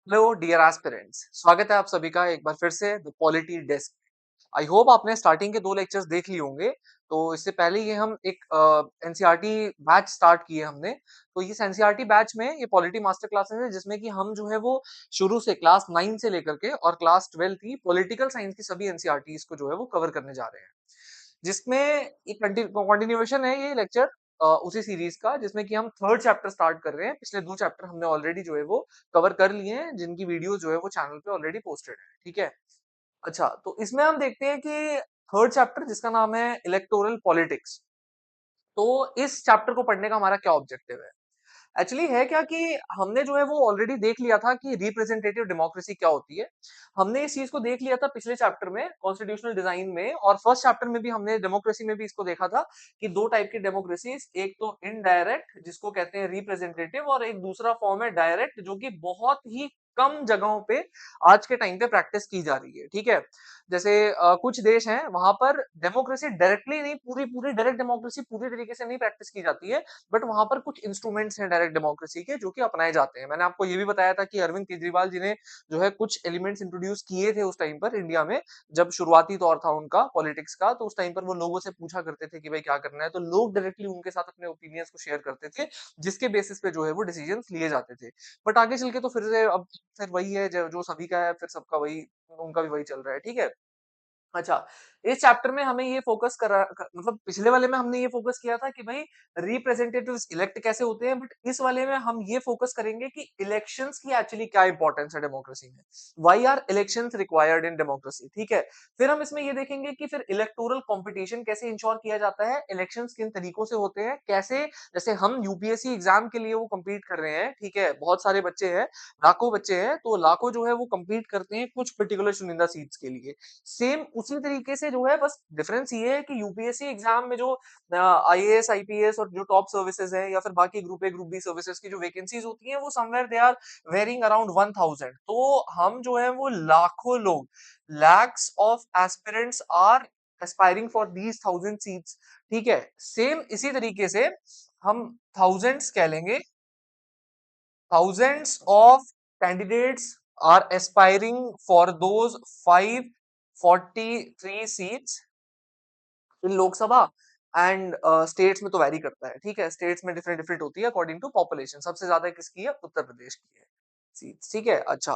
Hello dear aspirants, स्वागत है आप सभी का एक बार फिर से the polity desk. I hope आपने स्टार्टिंग के 2 लेक्चर्स देख लिए होंगे। तो इससे पहले ये हम एक एनसीईआरटी बैच स्टार्ट किए हमने। तो इस एनसीईआरटी बैच में ये पॉलिटी मास्टर क्लासेस है जिसमें कि हम जो है वो शुरू से क्लास 9 से लेकर के और क्लास 12 की पॉलिटिकल साइंस की सभी एनसीईआरटीज को जो है वो कवर करने जा रहे हैं, जिसमें एक कंटिन्यूएशन है ये लेक्चर उसी सीरीज का, जिसमें कि हम थर्ड चैप्टर स्टार्ट कर रहे हैं। पिछले 2 चैप्टर हमने ऑलरेडी जो है वो कवर कर लिए हैं, जिनकी वीडियो जो है वो चैनल पे ऑलरेडी पोस्टेड है। ठीक है। अच्छा, तो इसमें हम देखते हैं कि थर्ड चैप्टर जिसका नाम है इलेक्टोरल पॉलिटिक्स। तो इस चैप्टर को पढ़ने का हमारा क्या ऑब्जेक्टिव है? एक्चुअली है क्या कि हमने जो है वो ऑलरेडी देख लिया था कि रिप्रेजेंटेटिव डेमोक्रेसी क्या होती है। हमने इस चीज को देख लिया था पिछले चैप्टर में कॉन्स्टिट्यूशनल डिजाइन में, और फर्स्ट चैप्टर में भी हमने डेमोक्रेसी में भी इसको देखा था कि 2 टाइप की डेमोक्रेसी, एक तो इनडायरेक्ट जिसको कहते हैं रिप्रेजेंटेटिव, और एक दूसरा फॉर्म है डायरेक्ट जो कि बहुत ही कम जगहों पे आज के टाइम पे प्रैक्टिस की जा रही है। ठीक है। जैसे कुछ देश हैं वहां पर डेमोक्रेसी डायरेक्टली नहीं, पूरी पूरी डायरेक्ट डेमोक्रेसी पूरी तरीके से नहीं प्रैक्टिस की जाती है, बट वहां पर कुछ इंस्ट्रूमेंट्स हैं डायरेक्ट डेमोक्रेसी के जो कि अपनाए जाते हैं। मैंने आपको ये भी बताया था कि अरविंद केजरीवाल जी ने जो है कुछ एलिमेंट्स इंट्रोड्यूस किए थे उस टाइम पर इंडिया में, जब शुरुआती दौर था उनका पॉलिटिक्स का। तो उस टाइम पर वो लोगों से पूछा करते थे कि भाई क्या करना है, तो लोग डायरेक्टली उनके साथ अपने ओपिनियंस को शेयर करते थे, जिसके बेसिस पे जो है वो डिसीजन लिए जाते थे। बट आगे चल के तो फिर वही है जो सभी का है, फिर सबका वही, उनका भी वही चल रहा है। ठीक है। अच्छा, इस चैप्टर में हमें ये फोकस मतलब पिछले वाले में हमने ये फोकस किया था कि भाई रिप्रेजेंटेटिव्स इलेक्ट कैसे होते हैं, बट इस वाले में हम ये फोकस करेंगे कि इलेक्शंस की एक्चुअली क्या इंपॉर्टेंस है डेमोक्रेसी में। Why are elections required in democracy. ठीक है। फिर हम इसमें ये देखेंगे कि फिर इलेक्टोरल कंपटीशन कैसे इंश्योर किया जाता है, इलेक्शंस किन तरीकों से होते हैं, कैसे, जैसे हम यूपीएससी एग्जाम के लिए वो compete कर रहे हैं। ठीक है। बहुत सारे बच्चे हैं, लाखों बच्चे हैं, तो लाखों जो है वो compete करते हैं कुछ पर्टिकुलर चुनिंदा सीट्स के लिए। सेम उसी तरीके से जो है, बस डिफरेंस ये है कि यूपीएससी एग्जाम में जो आईएएस आईपीएस और जो टॉप सर्विसेज है या फिर बाकी group A group B services की जो वैकेंसीज होती हैं वो somewhere they are varying around 1000। तो हम जो है वो लाखों लोग, lakhs of aspirants are aspiring for these 1000 seats. ठीक है। सेम इसी तरीके से हम थाउजेंड्स कह लेंगे, thousands of candidates are aspiring for those 543 seats in Lok Sabha and states में तो वैरी करता है। ठीक है। स्टेट्स में डिफरेंट डिफरेंट होती है अकॉर्डिंग टू पॉपुलेशन। सबसे ज्यादा किसकी है? उत्तर प्रदेश की है सीट्स। ठीक है। अच्छा,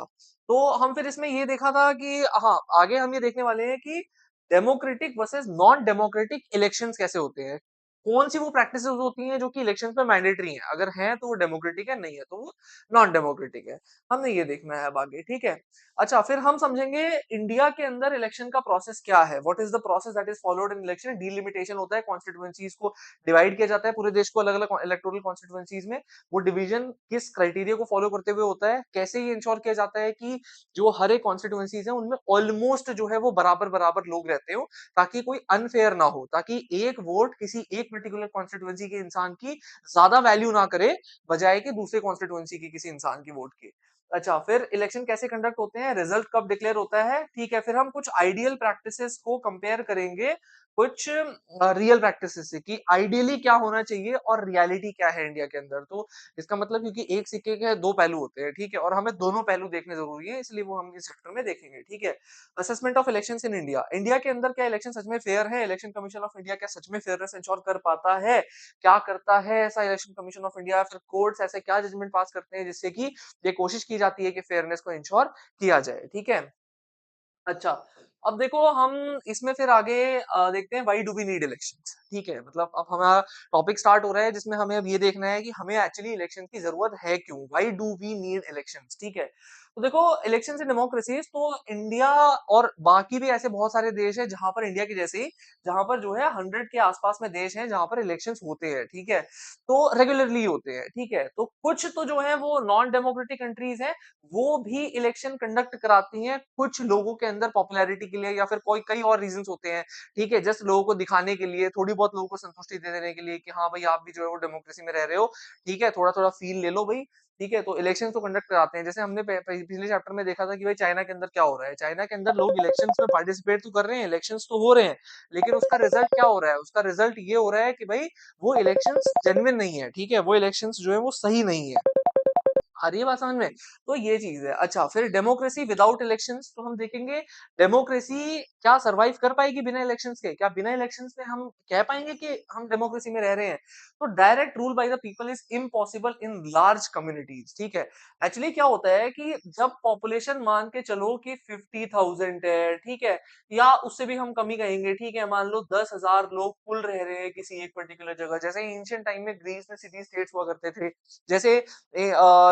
तो हम फिर इसमें ये देखा था कि हाँ, आगे हम ये देखने वाले हैं कि democratic versus non democratic elections कैसे होते हैं, कौन सी वो प्रैक्टिसेस होती हैं जो कि इलेक्शंस में मैंडेटरी हैं, अगर हैं तो वो डेमोक्रेटिक है, नहीं है तो वो नॉन डेमोक्रेटिक है। हमने ये देखना है अब आगे। ठीक है। अच्छा, फिर हम समझेंगे इंडिया के अंदर इलेक्शन का प्रोसेस क्या है, what is the process that is followed in election. Delimitation होता है, कॉन्स्टिट्यूएंसीज को डिवाइड किया जाता है पूरे देश को अलग अलग इलेक्टोरल कॉन्स्टिट्यूएंसीज में। वो डिवीजन किस क्राइटेरिया को फॉलो करते हुए होता है, कैसे ये इंश्योर किया जाता है कि जो हर एक कॉन्स्टिट्यूएंसीज है उनमें ऑलमोस्ट जो है वो बराबर बराबर लोग रहते हो, ताकि कोई अनफेयर ना हो, ताकि एक वोट किसी एक पर्टिकुलर कॉन्स्टिट्यूएंसी के इंसान की ज्यादा वैल्यू ना करे बजाय कि दूसरे कॉन्स्टिट्यूएंसी की किसी इंसान की वोट की। अच्छा, फिर इलेक्शन कैसे कंडक्ट होते हैं, रिजल्ट कब डिक्लेयर होता है। ठीक है। फिर हम कुछ आइडियल प्रैक्टिसेस को कंपेयर करेंगे कुछ रियल प्रैक्टिसेस से, कि आइडियली क्या होना चाहिए और रियलिटी क्या है इंडिया के अंदर। तो इसका मतलब, क्योंकि एक सिक्के के 2 पहलू होते हैं, ठीक है, और हमें दोनों पहलू देखने जरूरी है, इसलिए वो हम इस सेक्टर में देखेंगे। ठीक है। Assessment of elections in India. India के अंदर क्या इलेक्शन सच में फेयर है, इलेक्शन कमीशन ऑफ इंडिया क्या सच में फेयरनेस इंश्योर कर पाता है, क्या करता है ऐसा इलेक्शन कमीशन ऑफ इंडिया, फिर कोर्ट्स ऐसे क्या जजमेंट पास करते हैं जिससे कि ये कोशिश की जाती है कि फेयरनेस को इंश्योर किया जाए। ठीक है। अच्छा, अब देखो हम इसमें फिर आगे देखते हैं why do we need elections. ठीक है। मतलब अब हमारा टॉपिक स्टार्ट हो रहा है जिसमें हमें अब ये देखना है कि हमें एक्चुअली इलेक्शन की जरूरत है क्यों, why do we need elections. ठीक है। तो देखो, इलेक्शन इन डेमोक्रेसीज, तो इंडिया और बाकी भी ऐसे बहुत सारे देश हैं जहां पर इंडिया के जैसे ही, जहां पर जो है 100 के आसपास में देश हैं जहां पर इलेक्शंस होते हैं। ठीक है। तो रेगुलरली होते हैं। ठीक है। तो कुछ तो जो है वो नॉन डेमोक्रेटिक कंट्रीज हैं, वो भी इलेक्शन कंडक्ट कराती हैं कुछ लोगों के अंदर पॉपुलैरिटी के लिए, या फिर कोई कई और रीजंस होते हैं। ठीक है। जस्ट लोगों को दिखाने के लिए, थोड़ी बहुत लोगों को संतुष्टि दे देने के लिए कि हाँ भाई आप भी जो है वो डेमोक्रेसी में रह रहे हो। ठीक है। थोड़ा थोड़ा फील ले लो भाई। ठीक है। तो इलेक्शन तो कंडक्ट कराते हैं, जैसे हमने पिछले चैप्टर में देखा था कि भाई चाइना के अंदर क्या हो रहा है। चाइना के अंदर लोग इलेक्शंस में पार्टिसिपेट तो कर रहे हैं, इलेक्शंस तो हो रहे हैं, लेकिन उसका रिजल्ट क्या हो रहा है, उसका रिजल्ट ये हो रहा है कि भाई वो इलेक्शंस जेन्युइन नहीं है। ठीक है। वो इलेक्शंस जो है वो सही नहीं है। आ रही है बात समझ में? तो ये चीज़ है। अच्छा फिर डेमोक्रेसी विदाउट इलेक्शंस तो हम देखेंगे डेमोक्रेसी क्या सर्वाइव कर पाएगी बिना इलेक्शंस के? क्या बिना इलेक्शंस के हम कह पाएँगे कि हम डेमोक्रेसी में रह रहे हैं? तो direct rule by the people is impossible in large communities, ठीक है? एक्चुअली क्या होता है कि जब पॉपुलेशन मान के चलो कि 50,000 है, ठीक है? या उससे भी हम कम ही कहेंगे, ठीक है? मान लो 10,000 लोग कुल रह रहे हैं किसी एक पर्टिकुलर जगह, जैसे एंशिएंट टाइम में ग्रीस में सिटी स्टेट्स हुआ करते थे। जैसे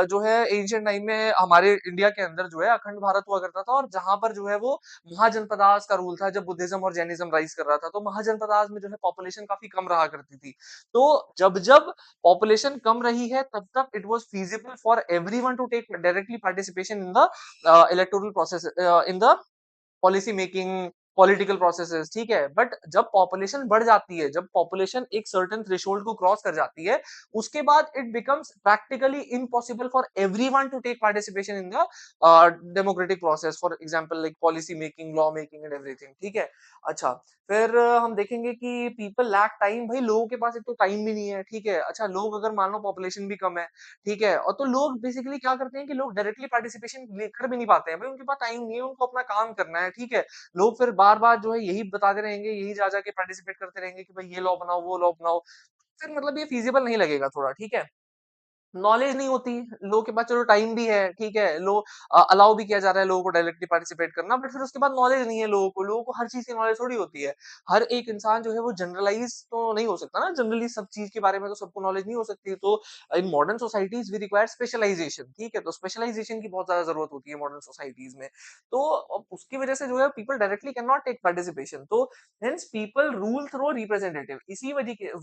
जो है एंशिएंट टाइम में हमारे इंडिया के अंदर जो है अखंड भारत हुआ करता था और जहां पर जो है वो महाजनपदास का रूल था जब बुद्धिज्म और जैनिज्म राइज कर रहा था तो महाजनपदास में जो है पॉपुलेशन काफी कम रहा करती थी। तो जब जब पॉपुलेशन कम रही है तब तक it was feasible for everyone to take directly participation in the electoral process in the policy making, political processes, ठीक है? बट जब पॉपुलेशन बढ़ जाती है, जब पॉपुलेशन एक सर्टेन थ्रेशोल्ड को क्रॉस कर जाती है, उसके बाद it becomes practically impossible for everyone to take participation in the democratic process, for example like policy making, law making and everything, ठीक है? अच्छा, फिर हम देखेंगे कि पीपल लैक टाइम, भाई लोगों के पास एक तो टाइम भी नहीं है, ठीक है? अच्छा, लोग अगर मान लो पॉपुलेशन भी कम है, ठीक है? और तो लोग बेसिकली क्या करते हैं कि लोग डायरेक्टली पार्टिसिपेशन लेकर भी नहीं पाते हैं, भाई उनके पास टाइम नहीं है, उनको अपना काम करना है, ठीक है? लोग फिर बार-बार जो है यही बताते रहेंगे, यही जा-जा के पार्टिसिपेट करते रहेंगे कि भाई ये लॉ बनाओ, वो लॉ बनाओ। फिर मतलब ये फीजिबल नहीं लगेगा थोड़ा, ठीक है? नॉलेज नहीं होती, लोगों के पास चलो टाइम भी है, ठीक है, अलाउ भी किया जा रहा है लोगों को डायरेक्टली पार्टिसिपेट करना, बट फिर उसके बाद नॉलेज नहीं है लोगों को हर चीज़ की नॉलेज थोड़ी होती है। हर एक इंसान जो है वो जनरलाइज़ तो नहीं हो सकता ना, जनरली सब चीज़ के बारे में तो सबको नॉलेज नहीं हो सकती, तो in modern societies we require specialization, ठीक है? तो स्पेशलाइज़ेशन की बहुत ज़्यादा ज़रूरत होती है मॉडर्न सोसाइटीज़ में। तो अब उसकी वजह से जो है people directly can not take participation, तो hence people rule through representative. इसी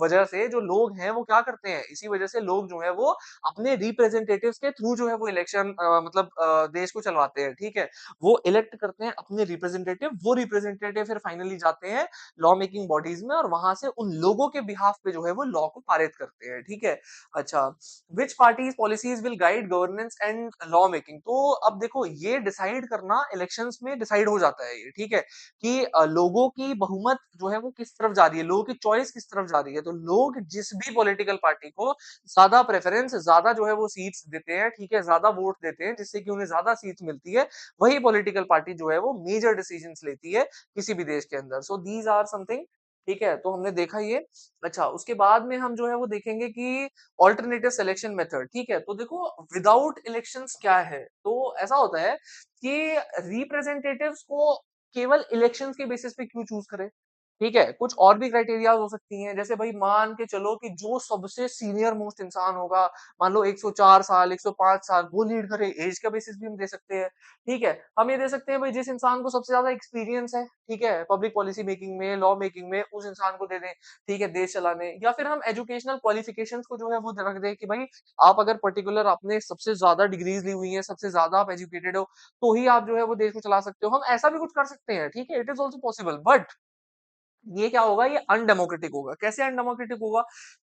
वजह से जो लोग हैं वो क्या करते हैं, इसी वजह से लोग जो है वो अपने रिप्रेजेंटेटिव्स के थ्रू जो है वो इलेक्शन मतलब देश को चलवाते हैं, ठीक है? वो इलेक्ट करते हैं अपने रिप्रेजेंटेटिव, वो रिप्रेजेंटेटिव फिर फाइनली जाते हैं लॉ मेकिंग बॉडीज में और वहां से उन लोगों के बिहाफ पे जो है वो लॉ को पारित करते हैं, ठीक है? अच्छा, विच parties policies will guide governance and law making, तो अब देखो ये डिसाइड करना इलेक्शंस में डिसाइड हो जाता है ये, ठीक है? कि लोगों की बहुमत जो है वो किस तरफ जा रही है, लोगों की चॉइस किस तरफ जा रही है, तो लोग जिस भी पॉलिटिकल पार्टी को ज्यादा प्रेफरेंस, ज्यादा जो है वो सीट्स देते हैं, ठीक है, ज्यादा वोट देते हैं जिससे कि उन्हें ज्यादा सीट्स मिलती है, वही पॉलिटिकल पार्टी जो है वो मेजर डिसीजंस लेती है किसी भी देश के अंदर। सो दीज आर समथिंग, ठीक है? तो हमने देखा ये। अच्छा, उसके बाद में हम जो है वो देखेंगे कि ऑल्टरनेटिव सिलेक्शन मेथड, ठीक है? तो देखो विदाउट इलेक्शंस क्या है, तो ऐसा होता है कि रिप्रेजेंटेटिव्स को केवल इलेक्शंस के बेसिस पे क्यों चूज करें, ठीक है? कुछ और भी क्राइटेरियाज हो सकती हैं, जैसे भाई मान के चलो कि जो सबसे सीनियर मोस्ट इंसान होगा, मान लो 104 साल, 105 साल, वो लीड करे, एज का बेसिस भी हम दे सकते हैं, ठीक है? हम ये दे सकते हैं भाई जिस इंसान को सबसे ज्यादा एक्सपीरियंस है, ठीक है, पब्लिक पॉलिसी मेकिंग में, लॉ मेकिंग में, उस इंसान को दे दें, ठीक है, देश चलाने। या फिर हम एजुकेशनल क्वालिफिकेशंस को जो है वो रख दें कि भाई आप अगर पर्टिकुलर आपने सबसे ज्यादा डिग्रीज ली हुई है, सबसे ज्यादा आप एजुकेटेड हो, तो ही आप जो है वो देश को चला सकते हो। हम ऐसा भी कुछ कर सकते हैं, ठीक है, it is also possible, but ये क्या होगा, ये अनडेमोक्रेटिक होगा। कैसे अनडेमोक्रेटिक होगा?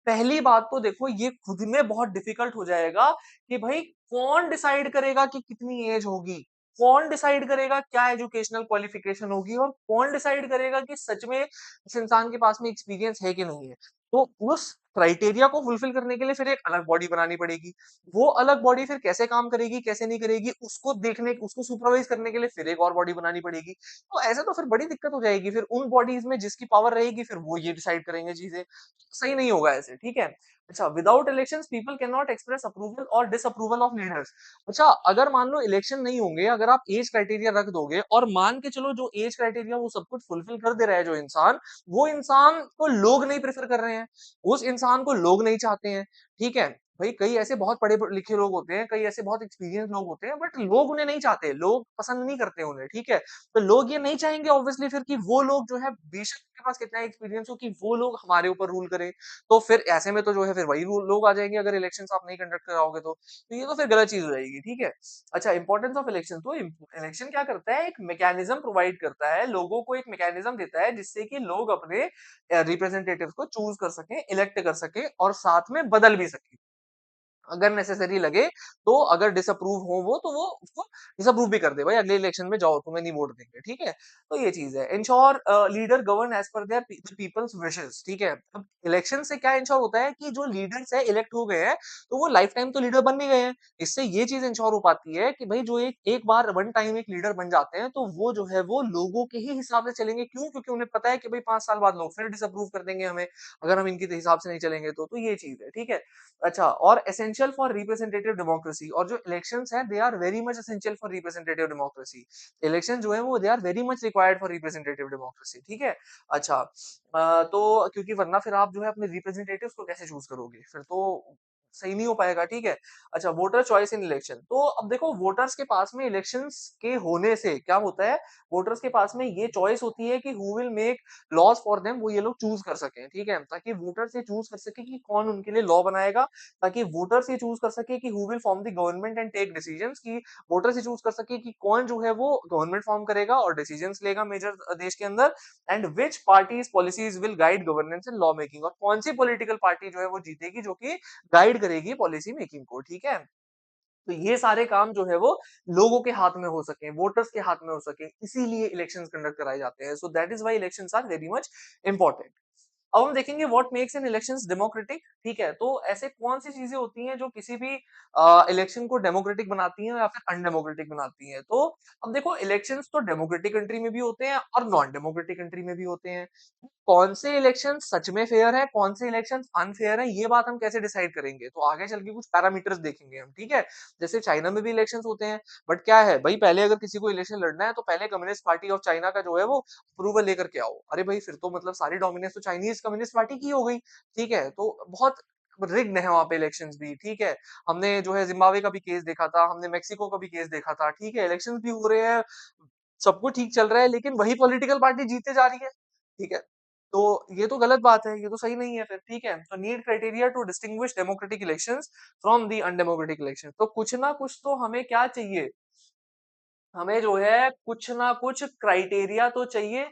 पहली बात तो देखो ये खुद में बहुत डिफिकल्ट हो जाएगा कि भाई कौन डिसाइड करेगा कि कितनी एज होगी, कौन डिसाइड करेगा क्या एजुकेशनल क्वालिफिकेशन होगी, और कौन डिसाइड करेगा कि सच में इस इंसान के पास में एक्सपीरियंस है कि नहीं है। तो उस क्राइटेरिया को फुलफिल करने के लिए फिर एक अलग बॉडी बनानी पड़ेगी। वो अलग बॉडी फिर कैसे काम करेगी, कैसे नहीं करेगी, उसको देखने, उसको सुपरवाइज करने के लिए फिर एक और बॉडी बनानी पड़ेगी। तो ऐसे तो फिर बड़ी दिक्कत हो जाएगी, फिर उन बॉडीज में जिसकी पावर रहेगी फिर वो ये डिसाइड करेंगे चीजें, सही नहीं होगा ऐसे, ठीक है? अच्छा, without elections people can not express approval और डिसअप्रूवल ऑफ लीडर्स। अच्छा, अगर मान लो इलेक्शन नहीं होंगे, अगर आप एज क्राइटेरिया रख दोगे और मान के चलो जो एज क्राइटेरिया वो सब कुछ फुलफिल कर दे रहा है जो इंसान, वो इंसान को लोग नहीं प्रेफर कर रहे हैं, उस इंसान को लोग नहीं चाहते हैं, ठीक है? भाई कई ऐसे बहुत पढ़े लिखे लोग होते हैं, कई ऐसे बहुत एक्सपीरियंस लोग होते हैं, बट लोग उन्हें नहीं चाहते, लोग पसंद नहीं करते उन्हें, ठीक है? तो लोग ये नहीं चाहेंगे ऑब्वियसली फिर कि वो लोग जो है बेशक उनके पास कितना एक्सपीरियंस हो कि वो लोग हमारे ऊपर रूल करें। तो फिर ऐसे में तो जो है फिर वही लोग आ जाएंगे अगर इलेक्शंस आप नहीं कंडक्ट कराओगे तो ये तो फिर गलत चीज हो जाएगी, ठीक है? अच्छा, इंपॉर्टेंस ऑफ इलेक्शन, तो इलेक्शन क्या करता है, एक मैकेनिज्म प्रोवाइड करता है, लोगों को एक मैकेनिज्म देता है जिससे कि लोग अपने रिप्रेजेंटेटिव को चूज कर सकें, इलेक्ट कर सकें और साथ में बदल भी सकें। अगर नेसेसरी लगे तो अगर डिसअप्रूव हो वो तो वो उसको डिसअप्रूव भी कर दे भाई अगले इलेक्शन में जाओ तुम्हें नहीं वोट देंगे ठीक है तो ये चीज है ensure leader govern as per their people's wishes ठीक है अब इलेक्शन से क्या इंश्योर होता है कि जो लीडर्स है इलेक्ट हो गए हैं तो वो लाइफ टाइम तो लीडर बन नहीं गए हैं इससे ये चीज इंश्योर हो पाती है कि भाई जो एक एक बार वन टाइम एक लीडर बन जाते हैं तो वो जो है वो लोगों के ही हिसाब से चलेंगे क्यों क्योंकि उन्हें पता है कि भाई 5 साल बाद लोग फिर डिसअप्रूव कर देंगे हमें अगर हम इनके हिसाब से नहीं चलेंगे तो ये चीज है ठीक है अच्छा और एसेंशियल फॉर रिप्रेजेंटेटिव डेमोक्रेसी और जो इलेक्शंस हैं they are very much essential for representative democracy election जो है वो they are very much required for representative democracy ठीक है अच्छा तो क्योंकि वरना फिर आप जो है अपने रिप्रेजेंटेटिव्स को कैसे चूज करोगे फिर तो सही नहीं हो पाएगा ठीक है अच्छा वोटर चॉइस इन इलेक्शन तो अब देखो वोटर्स के पास में इलेक्शंस के होने से क्या होता है वोटर्स के पास में ये चॉइस होती है कि who will make laws for them वो ये लोग चूज कर सकें ठीक है ताकि वोटर्स ये चूज कर सके कि कौन उनके लिए लॉ बनाएगा ताकि वोटर्स ये चूज कर सके कि who will form the government and take decisions कि वोटर्स ये चूज कर सके कि कौन जो है वो गवर्नमेंट फॉर्म करेगा और डिसीजंस लेगा मेजर देश के अंदर and which parties policies will guide governance in law making और कौन सी पॉलिटिकल पार्टी जो है वो जीतेगी जो कि गाइड करेगी पॉलिसी मेकिंग को ठीक है तो ये सारे काम जो है वो लोगों के हाथ में हो सके वोटर्स के हाथ में हो सके इसीलिए इलेक्शंस कंडक्ट कराए जाते हैं so that is why elections are very much important अब हम देखेंगे what makes an elections democratic ठीक है तो ऐसे कौन सी चीजें होती हैं जो किसी भी इलेक्शन को डेमोक्रेटिक बनाती हैं या फिर अनडेमोक्रेटिक बनाती हैं तो अब देखो इलेक्शंस तो डेमोक्रेटिक कंट्री में भी होते हैं और नॉन डेमोक्रेटिक कंट्री में भी होते हैं कौन से इलेक्शन सच में फेयर है कौन से इलेक्शन अनफेयर है ये बात हम कैसे डिसाइड करेंगे तो आगे चल के कुछ पैरामीटर्स देखेंगे हम ठीक है जैसे चाइना में भी इलेक्शंस होते हैं बट क्या है भाई पहले अगर किसी को इलेक्शन लड़ना है तो पहले कम्युनिस्ट पार्टी ऑफ चाइना का जो है वो अप्रूवल लेकर के आओ अरे भाई फिर तो मतलब सारी डोमिनेंस तो चाइनीज कम्युनिस्ट पार्टी की हो गई ठीक है तो बहुत रिग्ड है वहां पे इलेक्शंस भी ठीक है हमने जो है जिम्बाब्वे का भी केस देखा था हमने मेक्सिको का भी केस देखा था ठीक है इलेक्शंस भी हो रहे हैं सब कुछ ठीक चल रहा है लेकिन वही पॉलिटिकल पार्टी जीते जा रही है ठीक है तो ये तो गलत बात है ये तो सही नहीं है फिर ठीक है तो need criteria to distinguish democratic elections from the undemocratic election तो कुछ ना कुछ तो हमें क्या चाहिए हमें जो है कुछ ना कुछ क्राइटेरिया तो चाहिए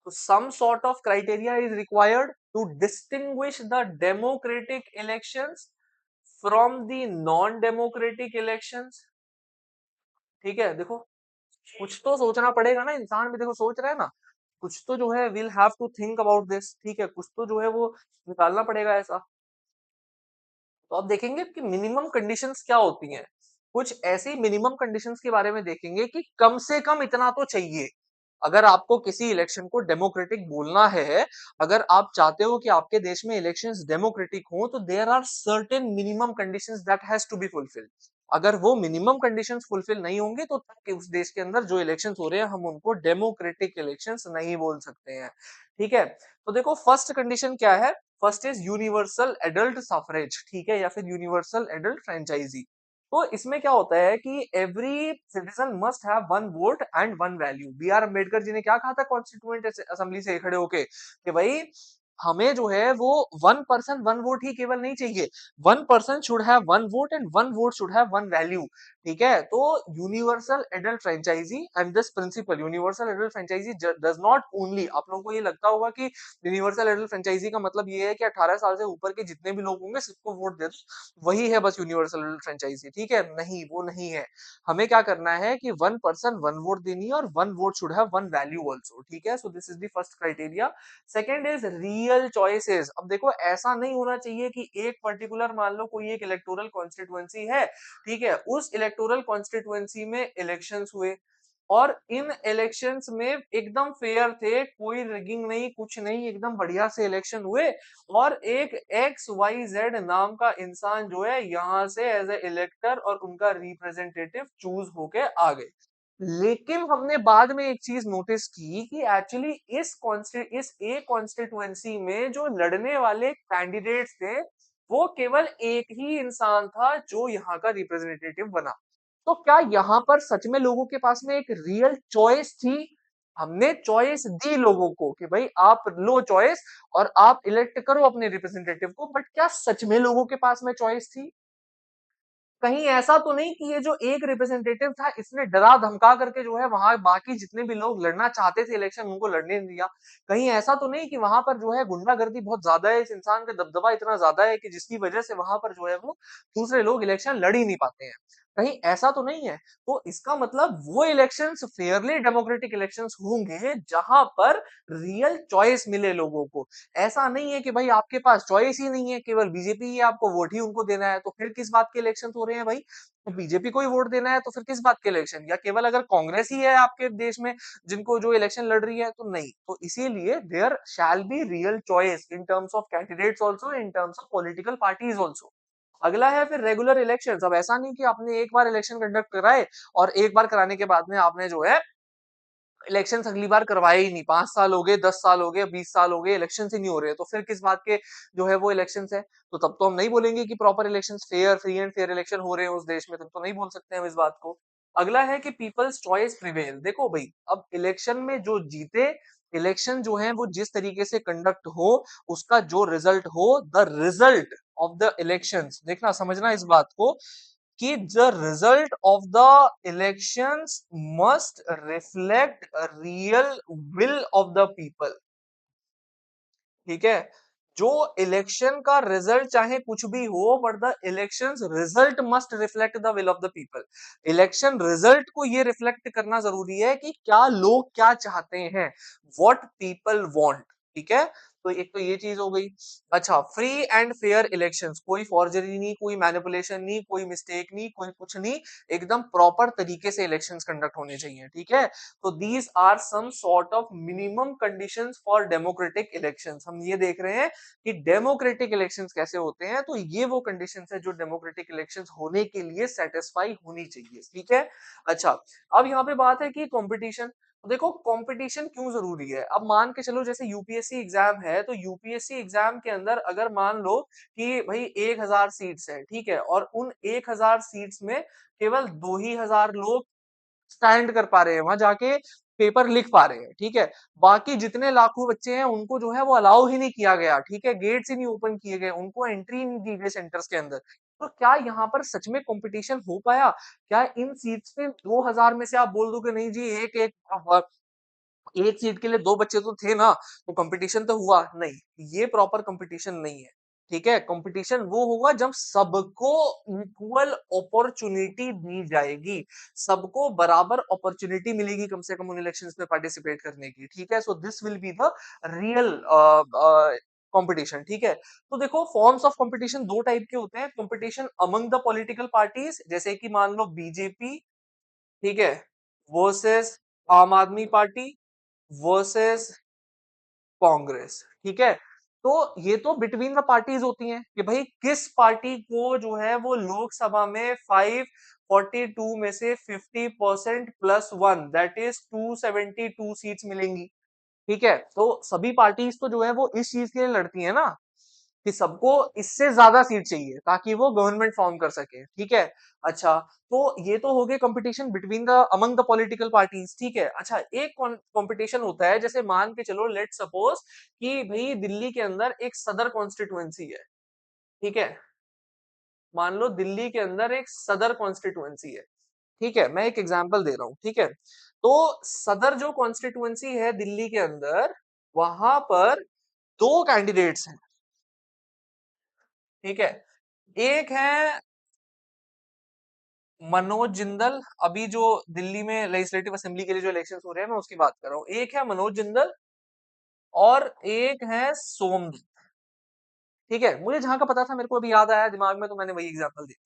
तो some sort of criteria is required to distinguish the democratic elections from the non-democratic elections ठीक है देखो कुछ तो सोचना पड़ेगा ना इंसान भी देखो सोच रहा है ना कुछ तो जो है will have to think about this ठीक है कुछ तो जो है वो निकालना पड़ेगा ऐसा तो आप देखेंगे कि मिनिमम कंडीशंस क्या होती हैं कुछ ऐसी मिनिमम कंडीशंस के बारे में देखेंगे कि कम से कम इतना तो चाहिए अगर आपको किसी इलेक्शन को डेमोक्रेटिक बोलना है अगर आप चाहते हो कि आपके देश में इलेक्शंस डेमोक्रेटिक हो तो there are certain minimum conditions that has to be fulfilled अगर वो मिनिमम कंडीशंस फुलफिल नहीं होंगे तो तब के उस देश के अंदर जो इलेक्शंस हो रहे हैं हम उनको डेमोक्रेटिक इलेक्शंस नहीं बोल सकते हैं ठीक है तो देखो फर्स्ट कंडीशन क्या है first is universal adult suffrage ठीक है या फिर यूनिवर्सल एडल्ट फ्रेंचाइजी तो इसमें क्या होता है कि every citizen must have one vote and one value B R Ambedkar ji ने क्या कहा था कॉन्स्टिट्यूएंट असेंबली से खड़े होके कि भाई हमें जो है वो वन पर्सन वन वोट ही केवल नहीं चाहिए one person should have one vote and one vote should have one value ठीक है तो universal adult franchise and this principle universal adult franchise does not only आप लोगों को ये लगता होगा कि यूनिवर्सल एडल्ट फ्रेंचाइजी का मतलब ये है कि 18 साल से ऊपर के जितने भी लोग होंगे सबको वोट दे दो वही है बस यूनिवर्सल एडल्ट फ्रेंचाइजी ठीक है नहीं वो नहीं है हमें क्या करना है कि वन पर्सन वन वोट देनी है और one vote should have one value also ठीक है so this is the first criteria second is real choices अब देखो ऐसा नहीं होना चाहिए कि एक पर्टिकुलर मान लो कोई एक इलेक्टोरल कॉन्स्टिट्युएंसी है ठीक है उस इलेक्टोरल कॉन्स्टिट्युएंसी में इलेक्शंस हुए और इन इलेक्शंस में एकदम फेयर थे कोई रिगिंग नहीं कुछ नहीं एकदम बढ़िया से इलेक्शन हुए और एक एक्स वाई जेड नाम का इंसान जो है यहां से एज ए इलेक्टर और उनका रिप्रेजेंटेटिव चूज होके आ गए लेकिन हमने बाद में एक चीज नोटिस की कि एक्चुअली इस ए कॉन्स्टिट्युएंसी में जो लड़ने वाले कैंडिडेट्स थे वो केवल एक ही इंसान था जो यहाँ का रिप्रेजेंटेटिव बना तो क्या यहाँ पर सच में लोगों के पास में एक रियल चॉइस थी हमने चॉइस दी लोगों को कि भाई आप लो चॉइस और आप इलेक्ट करो अपने रिप्रेजेंटेटिव को बट क्या सच में लोगों के पास में चॉइस थी कहीं ऐसा तो नहीं कि ये जो एक रिप्रेजेंटेटिव था इसने डरा धमका करके जो है वहां बाकी जितने भी लोग लड़ना चाहते थे इलेक्शन उनको लड़ने नहीं दिया। कहीं ऐसा तो नहीं कि वहां पर जो है गुंडागर्दी बहुत ज्यादा है, इस इंसान का दबदबा इतना ज्यादा है कि जिसकी वजह से वहां पर जो है वो दूसरे लोग इलेक्शन लड़ ही नहीं पाते हैं। कहीं ऐसा तो नहीं है। तो इसका मतलब वो इलेक्शंस फेयरली डेमोक्रेटिक इलेक्शंस होंगे जहां पर रियल चॉइस मिले लोगों को। ऐसा नहीं है कि भाई आपके पास चॉइस ही नहीं है, केवल बीजेपी ही है, आपको वोट ही उनको देना है, तो फिर किस बात के इलेक्शन हो रहे हैं भाई? तो बीजेपी को ही वोट देना है तो फिर किस बात के इलेक्शन? या केवल अगर कांग्रेस ही है आपके देश में जिनको जो इलेक्शन लड़ रही है तो नहीं। तो इसीलिए there shall be real choice in terms of candidates also, in terms of political parties also. अगला है फिर रेगुलर इलेक्शंस। अब ऐसा नहीं कि आपने एक बार इलेक्शन कंडक्ट कराए और एक बार कराने के बाद में आपने जो है इलेक्शंस अगली बार करवाए ही नहीं। 5 साल हो गए, 10 साल हो गए, 20 साल हो गए, इलेक्शंस ही नहीं हो रहे, तो फिर किस बात के जो है वो इलेक्शंस है? तो तब तो हम नहीं बोलेंगे कि proper elections fair, free and fair election हो रहे हैं उस देश में, तब तो नहीं बोल सकते हम इस बात को। अगला है कि पीपल्स चॉइस प्रिवेल। देखो भाई, अब इलेक्शन में जो जीते, इलेक्शन जो है वो जिस तरीके से कंडक्ट हो, उसका जो रिजल्ट हो, the result of the elections, देखना समझना इस बात को कि the result of the elections must reflect real will of the people. ठीक है? जो इलेक्शन का रिजल्ट चाहे कुछ भी हो, but the elections result must reflect the will of the people. Election result को ये रिफ्लेक्ट करना जरूरी है कि क्या लोग क्या चाहते हैं, व्हाट पीपल वांट। ठीक है? तो एक तो ये चीज हो गई। अच्छा, फ्री एंड फेयर इलेक्शंस, कोई फॉर्जरी नहीं, कोई मैनिपुलेशन नहीं, कोई मिस्टेक नहीं, कोई कुछ नहीं, एकदम प्रॉपर तरीके से इलेक्शंस कंडक्ट होने चाहिए। ठीक है? तो these are some sort of minimum conditions for democratic elections. हम ये देख रहे हैं कि डेमोक्रेटिक इलेक्शंस कैसे होते हैं, तो ये वो कंडीशंस है जो डेमोक्रेटिक इलेक्शंस होने के लिए सेटिस्फाई होनी चाहिए। ठीक है? अच्छा, अब यहाँ पे बात है कि कंपटीशन। तो देखो, कंपटीशन क्यों जरूरी है? अब मान के चलो जैसे यूपीएससी एग्जाम है, तो यूपीएससी एग्जाम के अंदर अगर मान लो कि भाई 1000 सीट्स है, ठीक है, और उन 1000 सीट्स में केवल 2 ही हजार लोग स्टैंड कर पा रहे हैं, वहां जाके पेपर लिख पा रहे हैं। ठीक है? बाकी जितने लाखों बच्चे हैं उनको जो है वो अलाउ ही नहीं किया गया। ठीक है? गेट्स ही नहीं ओपन किए गए, उनको एंट्री ही नहीं दी गई सेंटर्स के अंदर। तो क्या यहाँ पर सच में कंपटीशन हो पाया? क्या इन सीट्स पे 2000 में से आप बोल दो कि नहीं जी, एक एक एक सीट के लिए दो बच्चे तो थे ना, तो कंपटीशन तो हुआ नहीं? ये प्रॉपर कंपटीशन नहीं है। ठीक है? कंपटीशन वो होगा जब सबको इक्वल अपॉर्चुनिटी दी जाएगी, सबको बराबर अपॉर्चुनिटी मिलेगी कम से कम उन इलेक्शंस में पार्टिसिपेट करने की। ठीक है? So this will be the real competition. ठीक है? तो देखो, फॉर्म्स ऑफ कंपटीशन दो टाइप के होते हैं। Competition among the political parties, जैसे कि मान लो बीजेपी, ठीक है, वर्सेस आम आदमी पार्टी वर्सेस कांग्रेस। ठीक है? तो ये तो बिटवीन द पार्टीज होती हैं कि भाई किस पार्टी को जो है वो लोकसभा में 542 में से 50% plus one, that is 272 seats मिलेंगी। ठीक है? तो सभी पार्टीज तो जो है वो इस चीज के लिए लड़ती है ना, कि सबको इससे ज्यादा सीट चाहिए ताकि वो गवर्नमेंट फॉर्म कर सके। ठीक है? अच्छा, तो ये तो हो गए competition between the among the political parties. ठीक है? अच्छा, एक कंपटीशन होता है, जैसे मान के चलो, लेट सपोज कि भाई दिल्ली के अंदर एक सदर कॉन्स्टिट्युएंसी है। ठीक है? मान लो दिल्ली के अंदर एक सदर कॉन्स्टिट्युएंसी है। ठीक है? मैं एक एग्जांपल दे रहा हूं। ठीक है? तो सदर जो कॉन्स्टिट्युएंसी है दिल्ली के अंदर, वहां पर दो कैंडिडेट्स हैं। ठीक है? एक है मनोज जिंदल, अभी जो दिल्ली में लेजिस्लेटिव असेंबली के लिए जो इलेक्शन हो रहे हैं मैं उसकी बात कर रहा हूँ। एक है मनोज जिंदल और एक है सोमदत्त। ठीक है? मुझे जहां का पता था, मेरे को अभी याद आया दिमाग में, तो मैंने वही एग्जांपल दिया।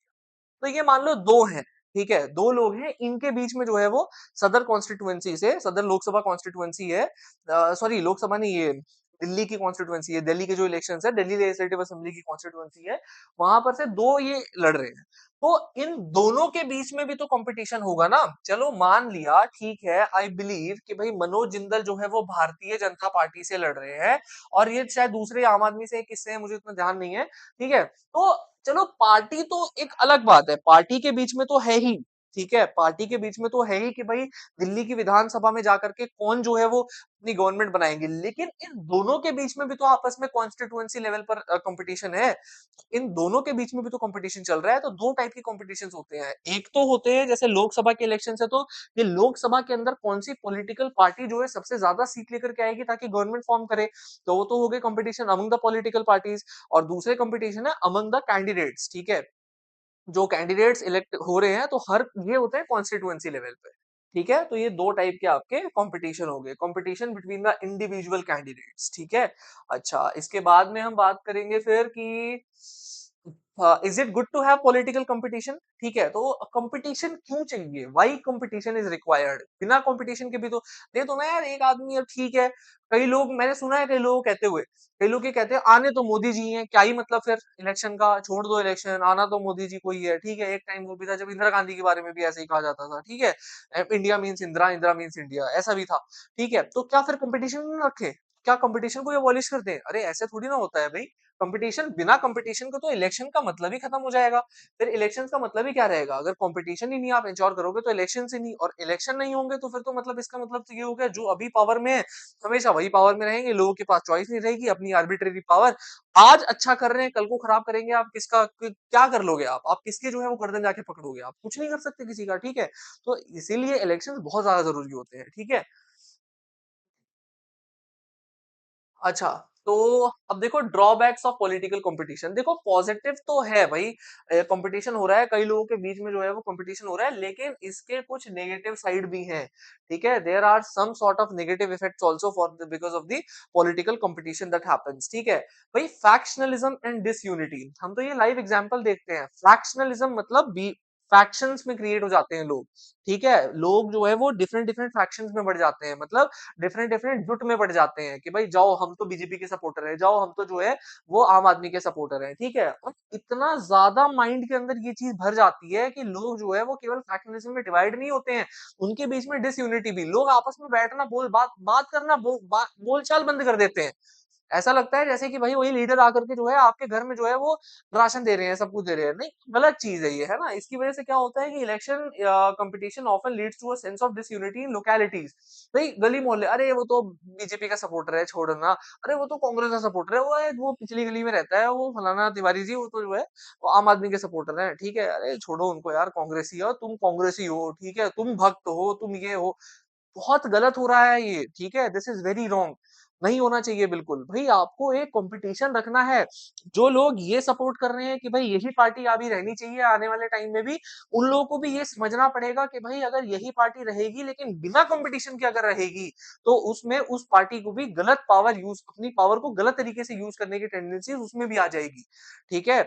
तो ये मान लो दो हैं। ठीक है? दो लोग हैं, इनके बीच में जो है वो सदर कॉन्स्टिट्युएंसी से, सदर लोकसभा कॉन्स्टिट्युएंसी है, सॉरी लोकसभा नहीं, ये दिल्ली की कॉन्स्टिट्युएंसी है, दिल्ली के जो इलेक्शन है, दिल्ली लेजिस्लेटिव असेंबली की कॉन्स्टिट्युएंसी है, वहां पर से दो ये लड़ रहे हैं। तो इन दोनों के बीच में भी तो कंपटीशन होगा ना। चलो मान लिया, ठीक है, आई बिलीव कि भाई मनोज जिंदल जो है वो भारतीय जनता पार्टी से लड़ रहे हैं और ये शायद दूसरे आम आदमी से किससे है मुझे इतना ध्यान नहीं है। ठीक है? तो चलो, पार्टी तो एक अलग बात है, पार्टी के बीच में तो है ही। ठीक है? पार्टी के बीच में तो है ही कि भाई दिल्ली की विधानसभा में जाकर के कौन जो है वो अपनी गवर्नमेंट बनाएँगे। लेकिन इन दोनों के बीच में भी तो आपस में कॉन्स्टिट्यूएंसी लेवल पर कॉम्पिटिशन है। इन दोनों के बीच में भी तो कॉम्पिटिशन चल रहा है, तो 2 टाइप के कॉम्पिटिशन्स होते हैं। एक तो होते हैं जैसे लोकसभा के इलेक्शंस है, तो ये लोकसभा के अंदर कौन-सी पॉलिटिकल पार्टी जो है सबसे ज़्यादा सीट लेकर के आएगी ताकि गवर्नमेंट फॉर्म करे। तो वो तो हो गए competition among the political parties, और दूसरे कॉम्पिटिशन है अमंग द कैंडिडेट्स, ठीक है? जो कैंडिडेट्स इलेक्ट हो रहे हैं, तो हर ये होते हैं कॉन्स्टिट्यूएंसी लेवल पे, ठीक है? तो ये 2 टाइप के आपके कॉम्पिटिशन हो गए, competition between the individual candidates, ठीक है? अच्छा, इसके बाद में हम बात करेंगे फिर कि is it good to have political competition, ठीक है? तो कंपटीशन क्यों चाहिए, व्हाई कंपटीशन इज रिक्वायर्ड? बिना कंपटीशन के भी तो दे दो ना यार, एक आदमी, अब ठीक है, कई लोग, मैंने सुना है कई लोग कहते हुए, कई लोग ये कहते हैं आने तो मोदी जी हैं, क्या ही मतलब फिर इलेक्शन का, छोड़ दो इलेक्शन, आना तो मोदी जी को ही है, ठीक है? एक टाइम वो भी था जब इंदिरा गांधी के बारे में भी ऐसे ही कहा जाता था, ठीक है? India means Indira, Indira means India, ऐसा भी था, ठीक है? तो क्या फिर कंपटीशन नहीं रखे? क्या कंपटीशन को एबॉलिश कर दें? अरे ऐसे थोड़ी ना होता है भाई। कंपटीशन, बिना कंपटीशन के तो इलेक्शन का मतलब ही खत्म हो जाएगा। फिर इलेक्शन का मतलब ही क्या रहेगा? अगर कंपटीशन ही नहीं आप इंश्योर करोगे तो इलेक्शन ही नहीं, और इलेक्शन नहीं होंगे तो फिर तो मतलब इसका मतलब तो ये हो गया, जो अभी पावर में है हमेशा वही पावर में रहेंगे, लोगों के पास चॉइस नहीं रहेगी, अपनी आर्बिट्रेरी पावर, आज अच्छा कर रहे हैं कल को खराब करेंगे, आप किसका क्या कर लोगे? आप किसके जो है वो गर्दन जाके पकड़ोगे? आप कुछ नहीं कर सकते किसी का, ठीक है? तो इसीलिए इलेक्शन बहुत ज्यादा जरूरी होते हैं, ठीक है? अच्छा, तो अब देखो ड्रॉबैक्स ऑफ पॉलिटिकल कंपटीशन, देखो पॉजिटिव तो है भाई, कंपटीशन हो रहा है, कई लोगों के बीच में जो है वो कंपटीशन हो रहा है, लेकिन इसके कुछ नेगेटिव साइड भी हैं, ठीक है? There are some sort of negative effects also for because of the political competition that happens, ठीक है? भाई फैक्शनलिज्म एंड डिसयूनिटी, हम तो ये लाइव एग्जांपल देखते हैं। फैक्शनलिज्म मतलब बी फैक्शंस में क्रिएट हो जाते हैं लोग, ठीक है? लोग जो है वो डिफरेंट डिफरेंट फैक्शंस में बढ़ जाते हैं, मतलब डिफरेंट डिफरेंट जुट में बढ़ जाते हैं कि भाई जाओ हम तो बीजेपी के सपोर्टर है, जाओ हम तो जो है वो आम आदमी के सपोर्टर है, ठीक है? और इतना ज्यादा माइंड के अंदर ये चीज भर जाती है कि लोग जो है वो केवल फैक्शनलिज्म में डिवाइड नहीं होते हैं, उनके बीच में डिसयूनिटी भी, लोग आपस में बैठना, बात करना, बोलचाल बंद कर देते हैं। ऐसा लगता है जैसे कि भाई वही लीडर आकर के जो है आपके घर में जो है वो राशन दे रहे हैं, सब कुछ दे रहे हैं। नहीं, गलत चीज है ये, है ना? इसकी वजह से क्या होता है कि election competition often leads to a sense of disunity in localities. भाई गली मोहल्ले, अरे वो तो बीजेपी का सपोर्टर है, छोड़ना, अरे वो तो कांग्रेस का सपोर्टर है, वो पिछली गली में रहता है, वो फलाना तिवारी जी, वो तो जो है वो आम आदमी के सपोर्टर है, ठीक है? अरे छोड़ो उनको यार, कांग्रेसी हो तुम, कांग्रेसी हो, ठीक है? तुम भक्त हो, तुम ये हो। बहुत गलत हो रहा है ये, ठीक है? दिस इज वेरी रॉन्ग, नहीं होना चाहिए बिल्कुल। भाई आपको एक कंपटीशन रखना है, जो लोग ये सपोर्ट कर रहे हैं कि भाई यही पार्टी अभी रहनी चाहिए आने वाले टाइम में भी, उन लोगों को भी ये समझना पड़ेगा कि भाई अगर यही पार्टी रहेगी लेकिन बिना कंपटीशन के अगर रहेगी, तो उसमें उस पार्टी को भी गलत पावर यूज, अपनी पावर को गलत तरीके से यूज करने की टेंडेंसी उसमें भी आ जाएगी, ठीक है?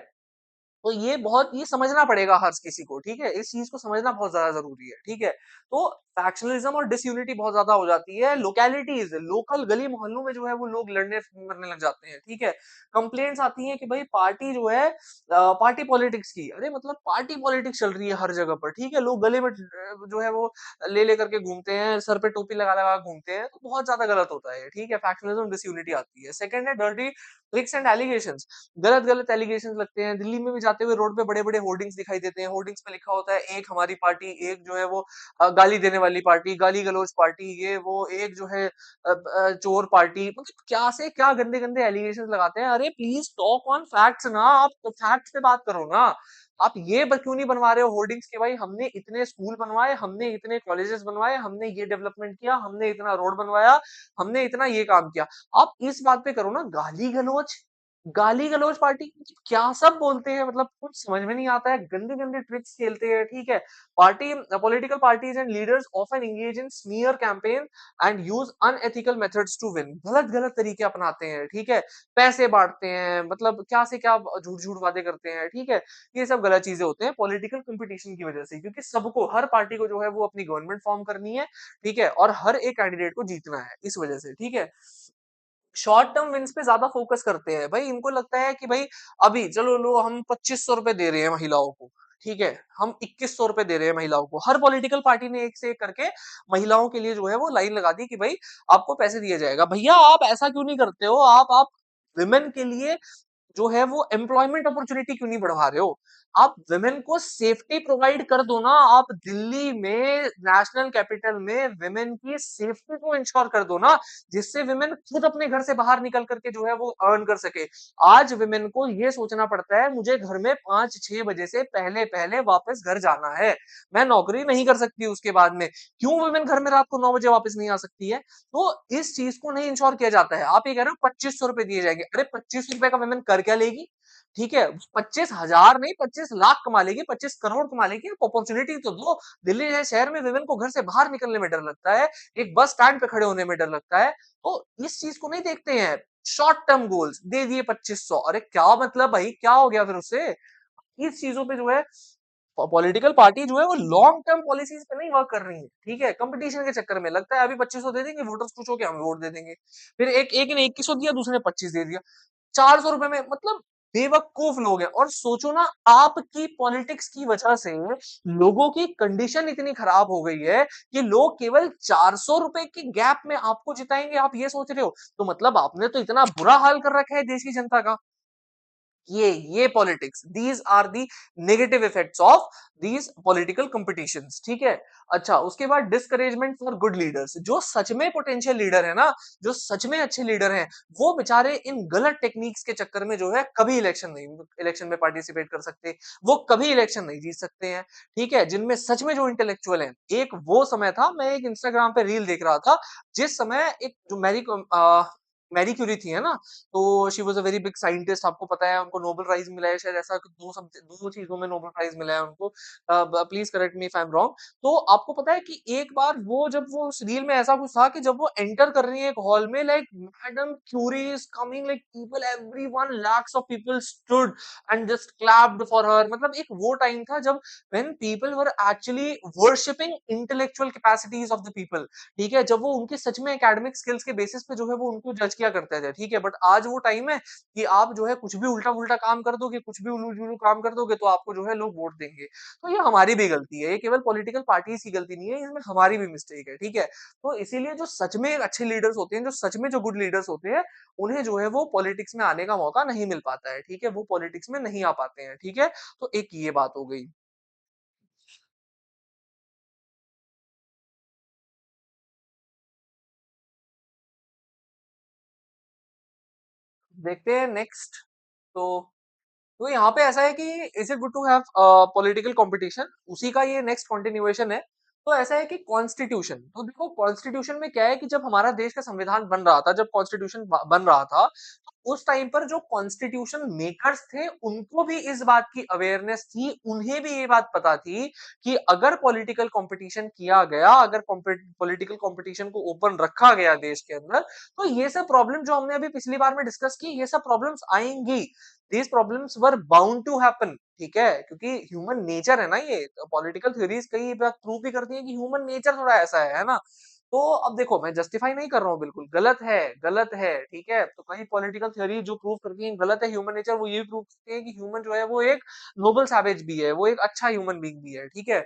तो ये बहुत, ये समझना पड़ेगा हर किसी को, ठीक है? इस चीज को समझना बहुत ज्यादा जरूरी है, ठीक है? तो फैक्शनलिज्म और डिसयूनिटी बहुत ज्यादा हो जाती है, लोकैलिटीज, लोकल गली मोहल्लों में जो है वो लोग लड़ने मरने लग जाते हैं, ठीक है? कंप्लेंट्स आती हैं कि भाई पार्टी जो है पार्टी पॉलिटिक्स की, अरे मतलब पार्टी पॉलिटिक्स चल रही है हर जगह पर, ठीक है? लोग गले में जो है वो ले लेकर के घूमते हैं, सर पे टोपी लगा लगा घूमते हैं, तो बहुत ज्यादा गलत होता है, ठीक है? फैक्शनलिज्म डिसयूनिटी आती है। सेकंड है डर्टी ट्रिक्स एंड एलिगेशंस, गलत-गलत एलिगेशंस लगते हैं। दिल्ली में भी जाते हुए रोड पे बड़े-बड़े होर्डिंग्स दिखाई देते हैं। होर्डिंग्स पे लिखा होता है एक हमारी पार्टी, एक जो है वो गाली देने वाली पार्टी, गाली-गलौज पार्टी, ये वो, एक जो है चोर पार्टी, मतलब क्या से क्या गंदे-गंदे एलिगेशंस लगाते हैं। अरे प्लीज टॉक ऑन फैक्ट्स ना, आप तो फैक्ट्स पे बात करो ना। आप ये क्यों नहीं बनवा रहे हो होर्डिंग्स के भाई हमने इतने स्कूल बनवाए, हमने इतने कॉलेजेस बनवाए, हमने ये डेवलपमेंट किया, हमने इतना रोड बनवाया, हमने इतना ये काम किया। आप इस बात पे करो ना, गाली-गलौज, गाली-गलौज पार्टी, क्या सब बोलते हैं, मतलब कुछ समझ में नहीं आता है, गंदे-गंदे ट्रिक्स खेलते हैं, ठीक है? Party political parties and leaders often engage in smear campaign and use unethical methods to win, गलत-गलत तरीके अपनाते हैं, ठीक है? पैसे बाँटते हैं, मतलब क्या से क्या झूठ-झूठ वादे करते हैं, ठीक है? ये सब गलत चीज़ें होते हैं पॉलिटिकल कॉम्पिटिशन की वजह से, क्योंकि सबको, हर पार्टी को जो है वो अपनी गवर्नमेंट फॉर्म करनी है, ठीक है? और हर एक कैंडिडेट को जीतना है, इस वजह से, ठीक है? शॉर्ट टर्म विन्स पे ज्यादा फोकस करते हैं भाई, इनको लगता है कि भाई अभी चलो लो हम 2500 रुपए दे रहे हैं महिलाओं को, ठीक है? हम 2100 रुपए दे रहे हैं महिलाओं को, हर पॉलिटिकल पार्टी ने एक से एक करके महिलाओं के लिए जो है वो लाइन लगा दी कि भाई आपको पैसे दिया जाएगा। भैया आप ऐसा क्यों नहीं करते हो? आप विमेन के लिए जो है वो एम्प्लॉयमेंट अपॉर्चुनिटी क्यों नहीं बढ़वा रहे हो? आप वुमेन को सेफ्टी प्रोवाइड कर दो ना, आप दिल्ली में नेशनल कैपिटल में वुमेन की सेफ्टी को इंश्योर कर दो ना, जिससे वुमेन खुद अपने घर से बाहर निकल करके जो है वो अर्न कर सके। आज वुमेन को ये सोचना पड़ता है मुझे घर में 5-6 बजे से पहले-पहले वापस घर जाना है। मैं नौकरी नहीं कर सकती उसके बाद में। क्यों वुमेन घर में रात को 9 बजे वापस नहीं आ सकती है? तो इस चीज को नहीं इंश्योर किया जाता है। आप ये कह रहे हो 2500 रुपए दिए जाएंगे, अरे 2500 रुपए का वुमेन कर क्या लेगी? ठीक है, 25,000 नहीं 25 लाख कमा लेगी, 25 करोड़ कमा लेगी, आप अपॉर्चुनिटी तो दो। दिल्ली जैसे शहर में वुमेन को घर से बाहर निकलने में डर लगता है, एक बस स्टैंड पे खड़े होने में डर लगता है। तो इस चीज को नहीं देखते हैं। शॉर्ट टर्म गोल्स दे दिए 2500, अरे क्या मतलब भाई, क्या हो गया फिर उससे? इस चीजों पे जो है पॉलिटिकल पार्टी जो है वो लॉन्ग टर्म पॉलिसीज पे नहीं वर्क कर रही है। ठीक है, कंपटीशन के चक्कर में लगता है अभी 2500 दे देंगे, वोटर्स खुश होकर हमें वोट दे देंगे। फिर एक ने 2100 दिया, दूसरे ने 25 दे दिया, 400 रुपए में मतलब बेवकूफ लोग हैं। और सोचो ना, आपकी पॉलिटिक्स की वजह से लोगों की कंडीशन इतनी खराब हो गई है कि लोग केवल 400 रुपए के गैप में आपको जिताएंगे, आप ये सोच रहे हो? तो मतलब आपने तो इतना बुरा हाल कर रखा है देश की जनता का। ये politics, these are the negative effects of these political competitions. ठीक है। अच्छा, उसके बाद डिस्करेजमेंट फॉर गुड लीडर्स। जो सच में पोटेंशियल लीडर है ना, जो सच में अच्छे लीडर हैं, वो बेचारे इन गलत टेक्निक्स के चक्कर में जो है कभी इलेक्शन में पार्टिसिपेट कर सकते, वो कभी इलेक्शन नहीं जीत सकते हैं। ठीक है, जिनमें सच में जो इंटेलेक्चुअल हैं, एक वो समय था, मैं एक इंस्टाग्राम पे रील देख रहा था, जिस समय एक जो मैरी क्यूरी थी, है ना, तो she was a very big scientist. आपको पता है उनको नोबेल प्राइज मिला है, शायद ऐसा कि दो चीजों में नोबेल प्राइज मिला है उनको। Please correct me if I am wrong. तो आपको पता है कि एक बार वो जब वो उस रील में ऐसा कुछ था कि जब वो एंटर कर रही है एक हॉल में, like madam Curie is coming, like people everyone lakhs of people stood and just clapped for her. मतलब एक वो टाइम था जब when people were actually worshipping intellectual capacities of the people. ठीक है, जब वो उनके सच में एकेडमिक स्किल्स के बेसिस पे जो है वो उनको जज किया करते थे। ठीक है, बट आज वो टाइम है कि आप जो है कुछ भी उल्टा उल्टा काम कर दोगे, कुछ भी उल्लू जुल्लू काम कर दोगे, तो आपको जो है लोग वोट देंगे। तो ये हमारी भी गलती है, ये केवल पॉलिटिकल पार्टीज की गलती नहीं है, इसमें हमारी भी मिस्टेक है। ठीक है, तो इसीलिए जो सच में अच्छे लीडर्स होते हैं, जो सच में जो गुड लीडर्स होते हैं, उन्हें जो है वो पॉलिटिक्स में आने का मौका नहीं मिल पाता है। ठीक है, वो पॉलिटिक्स में नहीं आ पाते हैं। ठीक है, तो एक ये बात हो गई। देखते हैं नेक्स्ट। तो यहाँ पे ऐसा है कि is it good to have political competition, उसी का ये नेक्स्ट कंटिन्यूएशन है। तो ऐसा है कि कॉन्स्टिट्यूशन, तो देखो कॉन्स्टिट्यूशन में क्या है कि जब हमारा देश का संविधान बन रहा था, जब कॉन्स्टिट्यूशन बन रहा था, तो उस टाइम पर जो कॉन्स्टिट्यूशन मेकर्स थे उनको भी इस बात की अवेयरनेस थी, उन्हें भी ये बात पता थी कि अगर पॉलिटिकल कंपटीशन किया गया, अगर पॉलिटिकल कंपटीशन को ओपन रखा गया देश के अंदर, तो ये सब प्रॉब्लम जो हमने अभी पिछली बार में डिस्कस की, ये सब प्रॉब्लम्स आएंगी। these problems were bound to happen। ठीक है, क्योंकि ह्यूमन नेचर है ना, ये पॉलिटिकल थ्योरीज कई बार प्रूव भी करती है कि ह्यूमन नेचर थोड़ा ऐसा है ना। तो अब देखो, मैं जस्टिफाई नहीं कर रहा हूँ, बिल्कुल गलत है, गलत है। ठीक है, तो कई पॉलिटिकल थ्योरी जो प्रूव करती है गलत है ह्यूमन नेचर, वो ये प्रूव करती है कि ह्यूमन जो है वो एक नोबल सैवेज भी है, वो एक अच्छा ह्यूमन बीइंग भी है। ठीक है,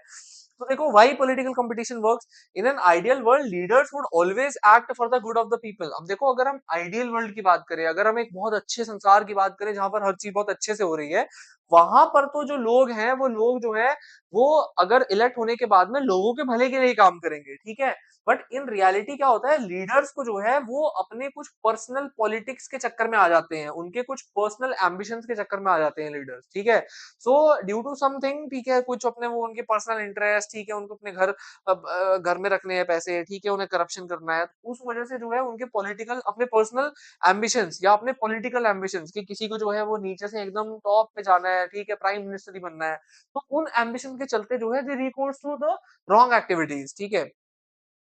तो देखो why political competition works. In an ideal world leaders would always act for the good of the people. अब देखो, अगर हम आइडियल वर्ल्ड की बात करें, अगर हम एक बहुत अच्छे संसार की बात करें जहां पर हर चीज बहुत अच्छे से हो रही है, वहां पर तो जो लोग हैं, वो लोग जो है वो अगर इलेक्ट होने के बाद में लोगों के भले के लिए ही काम करेंगे। ठीक है, बट इन रियलिटी क्या होता है, लीडर्स को जो है वो अपने कुछ पर्सनल पॉलिटिक्स के चक्कर में आ जाते हैं, उनके कुछ पर्सनल एम्बिशंस के चक्कर में आ जाते हैं लीडर्स। ठीक है, सो ड्यू टू समथिंग, ठीक है, कुछ अपने वो उनके पर्सनल इंटरेस्ट, ठीक है, उनको अपने घर में रखने हैं पैसे, ठीक है, उन्हें करप्शन करना है, तो उस वजह से जो है उनके पॉलिटिकल अपने पर्सनल एम्बिशंस या अपने पॉलिटिकल एम्बिशंस कि किसी को जो है वो नीचे से एकदम टॉप पे जाना है, ठीक है, प्राइम मिनिस्टर ही बनना है, तो उन एम्बिशन के चलते जो है they recourse to the wrong activities. ठीक है,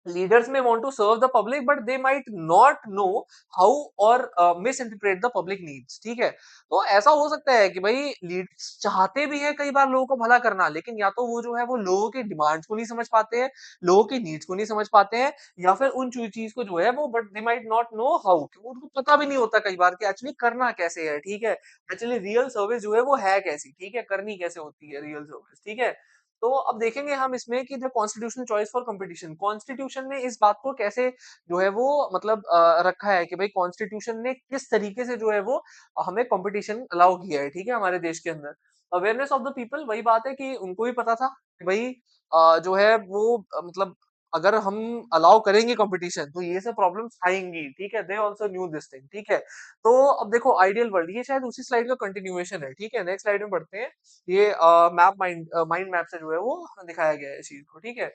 leaders may want to serve the public but they might not know how or misinterpret the public needs। ठीक है, तो ऐसा हो सकता है कि भाई लीडर्स चाहते भी है कई बार लोगों को भला करना, लेकिन या तो वो जो है वो लोगों के डिमांड्स को नहीं समझ पाते हैं, लोगों की नीड्स को नहीं समझ पाते हैं, या फिर उन चीज को जो है वो, but they might not know how, उनको पता भी नहीं होता कई बार कि एक्चुअली करना कैसे है। ठीक है, एक्चुअली रियल सर्विस जो है वो है कैसी, ठीक है, करनी कैसे होती है रियल सर्विस। ठीक है, तो अब देखेंगे हम इसमें कि the constitutional choice for competition, constitution ने इस बात को कैसे जो है वो मतलब रखा है कि भाई कॉन्स्टिट्यूशन ने किस तरीके से जो है वो हमें कंपटीशन अलाउ किया है, ठीक है, हमारे देश के अंदर। अवेयरनेस ऑफ द पीपल, वही बात है कि उनको भी पता था कि भाई जो है वो मतलब अगर हम अलाउ करेंगे कंपटीशन तो ये सब प्रॉब्लम्स आएंगी, ठीक है, they also new this thing, ठीक है। तो अब देखो आइडियल वर्ल्ड, ये शायद उसी स्लाइड का कंटिन्यूएशन है, ठीक है, नेक्स्ट स्लाइड में बढ़ते हैं। ये मैप माइंड मैप से जो है वो दिखाया गया है इस चीज को, ठीक है।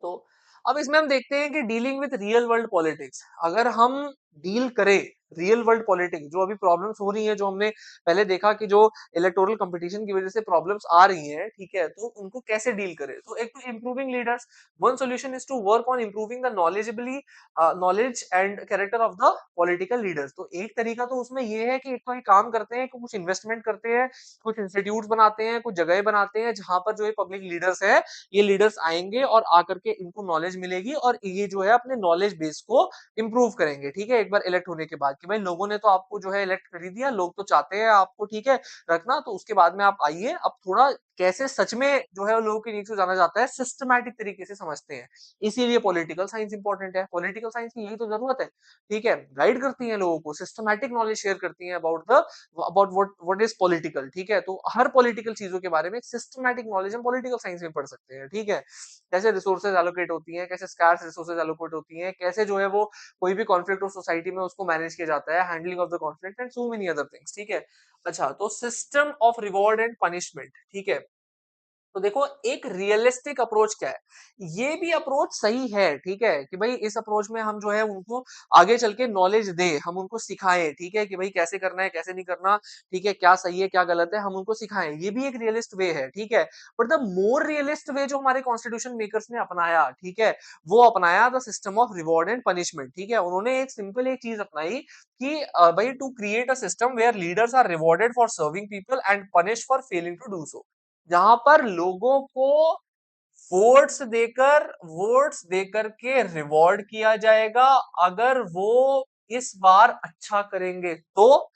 तो अब इसमें हम देखते हैं कि dealing with real world politics, अगर हम डील करें रियल वर्ल्ड पॉलिटिक्स, जो अभी प्रॉब्लम्स हो रही हैं, जो हमने पहले देखा कि जो इलेक्टोरल कंपटीशन की वजह से प्रॉब्लम्स आ रही हैं, ठीक है, तो उनको कैसे डील करें। तो एक तो improving leaders, one solution is to work on improving the knowledge and character of the political leaders. तो एक तरीका तो उसमें ये है कि एक तो ये काम करते हैं कि कुछ इन्वेस्टमेंट करते हैं, कुछ इंस्टीट्यूट बनाते हैं, कुछ जगह बनाते हैं जहां पर जो ये पब्लिक लीडर्स है, ये लीडर्स आएंगे और आकर के इनको नॉलेज मिलेगी और ये जो है अपने नॉलेज बेस को इंप्रूव करेंगे, ठीक है, एक बार इलेक्ट होने के बाद कि भाई लोगों ने तो आपको जो है इलेक्ट कर ही दिया, लोग तो चाहते हैं आपको, ठीक है, रखना, तो उसके बाद में आप आइए, अब थोड़ा कैसे सच में जो है लोगों के नीचे जाना जाता है, सिस्टमैटिक तरीके से समझते हैं। इसीलिए पॉलिटिकल साइंस इंपॉर्टेंट है, पॉलिटिकल साइंस की यही तो जरूरत है, ठीक है, गाइड करती है लोगों को, सिस्टमैटिक नॉलेज शेयर करती है अबाउट व्हाट इज पॉलिटिकल, ठीक है। तो हर पॉलिटिकल चीजों के बारे में सिस्टमैटिक नॉलेज हम पॉलिटिकल साइंस में पढ़ सकते हैं, ठीक है। कैसे रिसोर्सेज एलोकेट होती हैं, कैसे स्कार्स रिसोर्सेज एलोकेट होती हैं, कैसे जो है वो कोई भी कॉन्फ्लिक्ट हो सोसाइटी में उसको मैनेज किया जाता है, handling of the conflict and so many other things, ठीक है। अच्छा, तो system of reward and punishment, ठीक है। तो देखो एक रियलिस्टिक अप्रोच क्या है, ये भी अप्रोच सही है, ठीक है, कि भाई इस अप्रोच में हम जो है उनको आगे चल के नॉलेज दे, हम उनको सिखाएं, ठीक है, कि भाई कैसे करना है, कैसे नहीं करना, ठीक है, क्या सही है क्या गलत है, हम उनको सिखाएं, ये भी एक रियलिस्ट वे है, ठीक है। बट द मोर रियलिस्ट वे जो हमारे कॉन्स्टिट्यूशन मेकर्स ने अपनाया, ठीक है, वो अपनाया the system of reward and punishment, ठीक है। उन्होंने एक सिंपल एक चीज अपनाई कि भाई to create a system where leaders are rewarded for serving people and punish for failing to do so, जहां पर लोगों को वोट्स देकर के रिवॉर्ड किया जाएगा अगर वो इस बार अच्छा करेंगे तो,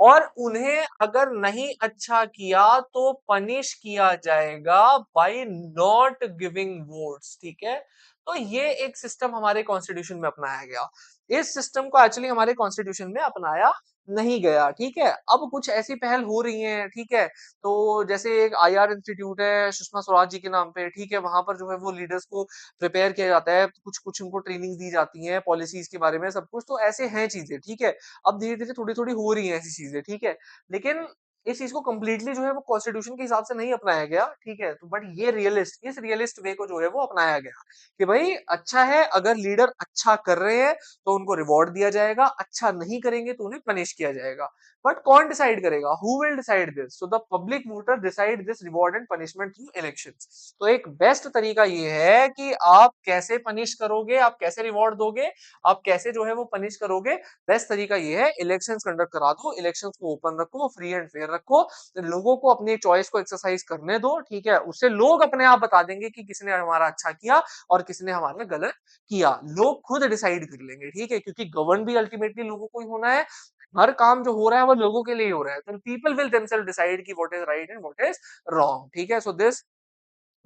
और उन्हें अगर नहीं अच्छा किया तो पनिश किया जाएगा बाय नॉट गिविंग वोट्स, ठीक है। तो ये एक सिस्टम हमारे कॉन्स्टिट्यूशन में अपनाया गया, इस सिस्टम को एक्चुअली हमारे कॉन्स्टिट्यूशन में अपनाया नहीं गया, ठीक है। अब कुछ ऐसी पहल हो रही है, ठीक है, तो जैसे एक आईआर इंस्टीट्यूट है सुषमा स्वराज जी के नाम पे, ठीक है, वहां पर जो है वो लीडर्स को प्रिपेयर किया जाता है, कुछ कुछ उनको ट्रेनिंग दी जाती है पॉलिसीज के बारे में, सब कुछ, तो ऐसे हैं चीजें, ठीक है। अब धीरे धीरे थोड़ी थोड़ी हो रही है ऐसी चीजें, ठीक है। लेकिन इस चीज को कंप्लीटली जो है वो कॉन्स्टिट्यूशन के हिसाब से नहीं अपनाया गया, ठीक है, तो बट ये इस रियलिस्ट वे को जो है वो अपनाया गया कि भाई अच्छा है अगर लीडर अच्छा कर रहे हैं तो उनको रिवॉर्ड दिया जाएगा, अच्छा नहीं करेंगे तो उन्हें पनिश किया जाएगा। बट कौन डिसाइड करेगा, who will decide this, so the public voter decide this reward and punishment through elections. तो एक बेस्ट तरीका ये है कि आप कैसे पनिश करोगे, आप कैसे रिवॉर्ड दोगे, आप कैसे जो है वो पनिश करोगे, बेस्ट तरीका ये है इलेक्शंस कंडक्ट करा दो, इलेक्शंस को ओपन रखो, फ्री एंड फेयर रखो, लोगों को अपनी चॉइस को एक्सरसाइज करने दो, ठीक है, उससे लोग अपने आप बता देंगे कि किसने हमारा अच्छा किया और किसने हमारा गलत किया, लोग खुद डिसाइड कर लेंगे, ठीक है, क्योंकि गवर्न भी अल्टीमेटली लोगों को ही होना है, हर काम जो हो रहा है वो लोगों के लिए ही हो रहा है, तो पीपल विल देमसेल्फ डिसाइड कि what is right and what is wrong, ठीक है। So this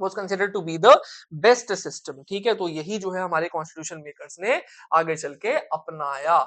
was considered to be the best system, ठीक है। तो यही जो है हमारे कॉन्स्टिट्यूशन मेकर्स ने आगे चल के अपनाया,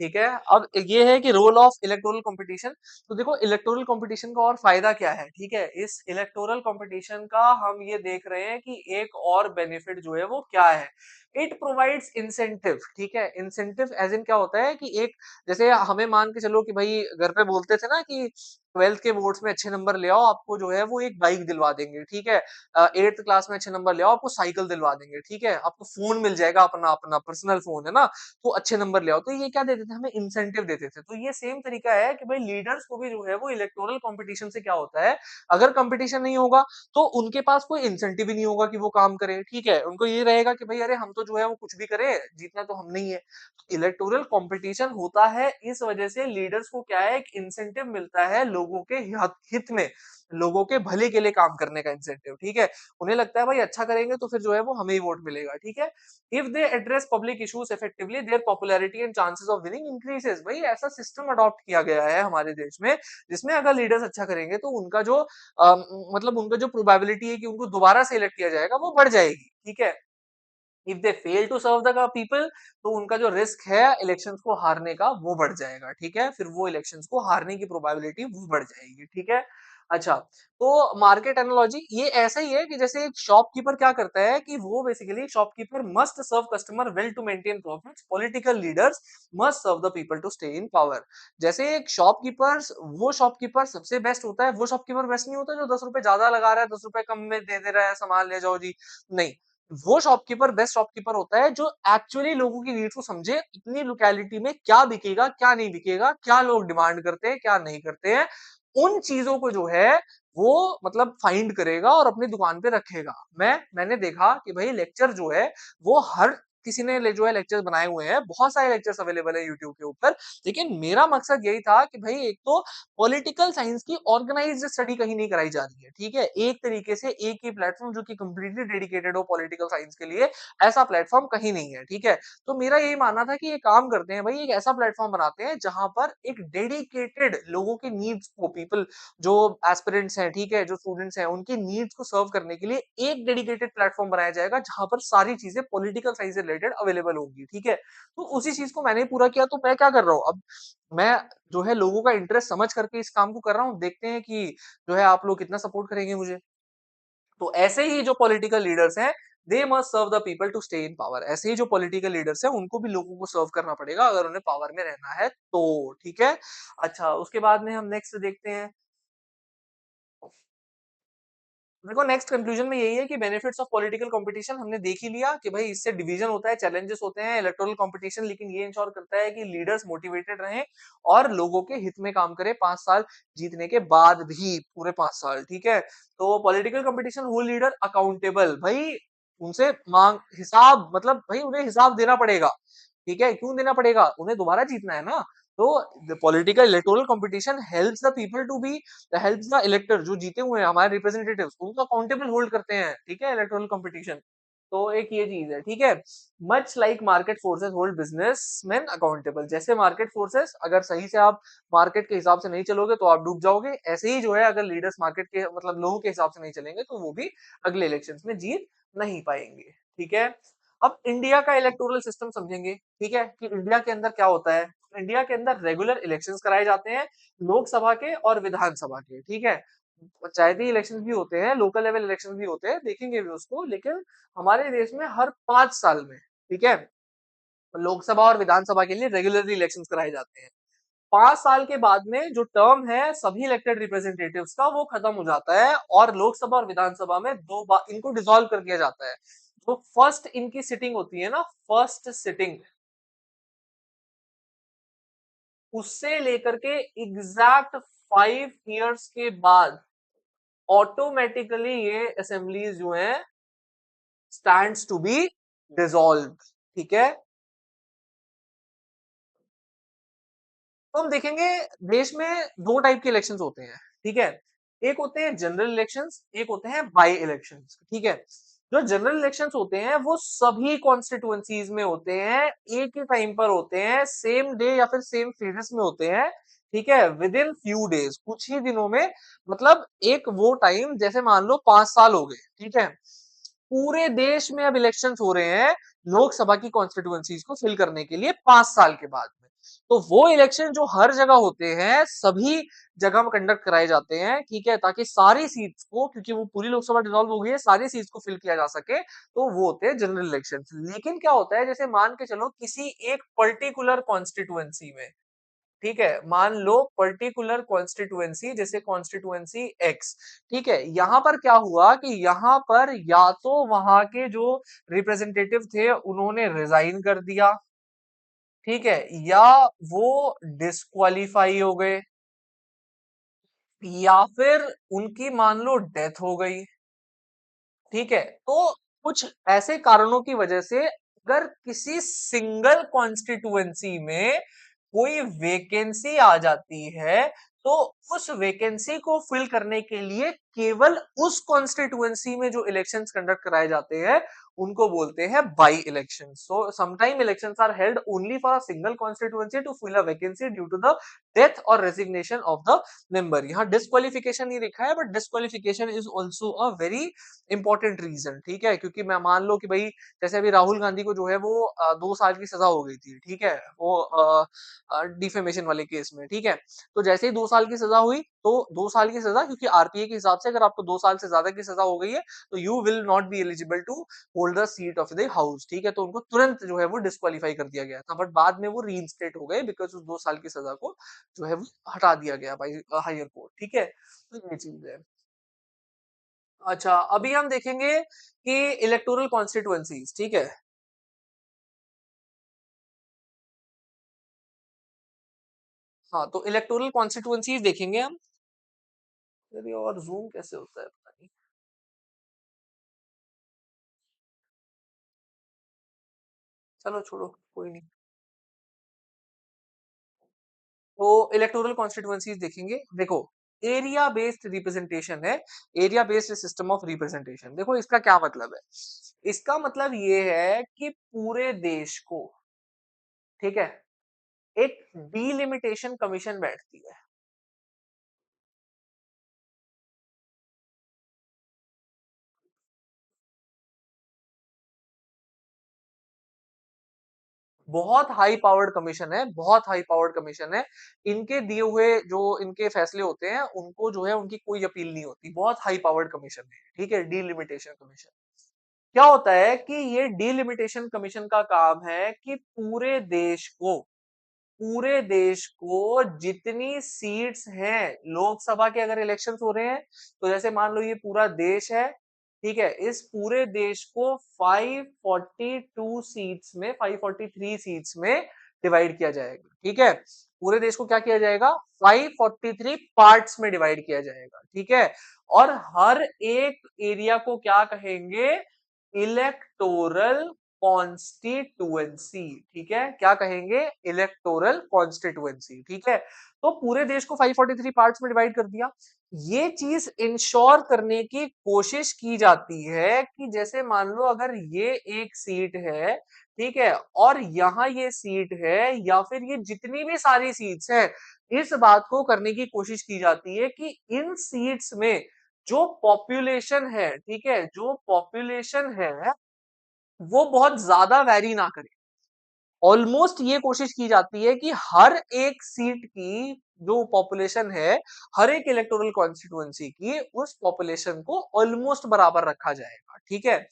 ठीक है। अब ये है कि रोल ऑफ इलेक्टोरल कंपटीशन, तो देखो इलेक्टोरल कंपटीशन का और फायदा क्या है, ठीक है, इस इलेक्टोरल कंपटीशन का हम ये देख रहे हैं कि एक और बेनिफिट जो है वो क्या है, इट प्रोवाइड्स इंसेंटिव, ठीक है। इंसेंटिव एज इन क्या होता है कि एक, जैसे हमें मान के चलो कि भाई घर पे बोलते थे ना कि 12th के बोर्ड्स में अच्छे नंबर ले आओ, आपको जो है वो एक बाइक दिलवा देंगे, ठीक है, 8th क्लास में अच्छे नंबर ले आओ, आपको साइकिल दिलवा देंगे, ठीक है, आपको फोन मिल जाएगा, अपना अपना पर्सनल फोन है ना, तो अच्छे नंबर ले आओ, तो ये क्या देते थे, हमें इंसेंटिव देते थे। तो ये सेम तरीका है कि भाई लीडर्स को भी जो है वो इलेक्टोरल कंपटीशन से क्या होता है, अगर कंपटीशन नहीं होगा तो उनके पास कोई इंसेंटिव ही नहीं होगा कि वो काम करे, ठीक है, उनको ये रहेगा कि भाई अरे हम तो जो है वो कुछ भी करें, जीतना तो हम नहीं है। इलेक्टोरल कंपटीशन होता है इस वजह से लीडर्स को क्या है, एक इंसेंटिव मिलता है लोगों के हित में, लोगों के भले के लिए काम करने का इंसेंटिव, ठीक है? उन्हें लगता है भाई अच्छा करेंगे तो फिर जो है वो हमें ही वोट मिलेगा, ठीक है? If they address public issues effectively their popularity and chances of winning increases. भाई ऐसा सिस्टम अडॉप्ट किया गया है हमारे देश में, जिसमें अगर लीडर्स अच्छा करेंगे तो उनका जो मतलब उनका जो प्रोबेबिलिटी है कि उनको दोबारा से इलेक्ट किया जाएगा वो बढ़ जाएगी, ठीक है? If they fail to serve the people, तो उनका जो रिस्क है इलेक्शंस को हारने का वो बढ़ जाएगा, ठीक है? फिर वो इलेक्शंस को हारने की प्रोबेबिलिटी वो बढ़ जाएगी, ठीक है? अच्छा, तो मार्केट एनालॉजी ये ऐसा ही है कि जैसे एक शॉपकीपर क्या करता है कि वो basically shopkeeper must serve customer well to maintain profits, political leaders must serve the people to stay in power. जैसे एक शॉपकीपर, वो शॉपकीपर सबसे बेस्ट होता है, वो शॉपकीपर बेस्ट नहीं होता जो 10 रुपए ज्यादा लगा रहा है, 10 रुपए कम में दे रहा है, सामान ले जाओ जी। नहीं, वो शॉपकीपर बेस्ट शॉपकीपर होता है जो एक्चुअली लोगों की नीड्स को समझे, अपनी लोकेलिटी में क्या बिकेगा क्या नहीं बिकेगा, क्या लोग डिमांड करते हैं क्या नहीं करते हैं, उन चीजों को जो है वो मतलब फाइंड करेगा और अपनी दुकान पे रखेगा। मैंने देखा कि भाई लेक्चर जो है वो हर किसी ने जो है लेक्चर्स बनाए हुए हैं, बहुत सारे लेक्चर्स अवेलेबल है यूट्यूब के ऊपर, लेकिन मेरा मकसद यही था कि भाई एक तो पॉलिटिकल साइंस की ऑर्गेनाइज्ड स्टडी कहीं नहीं कराई जा रही है, ठीक है? एक तरीके से एक ही प्लेटफॉर्म जो कि कंप्लीटली डेडिकेटेड हो पॉलिटिकल साइंस के लिए, ऐसा प्लेटफॉर्म कहीं नहीं है, ठीक है? तो मेरा यही मानना था कि ये काम करते हैं भाई, एक ऐसा प्लेटफॉर्म बनाते हैं जहां पर एक डेडिकेटेड लोगों के नीड्स को, पीपल जो एस्पिरेंट्स हैं, ठीक है, जो स्टूडेंट्स हैं, उनकी नीड्स को सर्व करने के लिए एक डेडिकेटेड प्लेटफॉर्म बनाया जाएगा जहां पर सारी चीजें पॉलिटिकल साइंस से रिलेटेड अवेलेबल होंगी, ठीक है? तो उसी चीज को मैंने पूरा किया। तो मैं क्या कर रहा हूँ अब, मैं जो है लोगों का इंटरेस्ट समझ करके इस काम को कर रहा हूँ, देखते हैं कि जो है आप लोग कितना सपोर्ट करेंगे मुझे। तो ऐसे ही जो पॉलिटिकल लीडर्स हैं, they must serve the people to stay in power. ऐसे ही जो पॉलिटिकल लीडर्स हैं उनको भी लोगों को सर्व करना पड़ेगा अगर उन्हें पावर में रहना है तो, ठीक है? अच्छा, उसके बाद में हम नेक्स्ट देखते हैं। देखो नेक्स्ट कंक्लूजन में यही है कि बेनिफिट्स ऑफ पॉलिटिकल कंपटीशन हमने देख ही लिया कि भाई इससे डिवीजन होता है, चैलेंजेस होते हैं इलेक्टोरल कंपटीशन, लेकिन ये इंश्योर करता है कि लीडर्स मोटिवेटेड रहें और लोगों के हित में काम करें 5 साल जीतने के बाद भी, पूरे 5 साल, ठीक है? तो political competition hold leader accountable. भाई उनसे मांग हिसाब, मतलब भाई उन्हें हिसाब देना पड़ेगा, ठीक है? क्यों देना पड़ेगा? उन्हें दोबारा जीतना है ना। तो the political electoral competition helps the people to be, helps the elector जो जीते हुए हैं हमारे रिप्रेजेंटेटिव्स, उनको अकाउंटेबल होल्ड करते हैं, ठीक है? इलेक्टोरल कंपटीशन, तो एक ये चीज है, ठीक है? Much like market forces hold businessman accountable. जैसे मार्केट फोर्सेस, अगर सही से आप मार्केट के हिसाब से नहीं चलोगे तो आप डूब जाओगे, ऐसे ही जो है अगर लीडर्स मार्केट के मतलब लोगों के हिसाब से नहीं चलेंगे तो वो भी अगले इलेक्शंस में जीत नहीं पाएंगे, ठीक है? अब इंडिया का इलेक्टोरल सिस्टम समझेंगे, ठीक है, कि इंडिया के अंदर क्या होता है। इंडिया के अंदर रेगुलर इलेक्शंस कराए जाते हैं, लोकसभा के और विधानसभा के, ठीक है? पंचायती इलेक्शन भी होते हैं, लोकल लेवल इलेक्शन भी होते हैं, देखेंगे भी उसको, लेकिन हमारे देश में हर 5 साल में, ठीक है, लोकसभा और विधानसभा के लिए रेगुलरली इलेक्शंस कराए जाते हैं। 5 साल के बाद में जो टर्म है सभी इलेक्टेड रिप्रेजेंटेटिव्स का वो खत्म हो जाता है और लोकसभा और विधानसभा में 2 बार इनको डिसॉल्व कर दिया जाता है। जो फर्स्ट इनकी सिटिंग होती है ना, फर्स्ट सिटिंग, उससे लेकर के एग्जैक्ट 5 इयर्स के बाद ऑटोमेटिकली ये असेंबलीज जो है स्टैंड्स टू बी डिसॉल्व, ठीक है? तो हम देखेंगे देश में 2 टाइप के इलेक्शंस होते हैं, ठीक है? एक होते हैं जनरल इलेक्शंस, एक होते हैं बाई इलेक्शंस, ठीक है? जो जनरल इलेक्शंस होते हैं वो सभी कॉन्स्टिट्यूएंसीज में होते हैं, एक ही टाइम पर होते हैं, सेम डे या फिर सेम फेजेस में होते हैं, ठीक है? विद इन फ्यू डेज, कुछ ही दिनों में, मतलब एक वो टाइम जैसे मान लो 5 साल हो गए, ठीक है? पूरे देश में अब इलेक्शंस हो रहे हैं लोकसभा की कॉन्स्टिट्यूएंसीज को फिल करने के लिए 5 साल के बाद में। तो वो इलेक्शन जो हर जगह होते हैं, सभी जगह में कंडक्ट कराए जाते हैं, ठीक है, ताकि सारी सीट्स को, क्योंकि वो पूरी लोकसभा डिसॉल्व हो गई है, सारी सीट्स को फिल किया जा सके, तो वो होते हैं जनरल इलेक्शन। लेकिन क्या होता है, जैसे मान के चलो किसी एक पर्टिकुलर कॉन्स्टिट्यूएंसी में, ठीक है, मान लो पर्टिकुलर कॉन्स्टिट्यूएंसी जैसे कॉन्स्टिट्यूएंसी एक्स, ठीक है, यहां पर क्या हुआ कि यहां पर या तो वहां के जो रिप्रेजेंटेटिव थे उन्होंने रिजाइन कर दिया, ठीक है, या वो डिस्क्वालीफाई हो गए, या फिर उनकी मान लो डेथ हो गई, ठीक है? तो कुछ ऐसे कारणों की वजह से अगर किसी सिंगल कॉन्स्टिट्यूएंसी में कोई वेकेंसी आ जाती है, तो उस वैकेंसी को फिल करने के लिए केवल उस कॉन्स्टिट्यूएंसी में जो इलेक्शंस कंडक्ट कराए जाते हैं उनको बोलते हैं by election. So sometime elections are held only for a single constituency to fill a vacancy due to the death और रेजिग्नेशन ऑफ द मेंबर. यहाँ डिस्क्वालिफिकेशन नहीं लिखा है, but disqualification is also a very important reason. ठीक है, क्योंकि मैं मान लो कि भाई जैसे अभी राहुल गांधी को जो है वो 2 साल की सजा हो गई थी. ठीक है, वो डिफेमेशन वाले केस में. ठीक है, तो जैसे ही 2 साल की सजा हुई, तो 2 साल की सजा, क्योंकि आरपीए के हिसाब से अगर आपको 2 साल से ज्यादा की सजा हो गई है तो you will not be eligible to hold the seat of the house. ठीक है, तो उनको तुरंत जो है वो डिस्क्वालीफाई कर दिया गया था, बट बाद में वो रीइंस्टेट हो गए बिकॉज उस 2 साल की सजा को जो है वो हटा दिया गया बाई हायर कोर्ट. ठीक है, तो ये चीज है. अच्छा, अभी हम देखेंगे कि इलेक्टोरल कॉन्स्टिट्युएंसीज. ठीक है, हाँ, तो इलेक्टोरल कॉन्स्टिट्युएंसीज देखेंगे हम. अरे और जूम कैसे होता है पता नहीं. चलो छोड़ो, कोई नहीं. तो इलेक्टोरल कॉन्स्टिट्युएंसीज देखेंगे. देखो, एरिया बेस्ड रिप्रेजेंटेशन है. Area based system of representation. देखो इसका क्या मतलब है. इसका मतलब ये है कि पूरे देश को, ठीक है, एक डीलिमिटेशन कमीशन बैठती है. बहुत हाई पावर्ड कमीशन है, बहुत हाई पावर्ड कमीशन है. इनके दिए हुए जो इनके फैसले होते हैं उनको जो है उनकी कोई अपील नहीं होती. बहुत हाई पावर्ड कमीशन है. ठीक है, डीलिमिटेशन कमीशन. क्या होता है कि ये डीलिमिटेशन कमीशन का काम है कि पूरे देश को जितनी सीट्स हैं, लोकसभा के अगर इलेक्शंस हो रहे हैं तो जैसे मान लो ये पूरा देश है. ठीक है, इस पूरे देश को 542 सीट्स में, 543 सीट्स में डिवाइड किया जाएगा. ठीक है, पूरे देश को क्या किया जाएगा, 543 पार्ट्स में डिवाइड किया जाएगा. ठीक है, और हर एक एरिया को क्या कहेंगे, इलेक्टोरल कॉन्स्टिट्युएंसी. ठीक है, क्या कहेंगे, इलेक्टोरल कॉन्स्टिट्युएंसी. ठीक है, तो पूरे देश को 543 पार्ट्स में डिवाइड कर दिया. ये चीज इंश्योर करने की कोशिश की जाती है कि जैसे मान लो अगर ये एक सीट है, ठीक है, और यहाँ ये सीट है, या फिर ये जितनी भी सारी सीट्स है, इस बात को करने की कोशिश की जाती है कि इन सीट्स में जो पॉपुलेशन है, ठीक है, जो पॉपुलेशन है वो बहुत ज्यादा वैरी ना करे. ऑलमोस्ट ये कोशिश की जाती है कि हर एक सीट की जो पॉपुलेशन है, हर एक इलेक्टोरल कॉन्स्टिट्यूएंसी की, उस पॉपुलेशन को ऑलमोस्ट बराबर रखा जाएगा. ठीक है,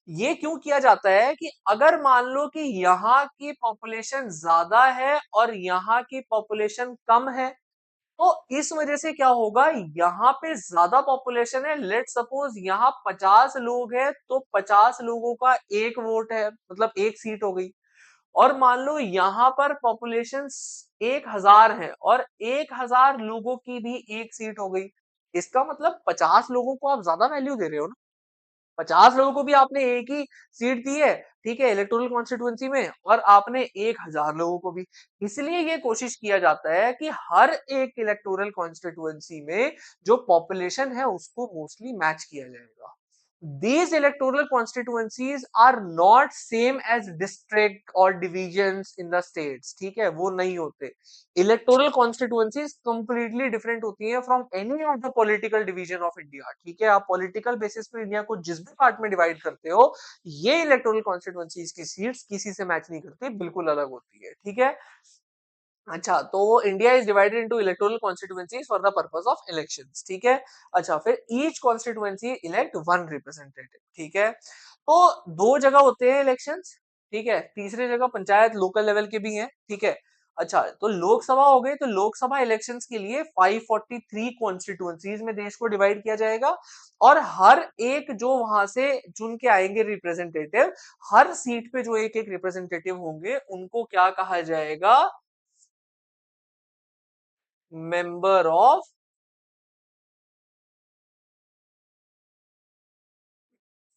ये क्यों किया जाता है कि अगर मान लो कि यहाँ की पॉपुलेशन ज्यादा है और यहाँ की पॉपुलेशन कम है, तो इस वजह से क्या होगा, यहाँ पे ज्यादा पॉपुलेशन है, लेट सपोज यहाँ 50 लोग हैं तो 50 लोगों का एक वोट है, मतलब एक सीट हो गई. और मान लो यहाँ पर पॉपुलेशन 1000 है और 1000 लोगों की भी एक सीट हो गई. इसका मतलब 50 लोगों को आप ज्यादा वैल्यू दे रहे हो ना. 50 लोगों को भी आपने एक ही सीट दी है, ठीक है, इलेक्टोरल कॉन्स्टिट्यूएंसी में, और आपने 1000 लोगों को भी. इसलिए ये कोशिश किया जाता है कि हर एक इलेक्टोरल कॉन्स्टिट्यूएंसी में जो पॉपुलेशन है उसको मोस्टली मैच किया जाएगा. These electoral constituencies are not same as district or divisions in the states. ठीक है, वो नहीं होते. इलेक्टोरल कॉन्स्टिट्युएंसीज कंप्लीटली डिफरेंट होती है from any of the political division of India. ठीक है, आप पॉलिटिकल बेसिस पे इंडिया को जिस भी पार्ट में डिवाइड करते हो, ये इलेक्टोरल कॉन्स्टिट्युएंसीज की सीट्स किसी से मैच नहीं करती, बिल्कुल अलग होती है. ठीक है, अच्छा, तो India is divided into electoral constituencies for the purpose of elections. ठीक है, अच्छा, फिर each constituency elect one representative. ठीक है, तो दो जगह होते हैं इलेक्शंस. ठीक है, तीसरी जगह पंचायत लोकल लेवल के भी हैं. ठीक है, अच्छा, तो लोकसभा हो गई, तो लोकसभा इलेक्शंस के लिए 543 कॉन्स्टिट्युएंसीज में देश को डिवाइड किया जाएगा. और हर एक जो वहां से चुन के आएंगे रिप्रेजेंटेटिव, हर सीट पे जो एक एक रिप्रेजेंटेटिव होंगे उनको क्या कहा जाएगा, मेंबर ऑफ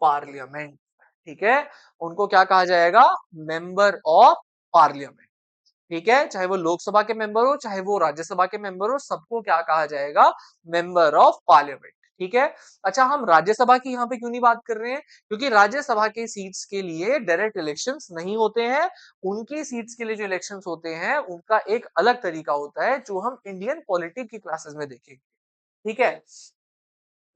पार्लियामेंट. ठीक है, उनको क्या कहा जाएगा, मेंबर ऑफ पार्लियामेंट. ठीक है, चाहे वो लोकसभा के मेंबर हो, चाहे वो राज्यसभा के मेंबर हो, सबको क्या कहा जाएगा? Member of parliament. ठीक है। अच्छा, हम राज्यसभा की यहाँ पे क्यों नहीं बात कर रहे हैं? क्योंकि राज्यसभा के सीट्स के लिए डायरेक्ट इलेक्शंस नहीं होते हैं। उनकी सीट्स के लिए जो इलेक्शंस होते हैं उनका एक अलग तरीका होता है, जो हम इंडियन पॉलिटिक की क्लासेस में देखेंगे। ठीक है।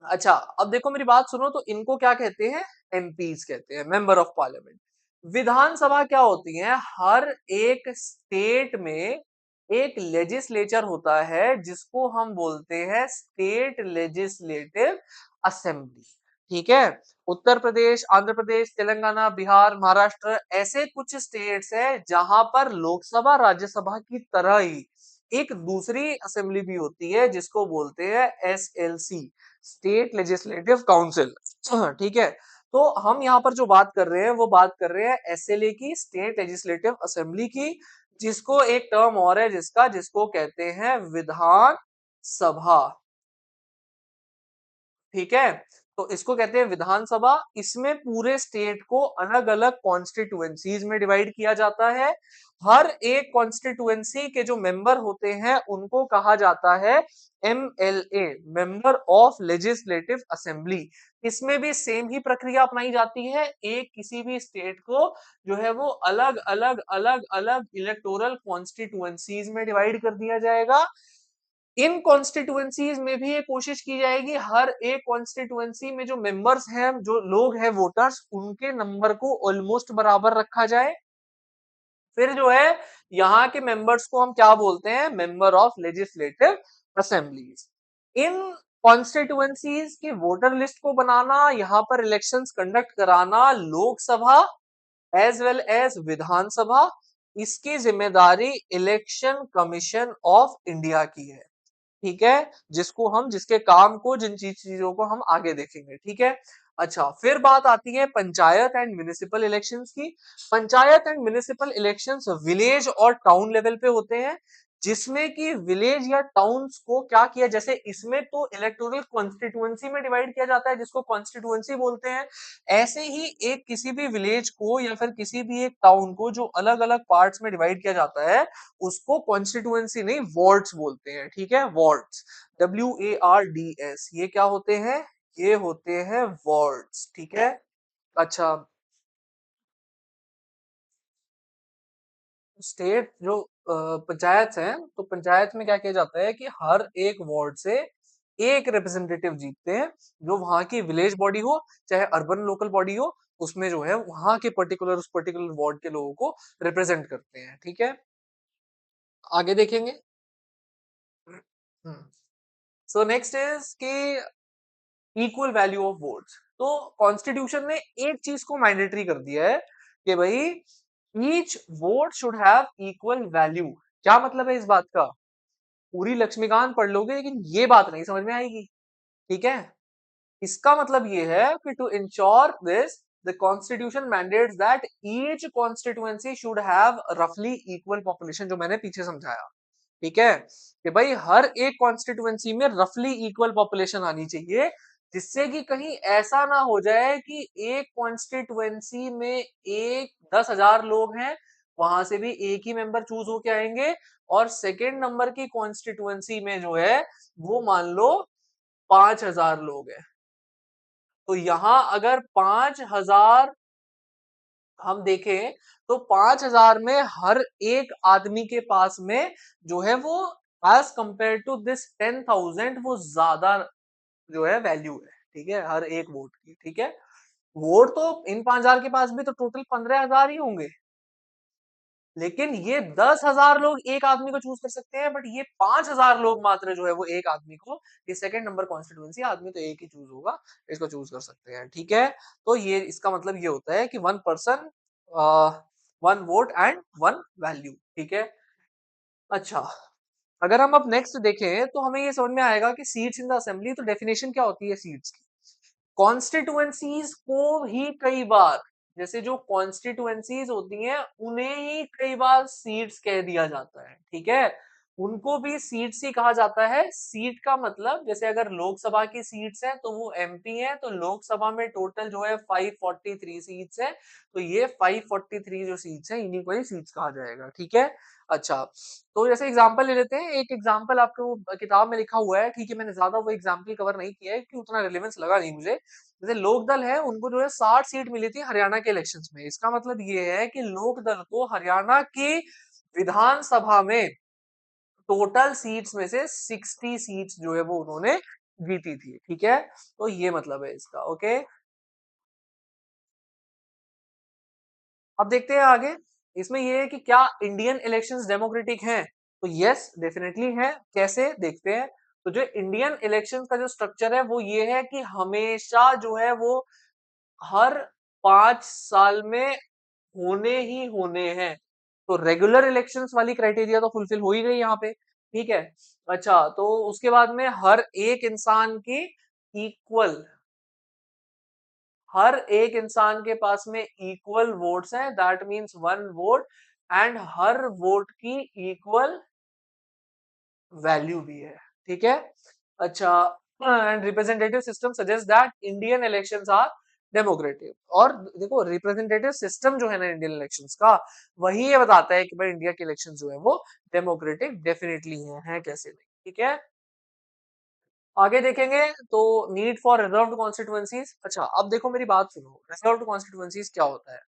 अच्छा, अब देखो मेरी बात सुनो, तो इनको क्या कहते हैं? एमपीज कहते हैं, मेंबर ऑफ पार्लियामेंट। विधानसभा क्या होती है? हर एक स्टेट में एक लेजिस्लेचर होता है जिसको हम बोलते हैं स्टेट लेजिस्लेटिव असेंबली। ठीक है। उत्तर प्रदेश, आंध्र प्रदेश, तेलंगाना, बिहार, महाराष्ट्र, ऐसे कुछ स्टेट्स है जहां पर लोकसभा राज्यसभा की तरह ही एक दूसरी असेंबली भी होती है जिसको बोलते हैं एसएलसी, स्टेट लेजिस्लेटिव काउंसिल। ठीक है। तो हम यहाँ पर जो बात कर रहे हैं वो बात कर रहे हैं एसएलए की, स्टेट लेजिस्लेटिव असेंबली की, जिसको एक टर्म और है जिसका, जिसको कहते हैं विधान सभा। ठीक है। तो इसको कहते हैं विधानसभा। इसमें पूरे स्टेट को अलग अलग कॉन्स्टिट्युएंसीज में डिवाइड किया जाता है। हर एक कॉन्स्टिट्युएंसी के जो मेंबर होते हैं उनको कहा जाता है MLA, member of legislative assembly. इसमें भी सेम ही प्रक्रिया अपनाई जाती है। एक किसी भी स्टेट को जो है वो अलग अलग अलग अलग इलेक्टोरल कॉन्स्टिट्युएंसीज में डिवाइड कर दिया जाएगा। इन कॉन्स्टिट्युएंसीज में भी ये कोशिश की जाएगी हर एक कॉन्स्टिट्युएंसी में जो मेंबर्स हैं, जो लोग हैं वोटर्स, उनके नंबर को ऑलमोस्ट बराबर रखा जाए। फिर जो है यहाँ के मेंबर्स को हम क्या बोलते हैं? Member of legislative assemblies. In constituencies की वोटर लिस्ट को बनाना, यहाँ पर इलेक्शंस कंडक्ट कराना, लोकसभा एज वेल एज विधानसभा, इसकी जिम्मेदारी इलेक्शन कमीशन ऑफ इंडिया की है। ठीक है। जिसको हम, जिसके काम को, जिन चीजों को हम आगे देखेंगे। ठीक है। अच्छा, फिर बात आती है पंचायत एंड म्युनिसिपल इलेक्शंस की। Panchayat and municipal elections village और टाउन लेवल पे होते हैं, जिसमें कि विलेज या टाउन्स को क्या किया, जैसे इसमें तो इलेक्टोरल कॉन्स्टिट्युएंसी में डिवाइड किया जाता है जिसको कॉन्स्टिट्युएंसी बोलते हैं। ऐसे ही एक किसी भी विलेज को या फिर किसी भी एक टाउन को जो अलग अलग पार्ट्स में डिवाइड किया जाता है उसको कॉन्स्टिट्युएंसी नहीं, वार्ड्स बोलते हैं। ठीक है, वार्ड्स, WARDS, ये क्या होते हैं? ये होते हैं वार्ड्स। ठीक है। अच्छा, स्टेट जो पंचायत है, तो पंचायत में क्या किया जाता है कि हर एक वार्ड से एक रिप्रेजेंटेटिव जीतते हैं, जो वहां की विलेज बॉडी हो चाहे अर्बन लोकल बॉडी हो, उसमें जो है वहां के पर्टिकुलर, उस पर्टिकुलर वार्ड के लोगों को रिप्रेजेंट करते हैं। ठीक है। आगे देखेंगे। सो नेक्स्ट इज कि इक्वल वैल्यू ऑफ वोट्स। तो कॉन्स्टिट्यूशन ने एक चीज को मैंडेटरी कर दिया है कि भाई each vote should have equal value. क्या मतलब है इस बात का? पूरी लक्ष्मीकांत पढ़ लोगे लेकिन ये बात नहीं समझ में आएगी। ठीक है। इसका मतलब ये है कि to ensure this, the constitution mandates that each constituency should have रफली इक्वल पॉपुलेशन, जो मैंने पीछे समझाया। ठीक है। कि भाई हर एक कॉन्स्टिट्युएंसी में रफली इक्वल पॉपुलेशन आनी चाहिए, जिससे कि कहीं ऐसा ना हो जाए कि एक कॉन्स्टिट्युएंसी में एक 10,000 लोग हैं, वहां से भी एक ही मेंबर चूज होके आएंगे, और सेकेंड नंबर की कॉन्स्टिट्युएंसी में जो है वो मान लो 5,000 लोग हैं। तो यहां अगर 5,000 हम देखें, तो 5,000 में हर एक आदमी के पास में जो है वो, एज कंपेयर टू दिस 10,000, वो ज्यादा जो है वैल्यू है। ठीक है, हर एक वोट की। ठीक है। वोट तो इन 5,000 के पास भी तो टोटल 15,000 ही होंगे, लेकिन ये 10,000 लोग एक आदमी को चूज कर सकते हैं, बट ये 5,000 लोग मात्र जो है वो एक आदमी को, ये सेकंड नंबर कॉन्स्टिट्यूएंसी, आदमी तो एक ही चूज होगा, इसको चूज कर सकते हैं। ठीक है। तो ये इसका मतलब ये होता है कि one person, one vote and one value. ठीक है। अच्छा, अगर हम अब नेक्स्ट देखें तो हमें ये समझ में आएगा कि सीट्स इन द असेंबली, तो डेफिनेशन क्या होती है सीट्स की? कॉन्स्टिट्युएंसीज को ही कई बार, जैसे जो कॉन्स्टिट्युएंसीज होती हैं उन्हें ही कई बार सीट्स कह दिया जाता है। ठीक है। उनको भी सीट्स ही कहा जाता है। सीट का मतलब जैसे अगर लोकसभा की सीट्स हैं तो वो एमपी हैं, तो लोकसभा में टोटल जो है 543 सीट्स हैं, तो ये 543 जो सीट्स हैं इन्हीं को ही सीट्स कहा जाएगा, ठीक है। अच्छा, तो जैसे एग्जांपल ले लेते हैं, एक एग्जांपल आपको किताब में लिखा हुआ है, ठीक है, मैंने ज्यादा वो एग्जांपल कवर नहीं किया है क्योंकि उतना रिलेवेंस लगा नहीं मुझे। जैसे लोकदल है, उनको जो है 60 सीट मिली थी हरियाणा के इलेक्शंस में। इसका मतलब ये है कि लोकदल को हरियाणा की विधानसभा में टोटल सीट्स में से 60 सीट्स जो है वो उन्होंने जीती थी, ठीक है। तो ये मतलब है इसका, ओके। अब देखते हैं आगे। इसमें ये है कि क्या इंडियन इलेक्शंस डेमोक्रेटिक हैं? तो यस, डेफिनेटली है। कैसे, देखते हैं। तो जो इंडियन इलेक्शंस का जो स्ट्रक्चर है वो ये है कि हमेशा जो है वो हर 5 साल में होने ही होने हैं। तो रेगुलर इलेक्शंस वाली क्राइटेरिया तो फुलफिल हो ही गई यहाँ पे, ठीक है। अच्छा, तो उसके बाद में हर एक इंसान की इक्वल, हर एक इंसान के पास में इक्वल वोट्स हैं, दैट मींस 1 वोट, एंड हर वोट की इक्वल वैल्यू भी है, ठीक है। अच्छा, and representative system suggest that Indian elections are democratic. और देखो, रिप्रेजेंटेटिव सिस्टम जो है ना इंडियन इलेक्शंस का, वही ये बताता है कि भाई इंडिया के इलेक्शंस जो है वो डेमोक्रेटिक डेफिनेटली हैं, कैसे नहीं, ठीक है। आगे देखेंगे तो नीड फॉर रिजर्व्ड कॉन्स्टिट्यूएंसीज। अच्छा, अब देखो मेरी बात सुनो, रिजर्व्ड कॉन्स्टिट्यूएंसीज क्या होता है।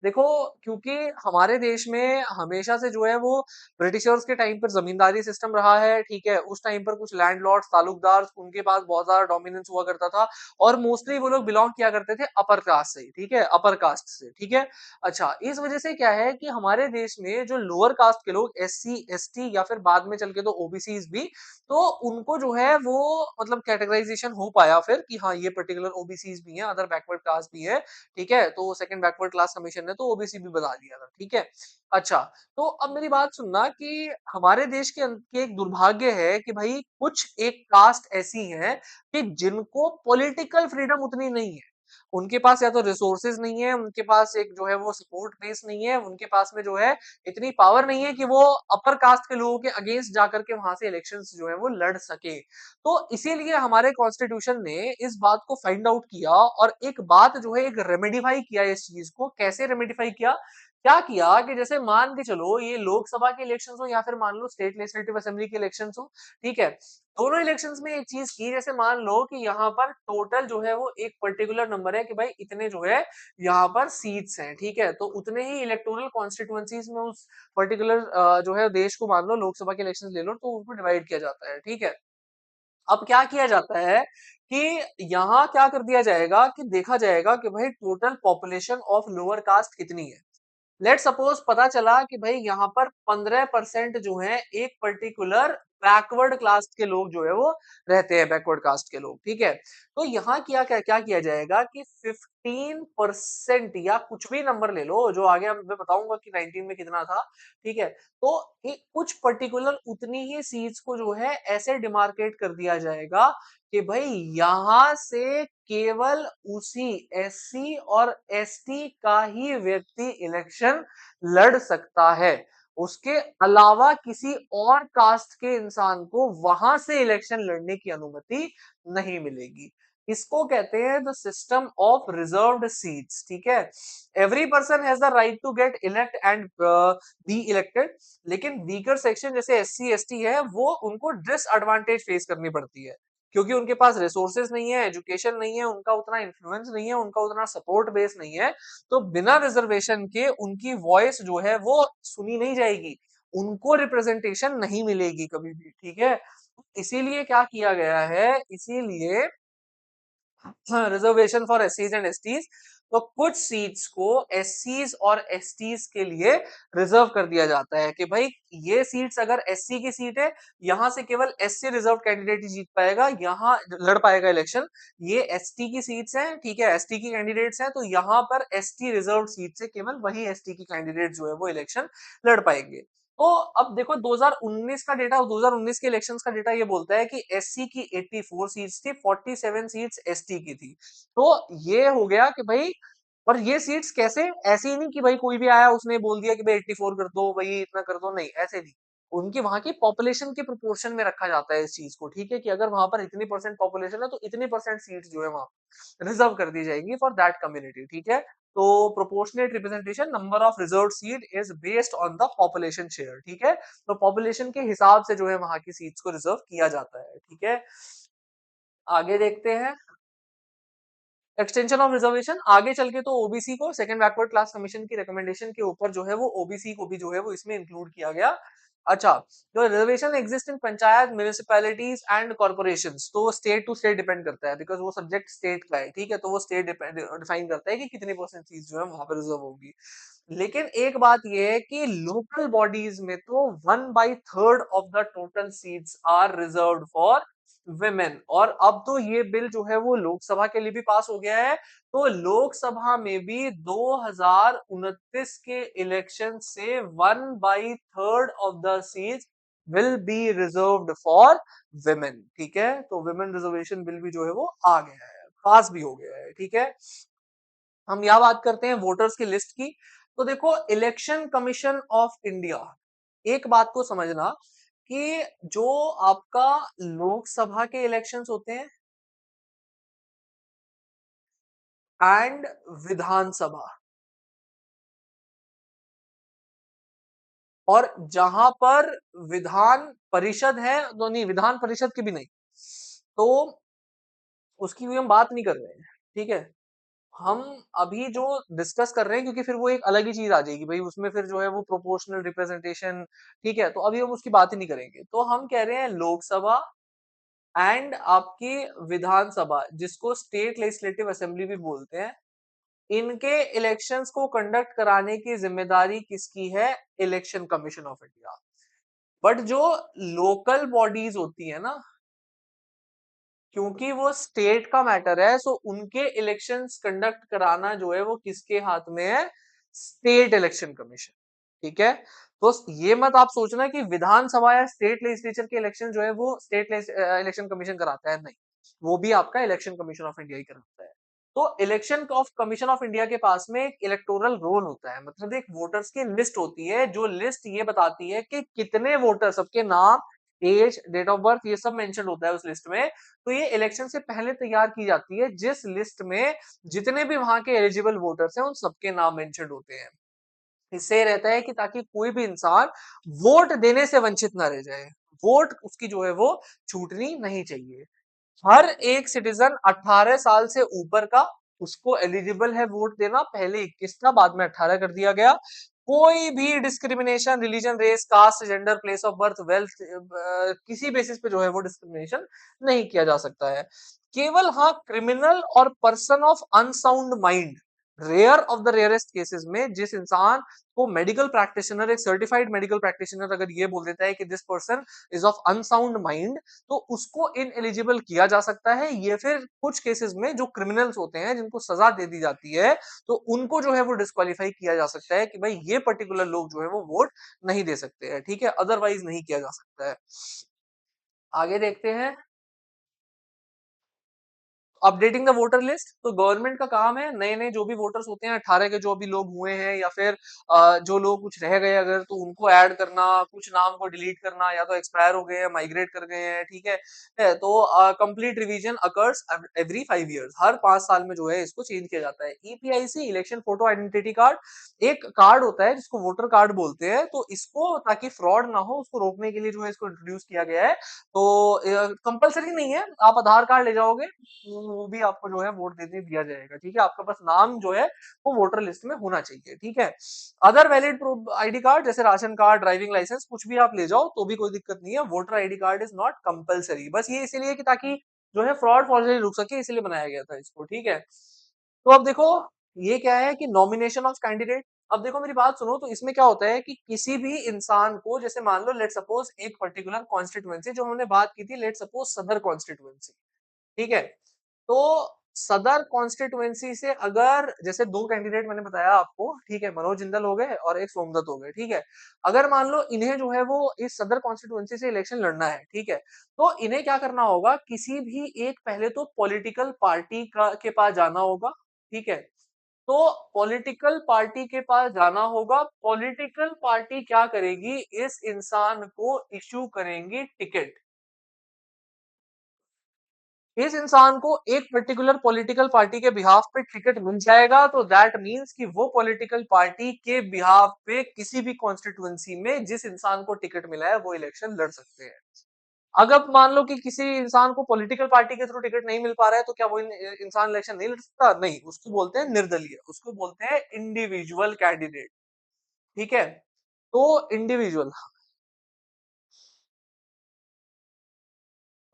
देखो, क्योंकि हमारे देश में हमेशा से जो है वो ब्रिटिशर्स के टाइम पर जमींदारी सिस्टम रहा है, ठीक है। उस टाइम पर कुछ लैंडलॉर्ड्स, तालुकदार, उनके पास बहुत ज्यादा डोमिनेंस हुआ करता था, और मोस्टली वो लोग बिलोंग किया करते थे अपर कास्ट से, ठीक है, अपर कास्ट से, ठीक है। अच्छा, इस वजह से क्या है कि हमारे देश में जो लोअर कास्ट के लोग, एससी, एसटी, या फिर बाद में चल के तो ओबीसीज भी, तो उनको जो है वो मतलब कैटेगराइजेशन हो पाया फिर कि हाँ ये पर्टिकुलर ओबीसीज भी हैं, अदर बैकवर्ड कास्ट भी है, ठीक है। तो सेकंड बैकवर्ड क्लास कमीशन ने तो ओबीसी भी बता दिया था, ठीक है। अच्छा, तो अब मेरी बात सुनना कि हमारे देश के एक दुर्भाग्य है कि भाई कुछ एक कास्ट ऐसी है कि जिनको पॉलिटिकल फ्रीडम उतनी नहीं है। उनके पास या तो रिसोर्सेज नहीं है, उनके पास एक जो है वो सपोर्ट बेस नहीं है, उनके पास में जो है इतनी पावर नहीं है कि वो अपर कास्ट के लोगों के अगेंस्ट जाकर के वहां से इलेक्शंस जो है वो लड़ सके। तो इसीलिए हमारे कॉन्स्टिट्यूशन ने इस बात को फाइंड आउट किया, और एक बात जो है एक रेमेडिफाई किया इस चीज को। कैसे रेमेडिफाई किया, क्या किया कि जैसे मान के चलो ये लोकसभा के इलेक्शंस हो या फिर मान लो स्टेट लेजिस्लेटिव असेंबली के इलेक्शंस हो, ठीक है। दोनों इलेक्शंस में एक चीज की, जैसे मान लो कि यहाँ पर टोटल जो है वो एक पर्टिकुलर नंबर है कि भाई इतने जो है यहाँ पर सीट्स हैं, ठीक है। तो उतने ही इलेक्टोरल कॉन्स्टिट्यूएंसीज में उस पर्टिकुलर जो है देश को, मान लो लोकसभा के इलेक्शन ले लो, तो उनको डिवाइड किया जाता है, ठीक है। अब क्या किया जाता है कि यहाँ क्या कर दिया जाएगा कि देखा जाएगा कि भाई total population of lower caste कितनी है। लेट सपोज पता चला कि भाई यहाँ पर 15% जो है एक पर्टिकुलर बैकवर्ड कास्ट के लोग जो है वो रहते हैं, बैकवर्ड कास्ट के लोग, ठीक है। तो यहाँ क्या क्या किया जाएगा कि 15% या कुछ भी नंबर ले लो, जो आगे मैं बताऊंगा कि 19 में कितना था, ठीक है। तो एक कुछ पर्टिकुलर उतनी ही सीट्स को जो है ऐसे डिमार्केट कर दिया जाएगा कि भाई यहां से केवल उसी एससी और एसटी का ही व्यक्ति इलेक्शन लड़ सकता है। उसके अलावा किसी और कास्ट के इंसान को वहां से इलेक्शन लड़ने की अनुमति नहीं मिलेगी। इसको कहते हैं the system of reserved seats, ठीक है। Every person has the right to get elect and be elected, लेकिन वीकर सेक्शन जैसे एससी एसटी है वो उनको डिसएडवांटेज फेस करनी पड़ती है, क्योंकि उनके पास रिसोर्सेज नहीं है, एजुकेशन नहीं है, उनका उतना इन्फ्लुएंस नहीं है, उनका उतना सपोर्ट बेस नहीं है। तो बिना रिजर्वेशन के उनकी वॉइस जो है वो सुनी नहीं जाएगी, उनको रिप्रेजेंटेशन नहीं मिलेगी कभी भी, ठीक है। इसीलिए क्या किया गया है, इसीलिए रिजर्वेशन फॉर एससीज एंड एसटीज, तो कुछ सीट्स को एससीज और एसटीज के लिए रिजर्व कर दिया जाता है कि भाई ये सीट्स अगर एससी की सीट है, यहां से केवल एससी रिजर्व कैंडिडेट ही जीत पाएगा, यहां लड़ पाएगा इलेक्शन। ये एसटी की सीट्स हैं, ठीक है, एसटी की कैंडिडेट्स हैं, तो यहां पर एसटी रिजर्व सीट से केवल वही एसटी की कैंडिडेट जो है वो इलेक्शन लड़ पाएंगे। तो अब देखो 2019 का डेटा, 2019 के इलेक्शंस का डेटा ये बोलता है कि एससी की 84 सीट्स थी, 47 सीट्स एसटी की थी। तो ये हो गया कि भाई, और ये सीट्स कैसे, ऐसे ही नहीं कि भाई कोई भी आया उसने बोल दिया कि भाई 84 कर दो भाई, इतना कर दो, नहीं ऐसे नहीं। उनकी वहाँ की पॉपुलेशन के प्रोपोर्शन में रखा जाता है इस चीज़ को, ठीक है? कि अगर वहाँ पर इतनी परसेंट पॉपुलेशन है तो इतनी परसेंट सीट्स जो है वहाँ रिजर्व कर दी जाएँगी फॉर दैट कम्युनिटी, ठीक है? तो proportionate representation number of reserved seat is based on the population share, ठीक है? तो पॉपुलेशन के हिसाब से जो है वहाँ की सीट्स को रिजर्व किया जाता है, ठीक है? आगे देखते हैं। एक्सटेंशन ऑफ रिजर्वेशन आगे चल के तो ओबीसी को सेकंड बैकवर्ड क्लास कमीशन की रिकमेंडेशन के ऊपर जो है वो ओबीसी को भी जो है वो इसमें इंक्लूड किया गया। अच्छा, तो reservation exist in panchayat municipalities and corporations, तो स्टेट टू स्टेट डिपेंड करता है बिकॉज वो सब्जेक्ट स्टेट का है, ठीक है? तो वो स्टेट डिफाइन करता है कि कितनी परसेंट सीट जो है वहां पर रिजर्व होगी। लेकिन एक बात ये है कि लोकल बॉडीज में तो 1/3 of the total seats are reserved for women. और अब तो ये बिल जो है वो लोकसभा के लिए भी पास हो गया है। तो लोकसभा में भी 2029 के इलेक्शन से 1/3 of the seats will be reserved for women, ठीक है? तो विमेन रिजर्वेशन बिल भी जो है वो आ गया है, पास भी हो गया है, ठीक है? हम यह बात करते हैं वोटर्स की लिस्ट की। तो देखो, इलेक्शन कमीशन ऑफ इंडिया, एक बात को समझना कि जो आपका लोकसभा के इलेक्शंस होते हैं एंड विधानसभा, और जहां पर विधान परिषद है, तो नहीं, विधान परिषद की भी नहीं, तो उसकी भी हम बात नहीं कर रहे हैं, ठीक है? हम अभी जो डिस्कस कर रहे हैं, क्योंकि फिर वो एक अलग ही चीज आ जाएगी भाई, उसमें फिर जो है वो प्रोपोर्शनल रिप्रेजेंटेशन, ठीक है? तो अभी हम उसकी बात ही नहीं करेंगे। तो हम कह रहे हैं लोकसभा एंड आपकी विधानसभा, जिसको स्टेट लेजिस्लेटिव असेंबली भी बोलते हैं, इनके इलेक्शंस को कंडक्ट कराने की जिम्मेदारी किसकी है? Election commission of India. But जो लोकल बॉडीज होती है ना, क्योंकि वो स्टेट का मैटर है, सो उनके इलेक्शंस कंडक्ट कराना जो है वो किसके हाथ में है? स्टेट इलेक्शन कमीशन, ठीक है? तो ये मत आप सोचना कि विधानसभा या स्टेट लेजिस्लेचर के इलेक्शन जो है वो स्टेट इलेक्शन कमीशन कराता है, नहीं, वो भी आपका इलेक्शन कमीशन ऑफ इंडिया ही कराता है। तो election of commission of India के पास में एक इलेक्टोरल रोल होता है, मतलब एक वोटर्स की लिस्ट होती है, जो लिस्ट ये बताती है कि कितने वोटर, सबके नाम, एज, डेट ऑफ बर्थ, ये सब मेंशन होता है उस लिस्ट में। तो ये इलेक्शन से पहले तैयार की जाती है, जिस लिस्ट में जितने भी वहां के एलिजिबल वोटर्स हैं उन सबके नाम मेंशन होते हैं। इससे रहता है कि ताकि कोई भी इंसान वोट देने से वंचित ना रह जाए, वोट उसकी जो है वो छूटनी नहीं चाहिए। हर एक सिटीजन 18 साल से ऊपर का, उसको एलिजिबल है वोट देना। पहले 21 था, बाद में 18 कर दिया गया। कोई भी discrimination religion, race, caste, gender, place of birth, wealth, किसी बेसिस पे जो है वो डिस्क्रिमिनेशन नहीं किया जा सकता है। केवल हाँ, क्रिमिनल और person of unsound mind, rare of the rarest cases में, जिस इंसान को मेडिकल प्रैक्टिशनर, एक सर्टिफाइड मेडिकल प्रैक्टिशनर अगर ये बोल देता है कि this person is of unsound mind, तो उसको इन एलिजिबल किया जा सकता है। ये फिर कुछ केसेस में जो क्रिमिनल्स होते हैं, जिनको सजा दे दी जाती है, तो उनको जो है वो डिस्क्वालीफाई किया जा सकता है कि भाई ये पर्टिकुलर लोग जो है वो वोट नहीं दे सकते हैं, ठीक है? अदरवाइज नहीं किया जा सकता है। आगे देखते हैं। अपडेटिंग द वोटर लिस्ट, तो गवर्नमेंट का काम है नए नए जो भी वोटर्स होते हैं, 18 के जो भी लोग हुए हैं, या फिर जो लोग कुछ रह गए अगर, तो उनको ऐड करना, कुछ नाम को डिलीट करना, या तो एक्सपायर हो गए हैं, माइग्रेट कर गए हैं, ठीक तो complete revision occurs every 5 years, हर 5 साल में जो है इसको चेंज किया जाता है। EPIC, election photo identity card, एक कार्ड होता है जिसको वोटर कार्ड बोलते हैं। तो इसको, ताकि फ्रॉड ना हो, उसको रोकने के लिए जो है इसको इंट्रोड्यूस किया गया है। तो कंपलसरी नहीं है, आप आधार कार्ड ले जाओगे, वो भी आपको जो है वोट देने दिया जाएगा, ठीक है? आपका बस नाम जो है वो वोटर लिस्ट में होना चाहिए, ठीक है? अदर वैलिड आईडी कार्ड, जैसे राशन कार्ड, ड्राइविंग लाइसेंस, कुछ भी आप ले जाओ तो भी कोई दिक्कत नहीं है। Voter ID card is not compulsory, बस ये इसीलिए कि ताकि जो है फ्रॉड फॉर्जरी रुक सके, इसलिए बनाया गया था इसको, ठीक है? तो अब देखो, ये क्या है कि नॉमिनेशन ऑफ कैंडिडेट। अब देखो मेरी बात सुनो, तो इसमें क्या होता है कि किसी भी इंसान को, जैसे मान लो लेट सपोज एक पर्टिकुलर कॉन्स्टिट्यूएंसी, जो हमने बात की थी, लेट सपोज सदर कॉन्स्टिट्यूएंसी, ठीक है? तो सदर कॉन्स्टिट्युएंसी से अगर, जैसे दो कैंडिडेट मैंने बताया आपको, ठीक है, मनोज जिंदल हो गए और एक सोमदत्त हो गए, ठीक है? अगर मान लो इन्हें जो है वो इस सदर कॉन्स्टिट्युएंसी से इलेक्शन लड़ना है, ठीक है? तो इन्हें क्या करना होगा, किसी भी एक, पहले तो पॉलिटिकल पार्टी का के पास जाना होगा, ठीक है? तो पॉलिटिकल पार्टी के पास जाना होगा, पॉलिटिकल पार्टी क्या करेगी, इस इंसान को इश्यू करेंगी टिकट। इस इंसान को एक पर्टिकुलर पॉलिटिकल पार्टी के बिहाफ पे टिकट मिल जाएगा, तो दैट मींस कि वो पॉलिटिकल पार्टी के बिहाफ पे किसी भी कॉन्स्टिट्यूएंसी में जिस इंसान को टिकट मिला है वो इलेक्शन लड़ सकते हैं। अगर मान लो कि किसी इंसान को पॉलिटिकल पार्टी के थ्रू टिकट नहीं मिल पा रहा है, तो क्या वो इंसान इलेक्शन नहीं लड़ सकता? नहीं, उसको बोलते हैं निर्दलीय, उसको बोलते हैं इंडिविजुअल कैंडिडेट। ठीक है, तो इंडिविजुअल।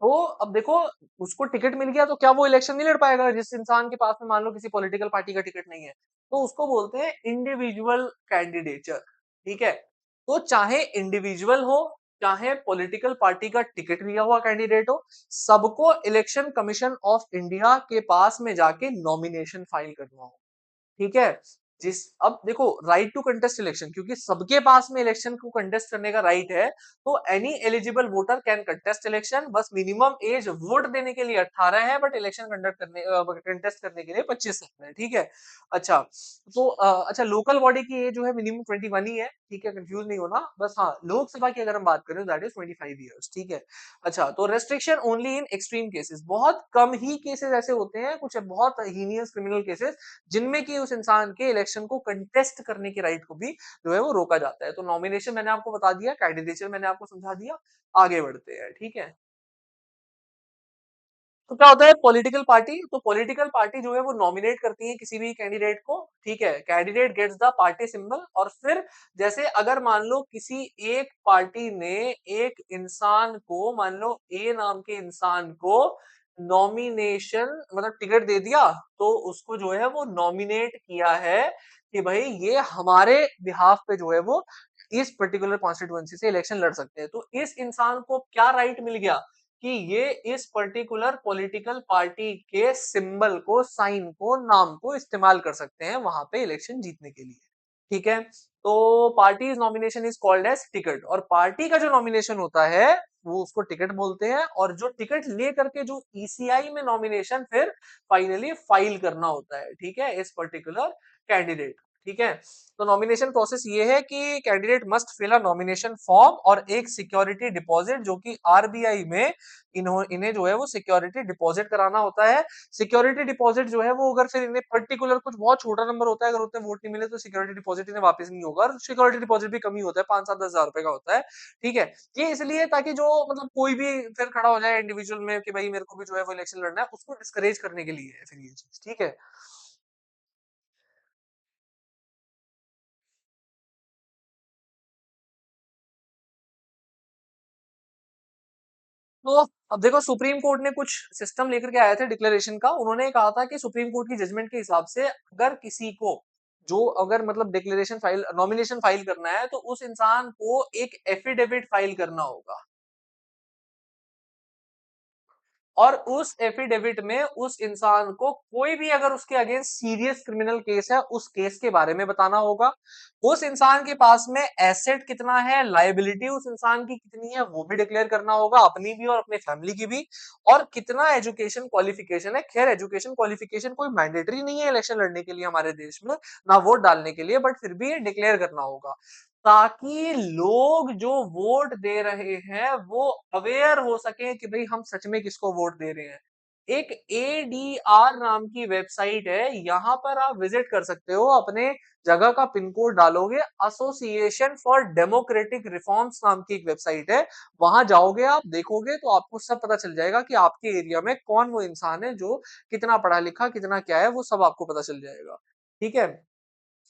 तो अब देखो, उसको टिकट मिल गया तो क्या वो इलेक्शन नहीं लड़ पाएगा? जिस इंसान के पास में मान लो किसी पॉलिटिकल पार्टी का टिकट नहीं है, तो उसको बोलते हैं इंडिविजुअल कैंडिडेचर। ठीक है, तो चाहे इंडिविजुअल हो, चाहे पॉलिटिकल पार्टी का टिकट लिया हुआ कैंडिडेट हो, सबको इलेक्शन कमीशन ऑफ इंडिया के पास में जाके नॉमिनेशन फाइल करना हो। ठीक है, जिस अब देखो, राइट टू कंटेस्ट इलेक्शन, क्योंकि सबके पास में इलेक्शन को कंटेस्ट करने का राइट है, तो any eligible voter can contest election. बस मिनिमम एज वोट देने के लिए 18 है, बट इलेक्शन कंडक्ट करने कंटेस्ट करने के लिए 25 साल है। ठीक है, अच्छा, तो अच्छा, लोकल बॉडी की एज जो है मिनिमम 21 ही है। ठीक है, कंफ्यूज नहीं होना। बस हाँ, लोकसभा की अगर हम बात करें, दैट इज 25 ईयर्स। ठीक है, अच्छा, तो restriction only in extreme cases, बहुत कम ही केसेस ऐसे होते हैं, कुछ बहुत हीनियस क्रिमिनल केसेस, जिनमें कि उस इंसान के इलेक्शन को कंटेस्ट करने के राइट को भी जो है वो रोका जाता है। तो नॉमिनेशन मैंने आपको बता दिया, कैंडिडेचर मैंने आपको समझा दिया। आगे बढ़ते हैं। ठीक है, तो क्या होता है पॉलिटिकल पार्टी? तो पॉलिटिकल पार्टी जो है वो नॉमिनेट करती है किसी भी कैंडिडेट को। ठीक है, candidate gets the party symbol, और फिर जैसे अगर मान लो किसी एक पार्टी ने एक इंसान को, मान लो ए नाम के इंसान को नॉमिनेशन मतलब टिकट दे दिया, तो उसको जो है वो नॉमिनेट किया है कि भाई ये हमारे बिहाफ पे जो है वो इस पर्टिकुलर कॉन्स्टिट्यूएंसी से इलेक्शन लड़ सकते हैं। तो इस इंसान को क्या राइट मिल गया कि ये इस पर्टिकुलर पॉलिटिकल पार्टी के सिंबल को, साइन को, नाम को इस्तेमाल कर सकते हैं वहां पे इलेक्शन जीतने के लिए। ठीक है, तो party nomination is called as ticket, और पार्टी का जो नॉमिनेशन होता है वो उसको टिकट बोलते हैं, और जो टिकट ले करके जो ईसीआई में नॉमिनेशन फिर फाइनली फाइल करना होता है। ठीक है, इस पर्टिकुलर कैंडिडेट। ठीक है, तो नॉमिनेशन प्रोसेस ये है कि candidate must fill a nomination form और एक सिक्योरिटी डिपॉजिट, जो कि आरबीआई में इन्हें जो है वो सिक्योरिटी डिपॉजिट कराना होता है। सिक्योरिटी डिपॉजिट जो है वो, अगर फिर इन्हें पर्टिकुलर कुछ बहुत छोटा नंबर होता है, अगर उतने वोट नहीं मिले तो सिक्योरिटी डिपॉजिट इन्हें वापस नहीं होगा, और सिक्योरिटी डिपॉजिट भी कम ही होता है, 5-7-10 हजार रुपए का होता है। ठीक है, ये इसलिए ताकि जो मतलब कोई भी फिर खड़ा हो जाए इंडिविजुअल में कि भाई मेरे को भी जो है वो इलेक्शन लड़ना है, उसको डिस्करेज करने के लिए है फिर ये चीज। ठीक है, तो अब देखो, सुप्रीम कोर्ट ने कुछ सिस्टम लेकर के आए थे डिक्लेरेशन का। उन्होंने कहा था कि सुप्रीम कोर्ट की जजमेंट के हिसाब से अगर किसी को जो अगर मतलब डिक्लेरेशन फाइल नॉमिनेशन फाइल करना है, तो उस इंसान को एक एफिडेविट फाइल करना होगा, और उस एफिडेविट में उस इंसान को कोई भी अगर उसके अगेंस्ट सीरियस क्रिमिनल केस है, उस केस के बारे में बताना होगा। उस इंसान के पास में एसेट कितना है, लायबिलिटी उस इंसान की कितनी है, वो भी डिक्लेयर करना होगा, अपनी भी और अपने फैमिली की भी। और कितना एजुकेशन क्वालिफिकेशन है। खैर, एजुकेशन क्वालिफिकेशन कोई मैंडेटरी नहीं है इलेक्शन लड़ने के लिए हमारे देश में, ना वोट डालने के लिए, बट फिर भी ये डिक्लेयर करना होगा, ताकि लोग जो वोट दे रहे हैं वो अवेयर हो सके कि भाई हम सच में किसको वोट दे रहे हैं। एक एडीआर नाम की वेबसाइट है, यहाँ पर आप विजिट कर सकते हो, अपने जगह का पिन कोड डालोगे, एसोसिएशन फॉर डेमोक्रेटिक रिफॉर्म्स नाम की एक वेबसाइट है, वहां जाओगे, आप देखोगे तो आपको सब पता चल जाएगा कि आपके एरिया में कौन वो इंसान है जो कितना पढ़ा लिखा, कितना क्या है, वो सब आपको पता चल जाएगा। ठीक है,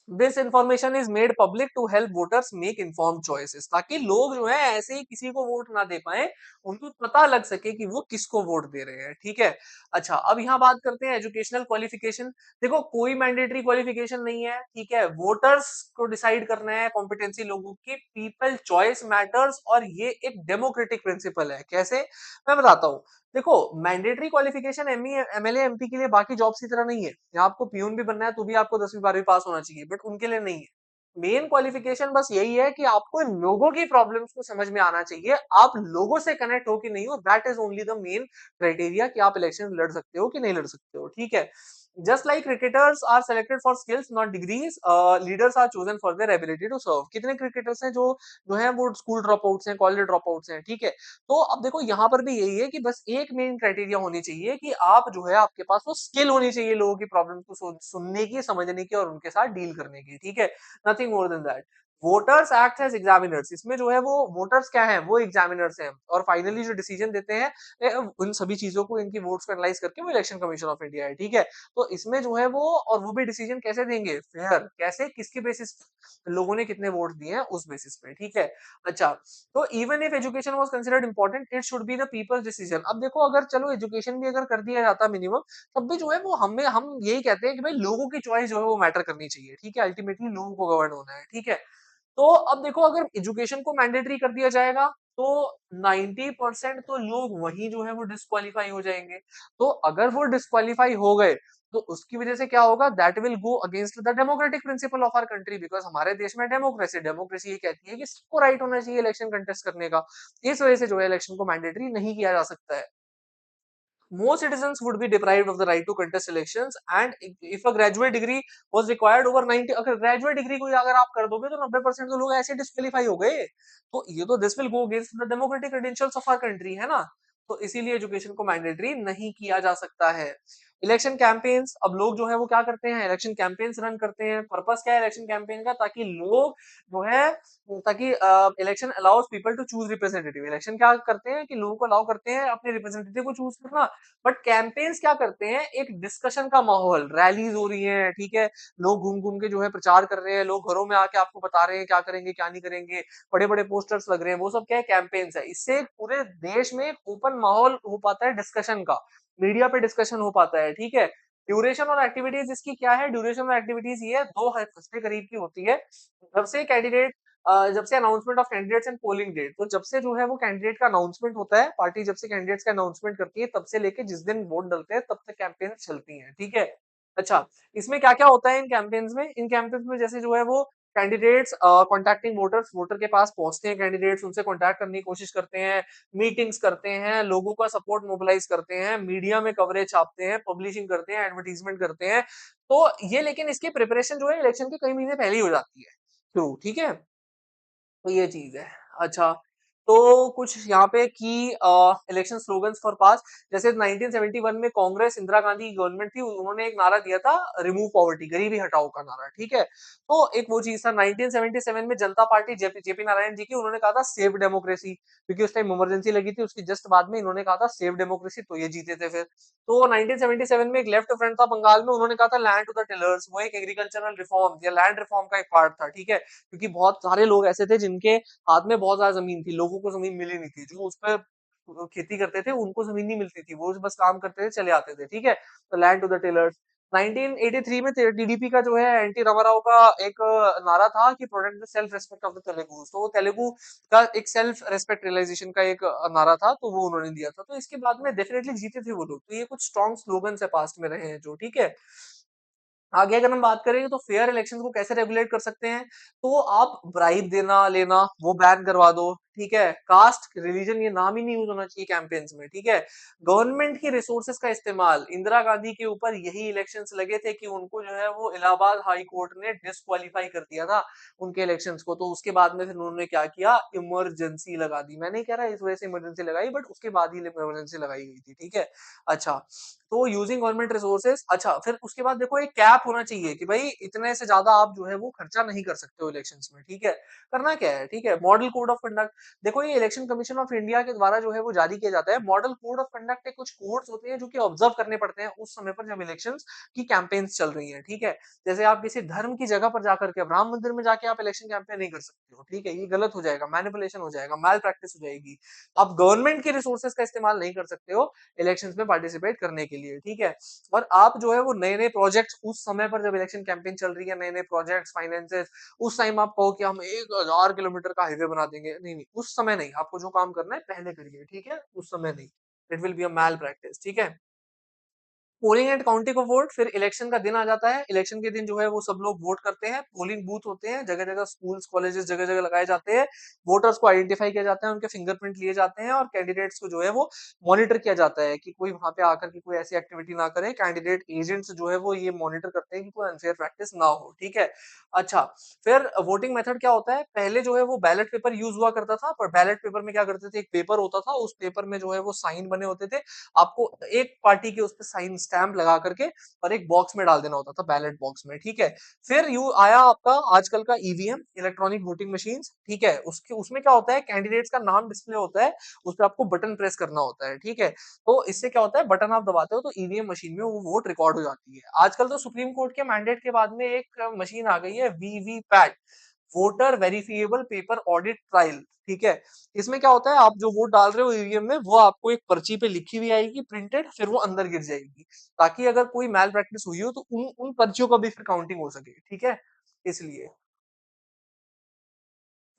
this information is made public to help voters make inform choices, ताकि लोग जो है ऐसे ही किसी को वोट ना दे पाए, उनको पता लग सके कि वो किसको वोट दे रहे हैं। ठीक है, अच्छा, अब यहाँ बात करते हैं एजुकेशनल क्वालिफिकेशन। देखो, कोई मैंडेटरी क्वालिफिकेशन नहीं है। ठीक है, वोटर्स को डिसाइड करना है कॉम्पिटेंसी लोगों की, पीपल चॉइस मैटर्स, और ये एक डेमोक्रेटिक प्रिंसिपल है। कैसे, मैं बताता हूँ। देखो, मैंडेटरी क्वालिफिकेशन एमएलए एमपी के लिए बाकी जॉब्स की तरह नहीं है। यहाँ आपको पियून भी बनना है तो भी आपको 10वीं 12वीं पास होना चाहिए, बट उनके लिए नहीं है। मेन क्वालिफिकेशन बस यही है कि आपको लोगों की प्रॉब्लम्स को समझ में आना चाहिए, आप लोगों से कनेक्ट हो कि नहीं हो, that is only the main criteria कि आप इलेक्शन लड़ सकते हो कि नहीं लड़ सकते हो। ठीक है, just like cricketers are selected for skills not degrees, leaders are chosen for their ability to serve. कितने क्रिकेटर्स हैं जो है वो स्कूल ड्रॉप आउट्स हैं, कॉलेज ड्रॉप आउट्स हैं, ठीक है। तो अब देखो यहाँ पर भी यही है कि बस एक मेन क्राइटेरिया होनी चाहिए कि आप जो है आपके पास वो स्किल होनी चाहिए लोगों की प्रॉब्लम को सुनने की, समझने की और उनके साथ डील करने की, ठीक है। Nothing more than that. Voters act as examiners, इसमें जो है वो वोटर्स क्या है, वो एग्जामिनर्स हैं और फाइनली जो डिसीजन देते हैं उन सभी चीजों को, इनकी वोट्स को एनालाइज करके वो इलेक्शन कमीशन ऑफ इंडिया है, ठीक है। तो इसमें जो है वो, और वो भी डिसीजन कैसे देंगे, फेयर, कैसे, किसके बेसिस, लोगों ने कितने वोट दिए हैं उस बेसिस पे, ठीक है। अच्छा, तो even if education was considered important it should be the people's decision. अब देखो अगर चलो एजुकेशन भी अगर कर दिया जाता मिनिमम, तब भी जो है वो हम यही कहते हैं कि भाई लोगों की चॉइस जो है वो मैटर करनी चाहिए, ठीक है। अल्टीमेटली लोगों को गवर्न होना है, ठीक है। तो अब देखो अगर एजुकेशन को मैंडेटरी कर दिया जाएगा तो 90% तो लोग वही जो है वो डिस्क्वालीफाई हो जाएंगे। तो अगर वो डिस्क्वालीफाई हो गए तो उसकी वजह से क्या होगा, that will go against the democratic principle of our country, because हमारे देश में डेमोक्रेसी डेमोक्रेसी ये कहती है कि सबको राइट होना चाहिए इलेक्शन कंटेस्ट करने का। इस वजह से जो है इलेक्शन को मैंडेटरी नहीं किया जा सकता है। Most citizens would be deprived of the right to contest elections, and if a graduate degree was required over 90, अगर graduate degree कोई अगर आप कर दोगे तो 90% तो लोग ऐसे डिस्क्वालीफाई हो गए। तो ये तो this will go against the democratic credentials of our country, है ना। तो इसीलिए एजुकेशन को मैंडेटरी नहीं किया जा सकता है। इलेक्शन कैंपेन्स, अब लोग जो है वो क्या करते हैं, इलेक्शन कैंपेन्स रन करते हैं। पर्पस क्या है इलेक्शन कैंपेन का, ताकि लोग जो है, ताकि election allows people to choose representative. Election क्या करते हैं कि लोगों को अलाउ करते हैं अपने रिप्रेजेंटेटिव को चूज करना। बट कैंपेन्स क्या करते हैं, एक डिस्कशन का माहौल, रैलीज हो रही है, ठीक है। लोग घूम घूम के जो है प्रचार कर रहे हैं, लोग घरों में आके आपको बता रहे हैं क्या करेंगे क्या नहीं करेंगे, बड़े बड़े पोस्टर्स लग रहे हैं, वो सब क्या है, कैंपेन्स है। इससे पूरे देश में एक ओपन माहौल हो पाता है डिस्कशन का, मीडिया पे डिस्कशन हो पाता है, ठीक है। ड्यूरेशन और एक्टिविटीज इसकी क्या है, ड्यूरेशन और एक्टिविटीज ये 2 हफ्ते करीब की होती है। जब से कैंडिडेट जब से announcement of candidates and polling date, तो जब से जो है वो कैंडिडेट का अनाउंसमेंट होता है, पार्टी जब से कैंडिडेट्स का अनाउंसमेंट करती है तब से लेके जिस दिन वोट डलते हैं तब तक कैंपेन चलती हैं, ठीक है। अच्छा, इसमें क्या क्या होता है इन कैंपेन्स में, इन कैंपेन्स में जैसे जो है वो कैंडिडेट्स कॉन्टैक्टिंग वोटर्स, वोटर के पास पहुंचते हैं कैंडिडेट्स, उनसे कॉन्टैक्ट करने की कोशिश करते हैं, मीटिंग्स करते हैं, लोगों का सपोर्ट मोबिलाइज करते हैं, मीडिया में कवरेज छापते हैं, पब्लिशिंग करते हैं, एडवर्टीजमेंट करते हैं। तो ये, लेकिन इसकी प्रिपरेशन जो है इलेक्शन के कई महीने पहले ही हो जाती है शुरू, ठीक है। तो ये चीज है। अच्छा, तो कुछ यहाँ पे की इलेक्शन स्लोगन्स फॉर पास, जैसे 1971 में कांग्रेस इंदिरा गांधी की गवर्नमेंट थी, उन्होंने एक नारा दिया था, रिमूव पॉवर्टी, गरीबी हटाओ का नारा, ठीक है। तो एक वो चीज था। 1977 में जनता पार्टी जेपी नारायण जी की, उन्होंने कहा था सेव डेमोक्रेसी, क्योंकि उस टाइम इमरजेंसी लगी थी, उसकी जस्ट बाद में इन्होंने कहा था सेव डेमोक्रेसी, तो ये जीते थे फिर। तो 1977 में एक लेफ्ट फ्रंट था बंगाल में, उन्होंने कहा था लैंड टू द टिलर्स, वो एक एग्रीकल्चरल रिफॉर्म या लैंड रिफॉर्म का एक पार्ट था, ठीक है। क्योंकि बहुत सारे लोग ऐसे थे जिनके हाथ में बहुत ज्यादा जमीन थी, लोगों को जमीन मिली नहीं थी, जो उस पर खेती करते थे उनको जमीन नहीं मिलती थी, वो बस काम करते थे चले आते थे, ठीक है। तो लैंड टू द टेलर्स। 1983 में टीडीपी का जो है एनटी रामाराव का एक नारा था कि protect the self respect of the Telugu, तो वो तेलुगु का एक सेल्फ रेस्पेक्ट रियलाइजेशन का एक नारा था, तो वो उन्होंने दिया था। तो इसके बाद में डेफिनेटली जीते थे वो लोग। तो ये कुछ स्ट्रॉन्ग स्लोगन्स है पास्ट में रहे हैं जो, ठीक है। आगे अगर हम बात करें तो फेयर इलेक्शन को कैसे रेगुलेट कर सकते हैं, तो आप ब्राइब देना लेना वो बैन करवा दो, ठीक है। कास्ट रिलीजन ये नाम ही नहीं यूज होना चाहिए कैंपेन्स में, ठीक है। गवर्नमेंट की रिसोर्सेज का इस्तेमाल, इंदिरा गांधी के ऊपर यही इलेक्शंस लगे थे कि उनको जो है वो इलाहाबाद हाई कोर्ट ने डिस्क्वालीफाई कर दिया था उनके इलेक्शंस को। तो उसके बाद में फिर उन्होंने क्या किया, इमरजेंसी लगा दी। मैं नहीं कह रहा इस वजह से इमरजेंसी लगाई, बट उसके बाद ही इमरजेंसी लगाई गई थी, ठीक है। अच्छा, तो यूजिंग गवर्नमेंट रिसोर्सेज, अच्छा फिर उसके बाद देखो एक कैप होना चाहिए कि भाई इतने से ज्यादा आप जो है वो खर्चा नहीं कर सकते हो इलेक्शंस में, ठीक है। करना क्या है, ठीक है, मॉडल कोड ऑफ कंडक्ट। देखो ये इलेक्शन कमीशन ऑफ इंडिया के द्वारा जो है वो जारी किया जाता है। मॉडल कोड ऑफ कंडक्ट के कुछ कोड्स होते हैं जो कि ऑब्जर्व करने पड़ते हैं उस समय पर जब इलेक्शंस की कैंपेन्स चल रही है, ठीक है। जैसे आप किसी धर्म की जगह पर जाकर के, अब राम मंदिर में जाके आप इलेक्शन कैंपेन नहीं कर सकते हो, ठीक है, ये गलत हो जाएगा, मैनिपुलेशन हो जाएगा, मैल प्रैक्टिस हो जाएगी। आप गवर्नमेंट के रिसोर्सेज का इस्तेमाल नहीं कर सकते हो इलेक्शंस में पार्टिसिपेट करने के लिए, ठीक है। और आप जो है वो नए नए प्रोजेक्ट्स उस समय पर जब इलेक्शन कैंपेन चल रही है, नए नए प्रोजेक्ट्स फाइनेंसेस, उस टाइम आप कहो कि हम 1000 किलोमीटर का हाईवे बना देंगे, नहीं नहीं, उस समय नहीं। आपको जो काम करना है पहले करिए, ठीक है, उस समय नहीं। It will be a malpractice, ठीक है। Polling and counting of vote, फिर इलेक्शन का दिन आ जाता है। इलेक्शन के दिन जो है वो सब लोग वोट करते हैं। पोलिंग बूथ होते हैं जगह जगह, स्कूल्स कॉलेजेस जगह जगह लगाए जाते हैं। वोटर्स को आइडेंटिफाई किया जाता है, उनके फिंगरप्रिंट लिए जाते हैं और कैंडिडेट्स को जो है वो मॉनिटर किया जाता है कि कोई वहां पे आकर के कोई ऐसी एक्टिविटी ना करे। कैंडिडेट एजेंट्स जो है वो ये मॉनिटर करते हैं कि कोई अनफेयर प्रैक्टिस ना हो। ठीक है। अच्छा, फिर वोटिंग मेथड क्या होता है? पहले जो है वो बैलेट पेपर यूज हुआ करता था, पर बैलेट पेपर में क्या करते थे, एक पेपर होता था, उस पेपर में जो है वो साइन बने होते थे। आपको एक पार्टी के उस पे साइन स्टैंप लगा करके और एक बॉक्स में डाल देना होता था, बैलेट बॉक्स में। ठीक है। फिर यू आया आपका आजकल का ईवीएम, इलेक्ट्रॉनिक वोटिंग मशीन। ठीक है। उसके उसमें क्या होता है, कैंडिडेट्स का नाम डिस्प्ले होता है, उस पर आपको बटन प्रेस करना होता है। ठीक है। तो इससे क्या होता है, बटन आप दबाते हो तो ईवीएम मशीन में वो वोट रिकॉर्ड हो जाती है। आजकल तो सुप्रीम कोर्ट के मैंडेट के बाद में एक मशीन आ गई है, VVPAT, voter verifiable paper audit trial. ठीक है। इसमें क्या होता है, आप जो वोट डाल रहे हो ईवीएम में, वो आपको एक पर्ची पे लिखी हुई आएगी प्रिंटेड, फिर वो अंदर गिर जाएगी, ताकि अगर कोई मैल प्रैक्टिस हुई हो तो उन उन पर्चियों का भी फिर काउंटिंग हो सके। ठीक है। इसलिए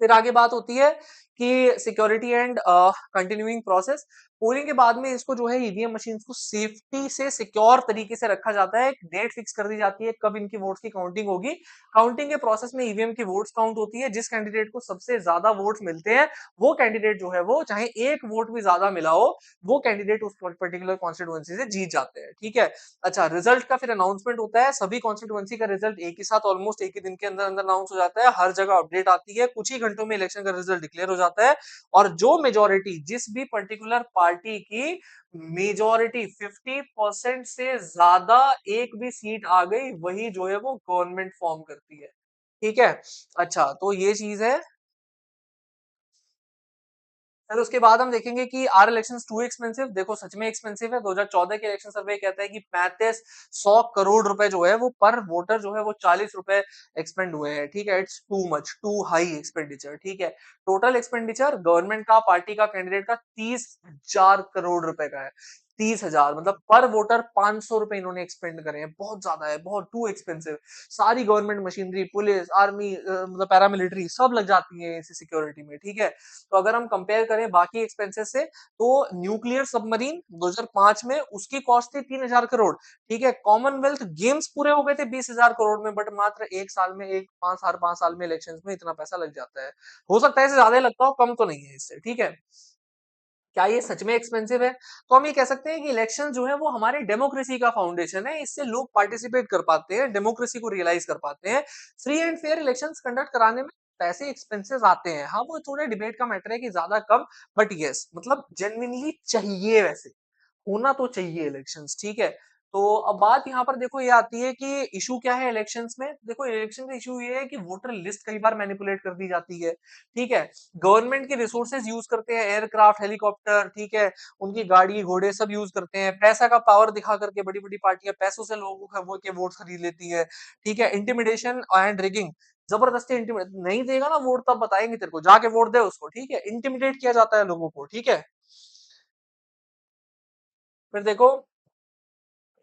फिर आगे बात होती है कि security and continuing process. Polling के बाद में इसको जो है ईवीएम मशीन को सेफ्टी से सिक्योर तरीके से रखा जाता है। एक डेट फिक्स कर दी जाती है कब इनकी वोट्स की काउंटिंग होगी। काउंटिंग के प्रोसेस में ईवीएम की वोट्स काउंट होती है। जिस कैंडिडेट को सबसे ज्यादा वोट्स मिलते हैं, वो कैंडिडेट जो है वो, चाहे एक वोट भी ज्यादा मिला हो, वो कैंडिडेट उस पर्टिकुलर कॉन्स्टिट्यूएंसी से जीत जाते हैं। ठीक है। अच्छा, रिजल्ट का फिर अनाउंसमेंट होता है। सभी कॉन्स्टिट्यूएंसी का रिजल्ट एक ही साथ ऑलमोस्ट एक ही दिन के अंदर अंदर अनाउंस हो जाता है। हर जगह अपडेट आती है, कुछ ही घंटों में इलेक्शन का रिजल्ट डिक्लेयर हो जाता है। और जो मेजोरिटी, जिस भी पर्टिकुलर पार्टी की मेजोरिटी 50% से ज्यादा एक भी सीट आ गई, वही जो है वो गवर्नमेंट फॉर्म करती है। ठीक है। अच्छा, तो ये चीज है। फिर उसके बाद हम देखेंगे कि आर इलेक्शन टू एक्सपेंसिव। देखो, सच में एक्सपेंसिव है। 2014 के इलेक्शन सर्वे कहता है कि 3500 करोड़ रुपए जो है वो पर वोटर जो है वो 40 रुपए एक्सपेंड हुए हैं। ठीक है। It's too much, too high expenditure. ठीक है। टोटल एक्सपेंडिचर गवर्नमेंट का, पार्टी का, कैंडिडेट का 30,000 करोड़ रुपए का है। 30,000 मतलब पर वोटर 500 रुपए इन्होंने एक्सपेंड करे हैं। बहुत ज्यादा है, बहुत टू एक्सपेंसिव। सारी गवर्नमेंट मशीनरी, पुलिस, आर्मी, मतलब पैरामिलिट्री सब लग जाती है इसी सिक्योरिटी में। ठीक है। तो अगर हम कंपेयर करें बाकी एक्सपेंसेस से, तो न्यूक्लियर सबमरीन 2005 में उसकी कॉस्ट थी 3,000 करोड़। ठीक है। कॉमनवेल्थ गेम्स पूरे हो गए थे 20,000 करोड़ में, बट मात्र एक साल में, एक 5 साल में इलेक्शन में इतना पैसा लग जाता है। हो सकता है इससे ज्यादा ही लगता हो, कम तो नहीं है इससे। ठीक है। क्या ये सच में एक्सपेंसिव है? तो हम ये कह सकते हैं कि इलेक्शन जो है वो हमारे डेमोक्रेसी का फाउंडेशन है। इससे लोग पार्टिसिपेट कर पाते हैं, डेमोक्रेसी को रियलाइज कर पाते हैं। Free and fair elections conduct कराने में पैसे, एक्सपेंसेस आते हैं, हाँ, वो थोड़े डिबेट का मैटर है कि ज्यादा कम। बट यस, मतलब जेन्युइनली चाहिए, वैसे होना तो चाहिए इलेक्शंस। ठीक है। तो अब बात यहाँ पर देखो ये आती है कि इशू क्या है इलेक्शंस में। देखो, इलेक्शन का इशू ये है कि वोटर लिस्ट कई बार मैनिपुलेट कर दी जाती है। ठीक है। गवर्नमेंट के रिसोर्सेज यूज करते हैं, एयरक्राफ्ट, हेलीकॉप्टर, ठीक है, उनकी गाड़ी घोड़े सब यूज करते हैं। पैसा का पावर दिखा करके बड़ी बड़ी पार्टियां पैसों से लोगों के वोट खरीद लेती है। ठीक है। इंटिमिडेशन एंड रिगिंग, जबरदस्ती इंटिमिडेट नहीं देगा ना वोट, तब बताएंगे तेरे को, जाके वोट दे उसको। ठीक है। इंटिमिडेट किया जाता है लोगों को। ठीक है। फिर देखो,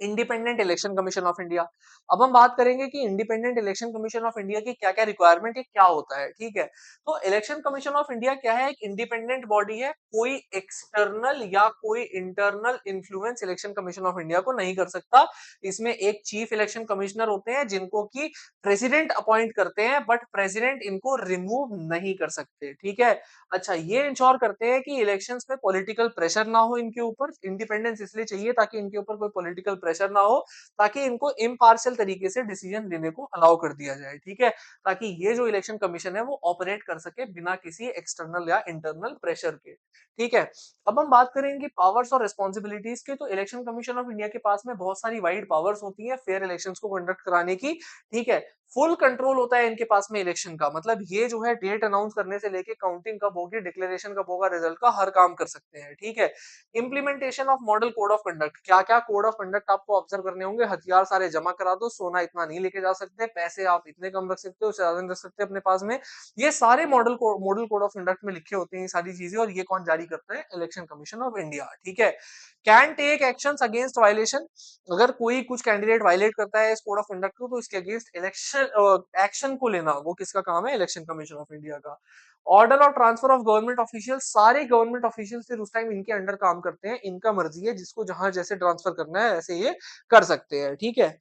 independent election commission of India. अब हम बात करेंगे कि independent election commission of India की क्या क्या रिक्वायरमेंट है, क्या होता है। ठीक है। तो इलेक्शन कमीशन ऑफ इंडिया क्या है, एक इंडिपेंडेंट बॉडी है। कोई एक्सटर्नल या कोई internal influence election commission of India को नहीं कर सकता। इसमें एक चीफ इलेक्शन कमिश्नर होते हैं, जिनको की प्रेसिडेंट अपॉइंट करते हैं, बट प्रेसिडेंट इनको रिमूव नहीं कर सकते। ठीक है। अच्छा, ये इंश्योर करते हैं कि इलेक्शंस में पॉलिटिकल प्रेशर ना हो इनके ऊपर। इंडिपेंडेंस इसलिए चाहिए ताकि इनके ऊपर कोई पॉलिटिकल प्रेशर ना हो, ताकि इनको इम्पार्शियल तरीके से डिसीजन लेने को अलाउ कर दिया जाए। ठीक है। ताकि ये जो इलेक्शन कमीशन है वो ऑपरेट कर सके बिना किसी एक्सटर्नल या इंटरनल प्रेशर के। ठीक है। अब हम बात करेंगे पावर्स और रिस्पॉन्सिबिलिटीज के। तो इलेक्शन कमीशन ऑफ इंडिया के पास में बहुत सारी वाइड पावर्स होती है फेयर इलेक्शंस को कंडक्ट कराने की। ठीक है। फुल कंट्रोल होता है इनके पास में इलेक्शन का, मतलब ये जो है डेट अनाउंस करने से लेके काउंटिंग कब होगी, डिक्लेरेशन कब होगा, रिजल्ट का हर काम कर सकते हैं। ठीक है। Implementation of model code of conduct, क्या क्या कोड ऑफ कंडक्ट आपको ऑब्जर्व करने होंगे। हथियार सारे जमा करा दो, सोना इतना नहीं लेके जा सकते, पैसे आप इतने कम रख सकते हो, उससे ज्यादा नहीं रख सकते अपने पास में। ये सारे मॉडल कोड ऑफ कंडक्ट में लिखे होते हैं ये सारी चीजें, और ये कौन जारी करता है, इलेक्शन कमीशन ऑफ इंडिया। ठीक है। Can take action against violation, अगर कोई कुछ कैंडिडेट वायलेट करता है इस कोड ऑफ कंडक्ट को, तो इसके अगेंस्ट इलेक्शन एक्शन को लेना वो किसका काम है? इलेक्शन कमीशन ऑफ इंडिया का। ऑर्डर और ट्रांसफर ऑफ गवर्नमेंट ऑफिशियल, सारे गवर्नमेंट ऑफिशियल फिर उस टाइम इनके अंडर काम करते हैं, इनका मर्जी है जिसको जहां जैसे ट्रांसफर करना है ऐसे ये कर सकते हैं, ठीक है।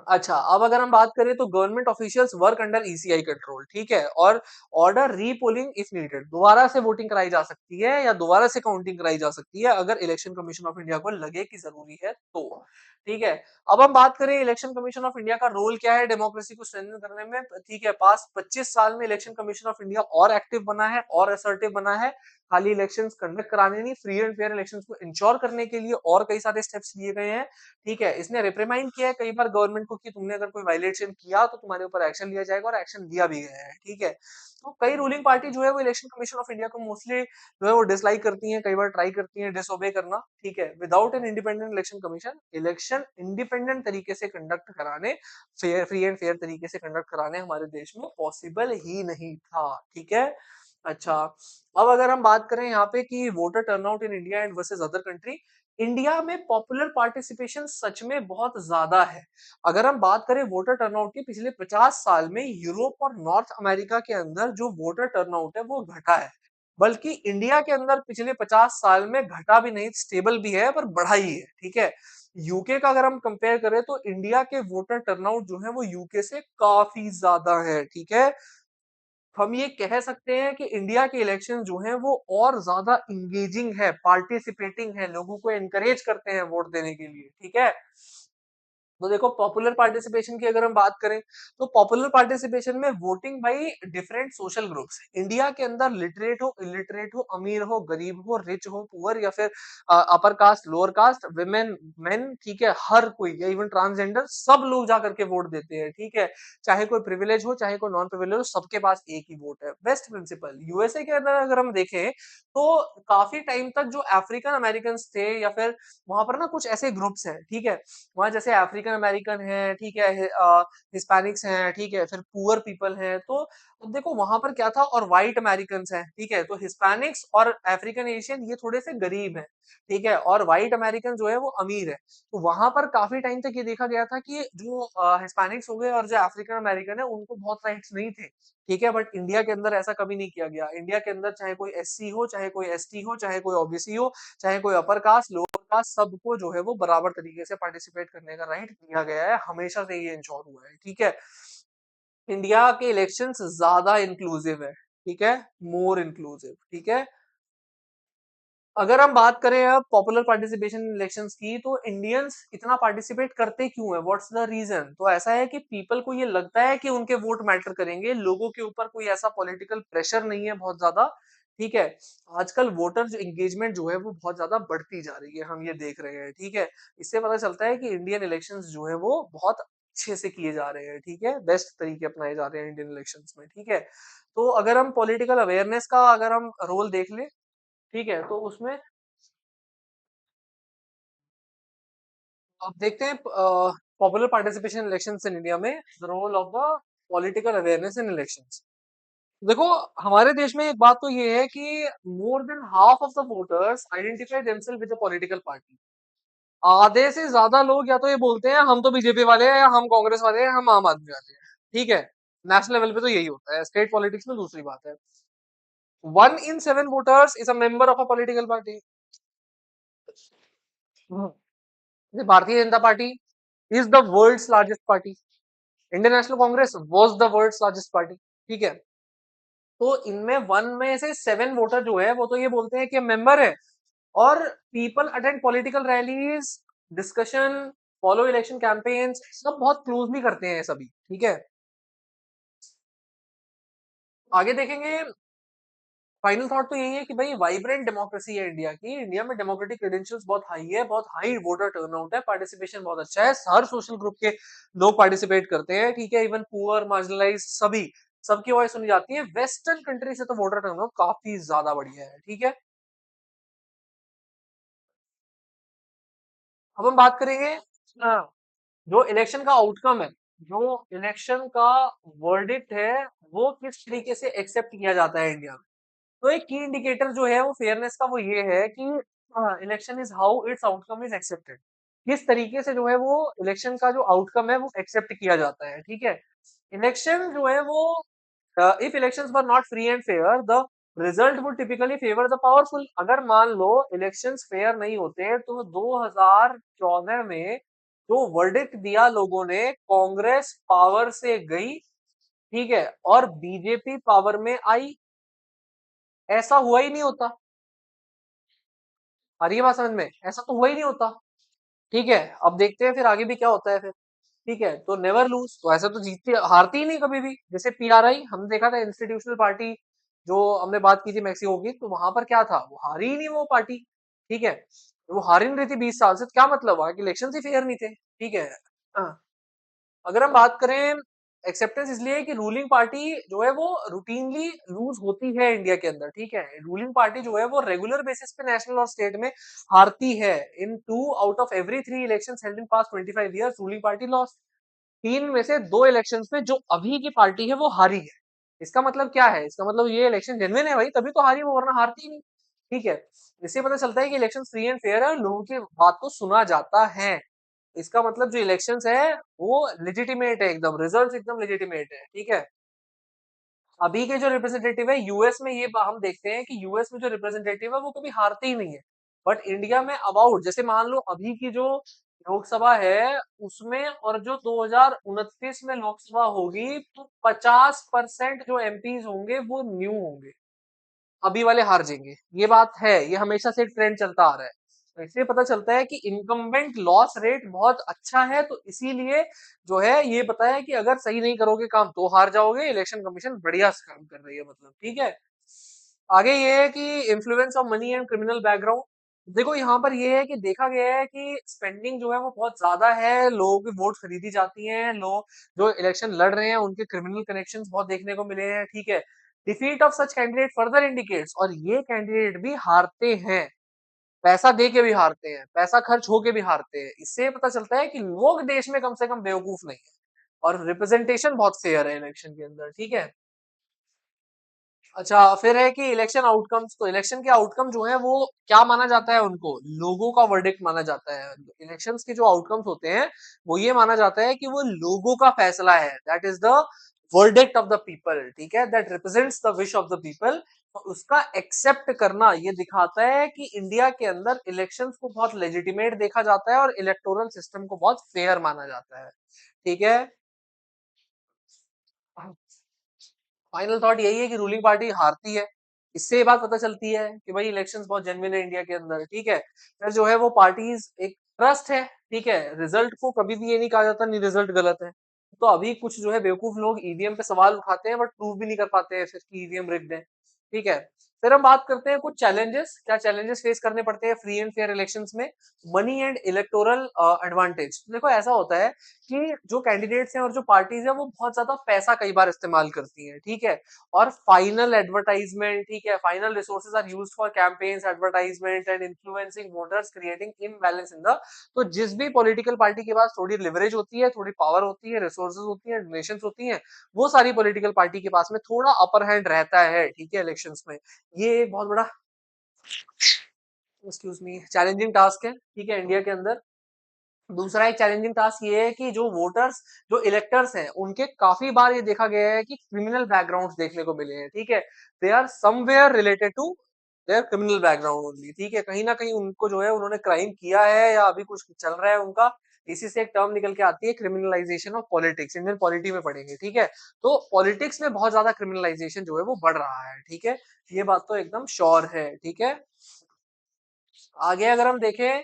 अच्छा, अब अगर हम बात करें तो government officials work under ECI control, ठीक है, और ऑर्डर रीपोलिंग इफ नीडेड, दोबारा से वोटिंग कराई जा सकती है या दोबारा से काउंटिंग कराई जा सकती है अगर इलेक्शन कमीशन ऑफ इंडिया को लगे कि जरूरी है तो, ठीक है। अब हम बात करें इलेक्शन कमीशन ऑफ इंडिया का रोल क्या है डेमोक्रेसी को स्ट्रेंथन करने में, ठीक है। पास्ट 25 साल में इलेक्शन कमीशन ऑफ इंडिया और एक्टिव बना है और असर्टिव बना है, खाली इलेक्शंस कंडक्ट कराने नहीं, फ्री एंड फेयर इलेक्शंस को इंश्योर करने के लिए और कई सारे स्टेप्स लिए गए हैं, ठीक है। इसने रिप्रिमाइंड किया है कई बार गवर्नमेंट को कि तुमने अगर कोई वायलेशन किया तो तुम्हारे ऊपर एक्शन लिया जाएगा, और एक्शन लिया भी गया है, ठीक है। तो कई रूलिंग पार्टी जो है वो इलेक्शन कमीशन ऑफ इंडिया को मोस्टली जो है वो डिसलाइक करती है, कई बार ट्राई करती है डिसोबे करना, ठीक है। Without an independent election commission election independent तरीके से कंडक्ट कराने, फेयर फ्री एंड फेयर तरीके से कंडक्ट कराने हमारे देश में पॉसिबल ही नहीं था, ठीक है। अच्छा, अब अगर हम बात करें यहाँ पे कि voter turnout in India and versus other country, India में पॉपुलर पार्टिसिपेशन सच में बहुत ज्यादा है। अगर हम बात करें वोटर टर्नआउट की, पिछले 50 साल में यूरोप और नॉर्थ अमेरिका के अंदर जो वोटर टर्नआउट है वो घटा है, बल्कि इंडिया के अंदर पिछले 50 साल में घटा भी नहीं, स्टेबल भी है पर बढ़ा ही है, ठीक है। यूके का अगर हम कंपेयर करें तो इंडिया के वोटर टर्नआउट जो है वो यूके से काफी ज्यादा है, ठीक है। हम ये कह सकते हैं कि इंडिया के इलेक्शन जो हैं वो और ज्यादा इंगेजिंग है, पार्टिसिपेटिंग है, लोगों को एनकरेज करते हैं वोट देने के लिए, ठीक है। तो देखो पॉपुलर पार्टिसिपेशन की अगर हम बात करें तो पॉपुलर पार्टिसिपेशन में voting by different social groups, India के अंदर लिटरेट हो इलिटरेट हो, अमीर हो गरीब हो, रिच हो पुअर, या फिर upper caste lower caste, women main, ठीक है, हर कोई या इवन ट्रांसजेंडर सब लोग जा करके वोट देते हैं, ठीक है। चाहे कोई प्रिविलेज हो चाहे कोई नॉन प्रिविलेज हो, सबके पास एक ही वोट है, बेस्ट प्रिंसिपल। यूएसए के अंदर अगर हम देखें तो काफी टाइम तक जो अफ्रीकन अमेरिकन थे या फिर वहां पर ना कुछ ऐसे ग्रुप्स हैं, ठीक है, वहां जैसे अफ्रीकन अमेरिकन है, ठीक है, हिस्पैनिक्स हैं, ठीक है, फिर पुअर पीपल हैं, तो अब देखो वहां पर क्या था, और व्हाइट अमेरिकन हैं, ठीक है। तो हिस्पैनिक्स और अफ्रीकन एशियन ये थोड़े से गरीब हैं, ठीक है, और व्हाइट अमेरिकन जो है वो अमीर है। तो वहां पर काफी टाइम तक ये देखा गया था कि जो हिस्पैनिक्स हो गए और जो अफ्रीकन अमेरिकन है उनको बहुत राइट्स नहीं थे, ठीक है। बट इंडिया के अंदर ऐसा कभी नहीं किया गया, इंडिया के अंदर चाहे कोई एससी हो चाहे कोई एसटी हो चाहे कोई ओबीसी हो चाहे कोई अपर कास्ट लोअर कास्ट, सबको जो है वो बराबर तरीके से पार्टिसिपेट करने का राइट दिया गया है, हमेशा से ये इंश्योर हुआ है, ठीक है। इंडिया के इलेक्शंस ज्यादा इंक्लूसिव है, ठीक है, मोर इंक्लूसिव, ठीक है। अगर हम बात करें अब पॉपुलर पार्टिसिपेशन इलेक्शंस की, तो इंडियंस इतना पार्टिसिपेट करते क्यों है, व्हाट्स द रीजन? तो ऐसा है कि पीपल को ये लगता है कि उनके वोट मैटर करेंगे, लोगों के ऊपर कोई ऐसा पॉलिटिकल प्रेशर नहीं है बहुत ज्यादा, ठीक है। आजकल वोटर जो एंगेजमेंट जो है वो बहुत ज्यादा बढ़ती जा रही है, हम ये देख रहे हैं, ठीक है। इससे पता चलता है कि इंडियन इलेक्शंस जो है वो बहुत अच्छे से किए जा रहे हैं, ठीक है, बेस्ट तरीके अपनाए जा रहे हैं इंडियन इलेक्शंस में, ठीक है। तो अगर हम पॉलिटिकल अवेयरनेस का अगर हम रोल देख ले, ठीक है, तो उसमें अब देखते हैं popular participation elections in India में, the role of the political awareness in elections. देखो हमारे देश में एक बात तो ये है कि more than half of the voters identify themselves with the political party. आधे से ज्यादा लोग या तो ये बोलते हैं हम तो बीजेपी वाले हैं, या हम कांग्रेस वाले हैं, हम आम आदमी वाले हैं, ठीक है। नेशनल लेवल पे तो यही होता है, स्टेट पॉलिटिक्स में दूसरी बात है। 1 in 7 voters is a member of a political party. Bharatiya Janata party is the world's largest party, Indian National Congress was the world's largest party, ठीक है। तो इनमें 1 में से 7 वोटर जो है वो तो ये बोलते हैं कि हम मेंबर है, और people attend political rallies, discussion, follow election campaigns, सब बहुत क्लोजली करते हैं सभी, ठीक है। आगे देखेंगे, फाइनल थॉट तो यही है कि भाई वाइब्रेंट डेमोक्रेसी है इंडिया की, इंडिया में डेमोक्रेटिक क्रेडेंशियल्स बहुत हाई है, बहुत हाई वोटर टर्नआउट है, पार्टिसिपेशन बहुत अच्छा है, हर सोशल ग्रुप के लोग पार्टिसिपेट करते हैं, ठीक है, इवन पुअर मार्जिनलाइज सभी, सबकी वॉइस सुनी जाती है। वेस्टर्न कंट्री से तो वोटर टर्नआउट काफी ज्यादा बढ़िया है, ठीक है। अब हम बात करेंगे हाँ, जो इलेक्शन का आउटकम है, जो इलेक्शन का वर्डिक्ट है, वो किस तरीके से एक्सेप्ट किया जाता है इंडिया में। तो एक की इंडिकेटर जो है वो फेयरनेस का वो ये है कि election is how it's outcome is accepted. किस तरीके से जो है वो इलेक्शन का जो आउटकम है वो एक्सेप्ट किया जाता है, ठीक है। इलेक्शन जो है वो if elections were not free and fair the result would typically favour the powerful. अगर मान लो इलेक्शंस फेयर नहीं होते तो 2014 में जो वर्डिक्ट दिया लोगों ने, कांग्रेस पावर से गई, ठीक है, और बीजेपी पावर में आई, ऐसा हुआ ही नहीं होता। आ रही है बात समझ में? ऐसा तो हुआ ही नहीं होता, ठीक है। अब देखते हैं फिर आगे भी क्या होता है फिर, ठीक है। तो नेवर लूज, तो ऐसा तो जीतती हारती ही नहीं कभी भी। जैसे पीआरआई हमने देखा था, इंस्टीट्यूशनल पार्टी, जो हमने बात की थी मैक्सिको की, तो वहां पर क्या था, वो हारी ही नहीं वो पार्टी, ठीक है। वो हार ही नहीं रही थी 20 साल से, तो क्या मतलब, वहां के इलेक्शन ही फेयर नहीं थे, ठीक है। हाँ। अगर हम बात करें, एक्सेप्टेंस इसलिए है कि रूलिंग पार्टी जो है वो रूटीनली लूज होती है इंडिया के अंदर, ठीक है। रूलिंग पार्टी जो है वो रेगुलर बेसिस पे नेशनल और स्टेट में हारती है। इन 2 out of every 3 election held in past 25 years ruling party lost. 3 में से 2 इलेक्शंस में जो अभी की पार्टी है वो हारी है। इसका मतलब क्या है, इसका मतलब ये इलेक्शन जेन्युइन है भाई, तभी तो हारी वो, वरना हारती ही नहीं, ठीक है। इससे पता चलता है कि इलेक्शन फ्री एंड फेयर है और लोगों की बात को सुना जाता है। इसका मतलब जो इलेक्शंस है वो लेजिटिमेट है, एकदम रिजल्ट एकदम लेजिटिमेट है, ठीक है। अभी के जो रिप्रेजेंटेटिव है यूएस में, ये हम देखते हैं कि यूएस में जो रिप्रेजेंटेटिव है वो कभी हारते ही नहीं है। बट इंडिया में अबाउट, जैसे मान लो अभी की जो लोकसभा है उसमें, और जो 2029 में लोकसभा होगी, तो 50% जो एमपीज होंगे वो न्यू होंगे, अभी वाले हार जाएंगे। ये बात है, ये हमेशा से ट्रेंड चलता आ रहा है। तो इससे पता चलता है कि इनकम्बेंट लॉस रेट बहुत अच्छा है, तो इसीलिए जो है ये बताया कि अगर सही नहीं करोगे काम तो हार जाओगे। इलेक्शन कमीशन बढ़िया से काम कर रही है, मतलब, ठीक है। आगे ये है कि influence of money and criminal background. देखो यहाँ पर ये है कि देखा गया है कि स्पेंडिंग जो है वो बहुत ज्यादा है, लोगों की वोट खरीदी जाती हैं, लोग जो इलेक्शन लड़ रहे हैं उनके क्रिमिनल कनेक्शंस बहुत देखने को मिले हैं, ठीक है। Defeat of such candidate further indicates, और ये कैंडिडेट भी हारते हैं, पैसा दे के भी हारते हैं, पैसा खर्च होके भी हारते हैं। इससे पता चलता है कि लोग देश में कम से कम बेवकूफ नहीं है, और रिप्रेजेंटेशन बहुत फेयर है इलेक्शन के अंदर, ठीक है। अच्छा, फिर है कि इलेक्शन आउटकम्स, तो इलेक्शन के आउटकम जो है वो क्या माना जाता है, उनको लोगों का वर्डिक्ट माना जाता है। इलेक्शंस के जो आउटकम्स होते हैं वो ये माना जाता है कि वो लोगों का फैसला है, that is the verdict of the people, ठीक है, that represents the wish of the people. तो उसका एक्सेप्ट करना ये दिखाता है कि इंडिया के अंदर इलेक्शंस को बहुत लेजिटिमेट देखा जाता है और इलेक्टोरल सिस्टम को बहुत फेयर माना जाता है, ठीक है। फाइनल थॉट यही है कि रूलिंग पार्टी हारती है। इससे ये बात पता चलती है कि भाई इलेक्शंस बहुत जेन्युइन है इंडिया के अंदर, ठीक है। फिर जो है वो पार्टीज एक ट्रस्ट है, ठीक है। रिजल्ट को कभी भी ये नहीं कहा जाता नहीं रिजल्ट गलत है। तो अभी कुछ जो है बेवकूफ लोग ईवीएम पे सवाल उठाते हैं बट प्रूव भी नहीं कर पाते हैं फिर कि ईवीएम रिग्ड है, ठीक है। फिर हम बात करते हैं कुछ चैलेंजेस, क्या चैलेंजेस फेस करने पड़ते हैं फ्री एंड फेयर इलेक्शंस में। Money and electoral advantage. देखो ऐसा होता है कि जो कैंडिडेट्स हैं और जो पार्टीज हैं वो बहुत ज्यादा पैसा कई बार इस्तेमाल करती हैं, ठीक है। और फाइनल एडवर्टाइजमेंट, ठीक है, final resources are used for campaigns, advertisement and influencing voters, creating imbalance in the. तो जिस भी पॉलिटिकल पार्टी के पास थोड़ी लिवरेज होती है, थोड़ी पावर होती है, रिसोर्सेज होती है, डोनेशंस होती हैं, वो सारी पॉलिटिकल पार्टी के पास में थोड़ा अपर हैंड रहता है, ठीक है, इलेक्शंस में। ये एक बहुत बड़ा, एक्सक्यूज मी, चैलेंजिंग टास्क है, ठीक है, इंडिया के अंदर। दूसरा एक चैलेंजिंग टास्क ये है कि जो वोटर्स, जो इलेक्टर्स हैं, उनके काफी बार ये देखा गया है कि क्रिमिनल बैकग्राउंड्स देखने को मिले हैं, ठीक है। They are somewhere related to their criminal background only, ठीक है। कहीं ना कहीं उनको जो है उन्होंने क्राइम किया है या अभी कुछ चल रहा है उनका। इसी से एक टर्म निकल के आती है criminalisation of politics, Indian polity में पढ़ेंगे, ठीक है। तो पॉलिटिक्स में बहुत ज्यादा क्रिमिनलाइजेशन जो है वो बढ़ रहा है, ठीक है। ये बात तो एकदम श्योर है, ठीक है। आगे अगर हम देखें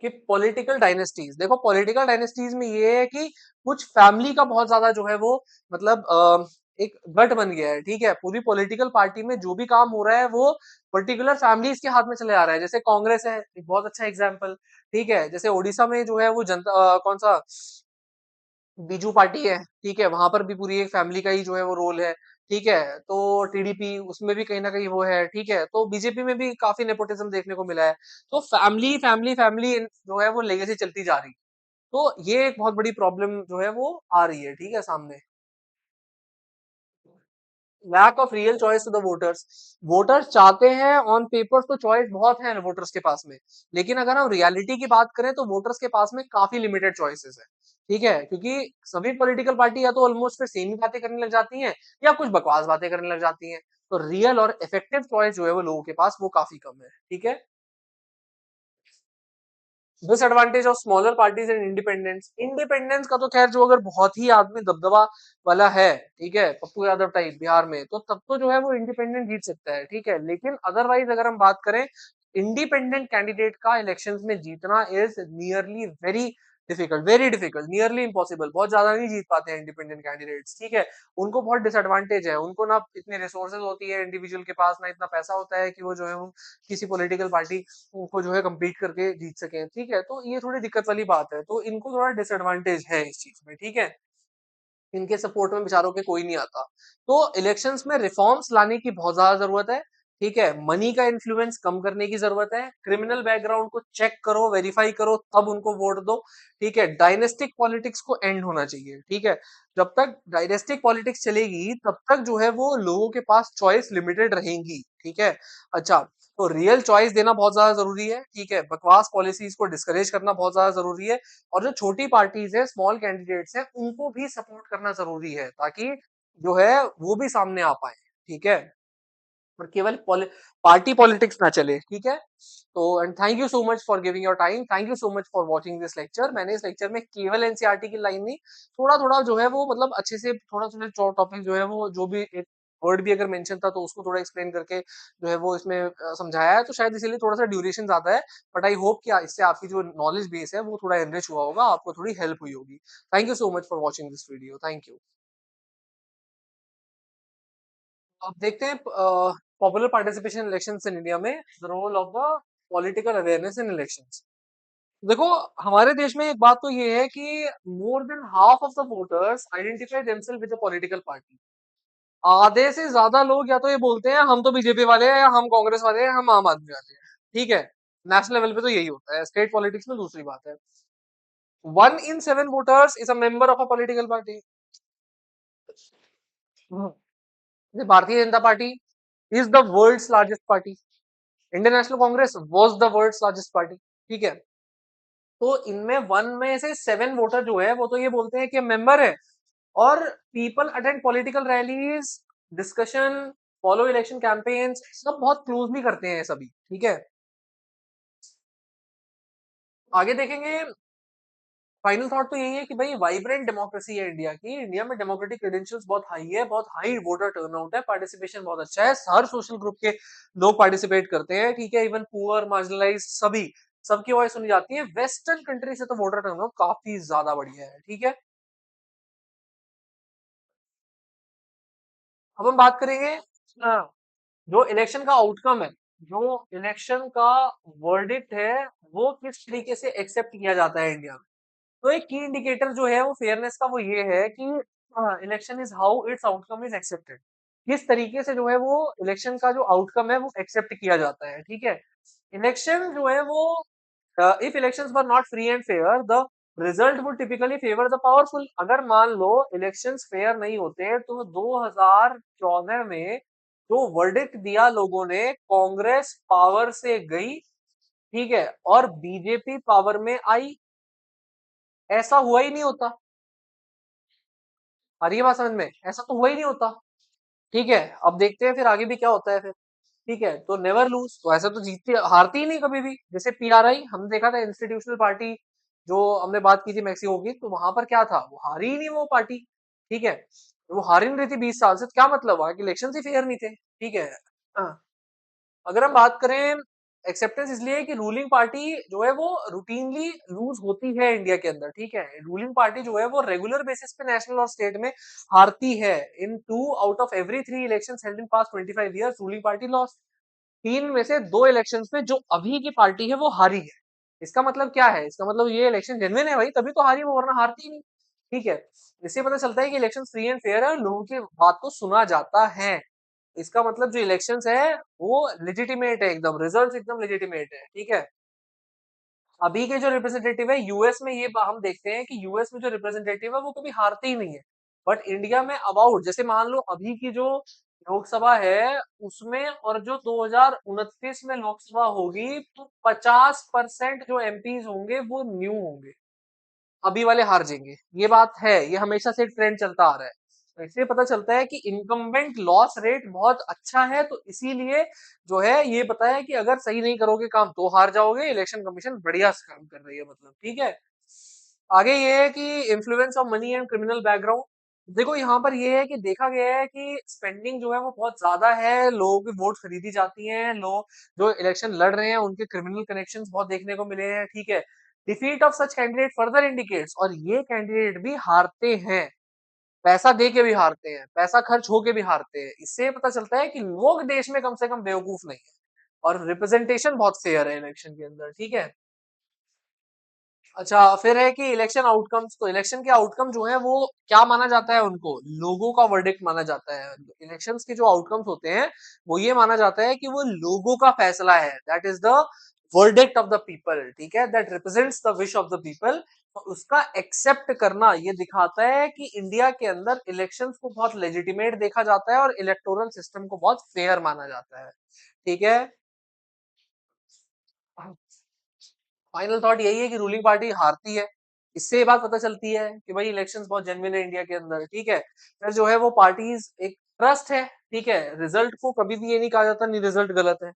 कि पॉलिटिकल डायनेस्टीज, देखो पॉलिटिकल डायनेस्टीज में ये है कि कुछ फैमिली का बहुत ज्यादा जो है वो, मतलब एक गट बन गया है, ठीक है। पूरी पॉलिटिकल पार्टी में जो भी काम हो रहा है वो पर्टिकुलर फैमिलीज के हाथ में चले आ रहा है। जैसे कांग्रेस है एक बहुत अच्छा एग्जाम्पल, ठीक है। जैसे ओडिशा में जो है वो जनता कौन सा बीजू पार्टी है, ठीक है, वहां पर भी पूरी एक फैमिली का ही जो है वो रोल है, ठीक है। तो टीडीपी उसमें भी कहीं ना कहीं वो है, ठीक है। तो बीजेपी में भी काफी नेपोटिज्म देखने को मिला है। तो फैमिली फैमिली फैमिली जो है वो लेगेसी चलती जा रही है। तो ये एक बहुत बड़ी प्रॉब्लम जो है वो आ रही है, ठीक है, सामने। Lack of real choice to the voters. Voters चाहते हैं ऑन पेपर तो चॉइस बहुत है वोटर्स के पास में, लेकिन अगर हम रियलिटी की बात करें तो वोटर्स के पास में काफी लिमिटेड चॉइसेस है। ठीक है, क्योंकि सभी पॉलिटिकल पार्टी या तो ऑलमोस्ट फिर सेम ही बातें करने लग जाती हैं या कुछ बकवास बातें करने लग जाती हैं। तो रियल और इफेक्टिव चॉइस जो है वो लोगों के पास वो काफी कम है। ठीक है। Disadvantage of smaller parties and independence. Independence का तो खैर जो अगर बहुत ही आदमी दबदबा वाला है, ठीक है, पप्पू यादव टाइप बिहार में, तो तब तो जो है वो इंडिपेंडेंट जीत सकता है। ठीक है, लेकिन अदरवाइज अगर हम बात करें, इंडिपेंडेंट कैंडिडेट का इलेक्शंस में जीतना is nearly very difficult, nearly impossible. बहुत ज्यादा नहीं जीत पाते हैं इंडिपेंडेंट कैंडिडेट्स। ठीक है, उनको बहुत डिसएडवांटेज है, उनको ना इतने रिसोर्सेज होती है इंडिविजुअल के पास, ना इतना पैसा होता है कि वो जो है वो किसी पॉलिटिकल पार्टी को जो है कम्पीट करके जीत सके। ठीक है, तो ये थोड़ी दिक्कत वाली बात है, तो इनको थोड़ा डिसएडवांटेज है इस चीज में। ठीक है, इनके सपोर्ट में बेचारों के कोई नहीं आता। तो इलेक्शंस में रिफॉर्म्स लाने की बहुत ज्यादा जरूरत है। ठीक है, मनी का इन्फ्लुएंस कम करने की जरूरत है, क्रिमिनल बैकग्राउंड को चेक करो, वेरीफाई करो, तब उनको वोट दो। ठीक है, डायनेस्टिक पॉलिटिक्स को एंड होना चाहिए। ठीक है, जब तक डायनेस्टिक पॉलिटिक्स चलेगी तब तक जो है वो लोगों के पास चॉइस लिमिटेड रहेंगी। ठीक है। अच्छा, तो रियल चॉइस देना बहुत ज्यादा जरूरी है। ठीक है, बकवास पॉलिसीज को डिस्करेज करना बहुत ज्यादा जरूरी है, और जो छोटी पार्टीज है, स्मॉल कैंडिडेट्स हैं, उनको भी सपोर्ट करना जरूरी है, ताकि जो है वो भी सामने आ पाए। ठीक है, पर केवल पार्टी पॉलिटिक्स ना चले। ठीक है, तो and thank you so much for giving your time, thank you so much for watching this lecture. मैंने इस लेक्चर में केवल एनसीईआरटी की लाइन नहीं, थोड़ा थोड़ा जो है वो मतलब अच्छे से थोड़ा थोड़ा टॉपिक जो है वो जो भी एक वर्ड भी अगर मेंशन था तो उसको थोड़ा एक्सप्लेन करके जो है वो इसमें समझाया है, तो शायद इसीलिए थोड़ा सा ड्यूरेशन आता है। बट आई होप कि इससे आपकी जो नॉलेज बेस है वो थोड़ा एनरिच हुआ होगा, आपको थोड़ी हेल्प हुई होगी। Thank you so much for watching this video, thank you. अब देखते हैं popular participation elections in India में, the role of the political awareness in elections. देखो, हमारे देश में एक बात तो ये है कि more than half of the voters identify themselves with a political party. आधे से ज्यादा लोग या तो ये बोलते हैं हम तो बीजेपी वाले हैं, या हम कांग्रेस वाले हैं, हम आम आदमी वाले हैं। ठीक है, नेशनल लेवल पे तो यही होता है, स्टेट पॉलिटिक्स में दूसरी बात है। 1 in 7 voters is a member of a political party. Bharatiya Janata party is the world's largest party. Indian National Congress was the world's largest party. ठीक है, तो इनमें 1 में से 7 वोटर जो है वो तो ये बोलते हैं कि मेंबर है, और people attend political rallies, discussion, follow election campaigns, सब बहुत क्लोजली करते हैं सभी। ठीक है, आगे देखेंगे। फाइनल थॉट तो यही है कि भाई वाइब्रेंट डेमोक्रेसी है इंडिया की, इंडिया में डेमोक्रेटिक क्रेडेंशियल्स बहुत हाई है, बहुत हाई वोटर टर्नआउट है, पार्टिसिपेशन बहुत अच्छा है, हर सोशल ग्रुप के लोग पार्टिसिपेट करते हैं। ठीक है, इवन पुअर, मार्जिनलाइज, सभी, सबकी वॉइस सुनी जाती है। वेस्टर्न कंट्री से तो वोटर टर्नआउट काफी ज्यादा बढ़िया है। ठीक है, अब हम बात करेंगे हाँ, जो इलेक्शन का आउटकम है, जो इलेक्शन का वर्डिक्ट है, वो किस तरीके से एक्सेप्ट किया जाता है इंडिया में। तो एक की इंडिकेटर जो है वो फेयरनेस का वो ये है कि election is how it's outcome is accepted. किस तरीके से जो है वो इलेक्शन का जो आउटकम है वो एक्सेप्ट किया जाता है। ठीक है, इलेक्शन जो है वो, if elections were not free and fair, the result would typically favour the powerful. अगर मान लो इलेक्शंस फेयर नहीं होते तो 2014 में जो वर्डिक्ट दिया लोगों ने, कांग्रेस पावर से गई। ठीक है, और बीजेपी पावर में आई। ऐसा हुआ ही नहीं होता। आ रही है बात समझ में? ऐसा तो हुआ ही नहीं होता। ठीक है, अब देखते हैं फिर आगे भी क्या होता है फिर। ठीक है, तो नेवर लूज, तो ऐसा तो जीतती हारती ही नहीं कभी भी। जैसे पीआरआई हमने देखा था, इंस्टीट्यूशनल पार्टी, जो हमने बात की थी मैक्सिको की, तो वहां पर क्या था, वो हारी ही नहीं वो पार्टी। ठीक है, वो हार ही नहीं रही थी 20 साल से, तो क्या मतलब, वहां के इलेक्शन ही फेयर नहीं थे। ठीक है। हाँ, अगर हम बात करें एक्सेप्टेंस, इसलिए कि रूलिंग पार्टी जो है वो रूटीनली लूज होती है इंडिया के अंदर। ठीक है, रूलिंग पार्टी जो है वो रेगुलर बेसिस पे नेशनल और स्टेट में हारती है। इन 2 out of every 3 election held in past 25 years ruling party lost. 3 में से 2 इलेक्शंस में जो अभी की पार्टी है वो हारी है। इसका मतलब क्या है, इसका मतलब ये इलेक्शन जेन्युइन है भाई, तभी तो हारी वो, वरना हारती ही नहीं। ठीक है, इससे पता चलता है कि इलेक्शन फ्री एंड फेयर है और लोगों की बात को सुना जाता है। इसका मतलब जो इलेक्शंस है वो लेजिटिमेट है, एकदम रिजल्ट एकदम लेजिटिमेट है। ठीक है, अभी के जो रिप्रेजेंटेटिव है यूएस में, ये हम देखते हैं कि यूएस में जो रिप्रेजेंटेटिव है वो कभी हारते ही नहीं है। बट इंडिया में अबाउट, जैसे मान लो अभी की जो लोकसभा है उसमें, और जो 2029 में लोकसभा होगी तो 50% जो एमपीज होंगे वो न्यू होंगे, अभी वाले हार जाएंगे। ये बात है, ये हमेशा से ट्रेंड चलता आ रहा है। तो इससे पता चलता है कि इनकम्बेंट लॉस रेट बहुत अच्छा है, तो इसीलिए जो है ये पता है कि अगर सही नहीं करोगे काम तो हार जाओगे। इलेक्शन कमीशन बढ़िया से काम कर रही है, मतलब ठीक है। आगे ये है कि influence of money and criminal background. देखो यहाँ पर ये है कि देखा गया है कि स्पेंडिंग जो है वो बहुत ज्यादा है, लोगों की वोट खरीदी जाती हैं, लोग जो इलेक्शन लड़ रहे हैं उनके क्रिमिनल कनेक्शंस बहुत देखने को मिले हैं, ठीक है। Defeat of such candidate further indicates, और ये कैंडिडेट भी हारते हैं, पैसा दे के भी हारते हैं, पैसा खर्च होके भी हारते हैं। इससे पता चलता है कि लोग देश में कम से कम बेवकूफ नहीं है, और रिप्रेजेंटेशन बहुत फेयर है इलेक्शन के अंदर, ठीक है। अच्छा, फिर है कि इलेक्शन आउटकम्स, तो इलेक्शन के आउटकम जो है वो क्या माना जाता है, उनको लोगों का वर्डिक्ट माना जाता है। इलेक्शंस के जो आउटकम्स होते हैं वो ये माना जाता है कि वो लोगों का फैसला है, that is the verdict of the people, ठीक है, that represents the wish of the people. तो उसका एक्सेप्ट करना ये दिखाता है कि इंडिया के अंदर इलेक्शंस को बहुत लेजिटिमेट देखा जाता है, और इलेक्टोरल सिस्टम को बहुत फेयर माना जाता है, ठीक है। फाइनल थॉट यही है कि रूलिंग पार्टी हारती है। इससे ये बात पता चलती है कि भाई इलेक्शंस बहुत जेन्युइन है इंडिया के अंदर, ठीक है। फिर जो है वो पार्टीज एक ट्रस्ट है, ठीक है। रिजल्ट को कभी भी ये नहीं कहा जाता नहीं रिजल्ट गलत है।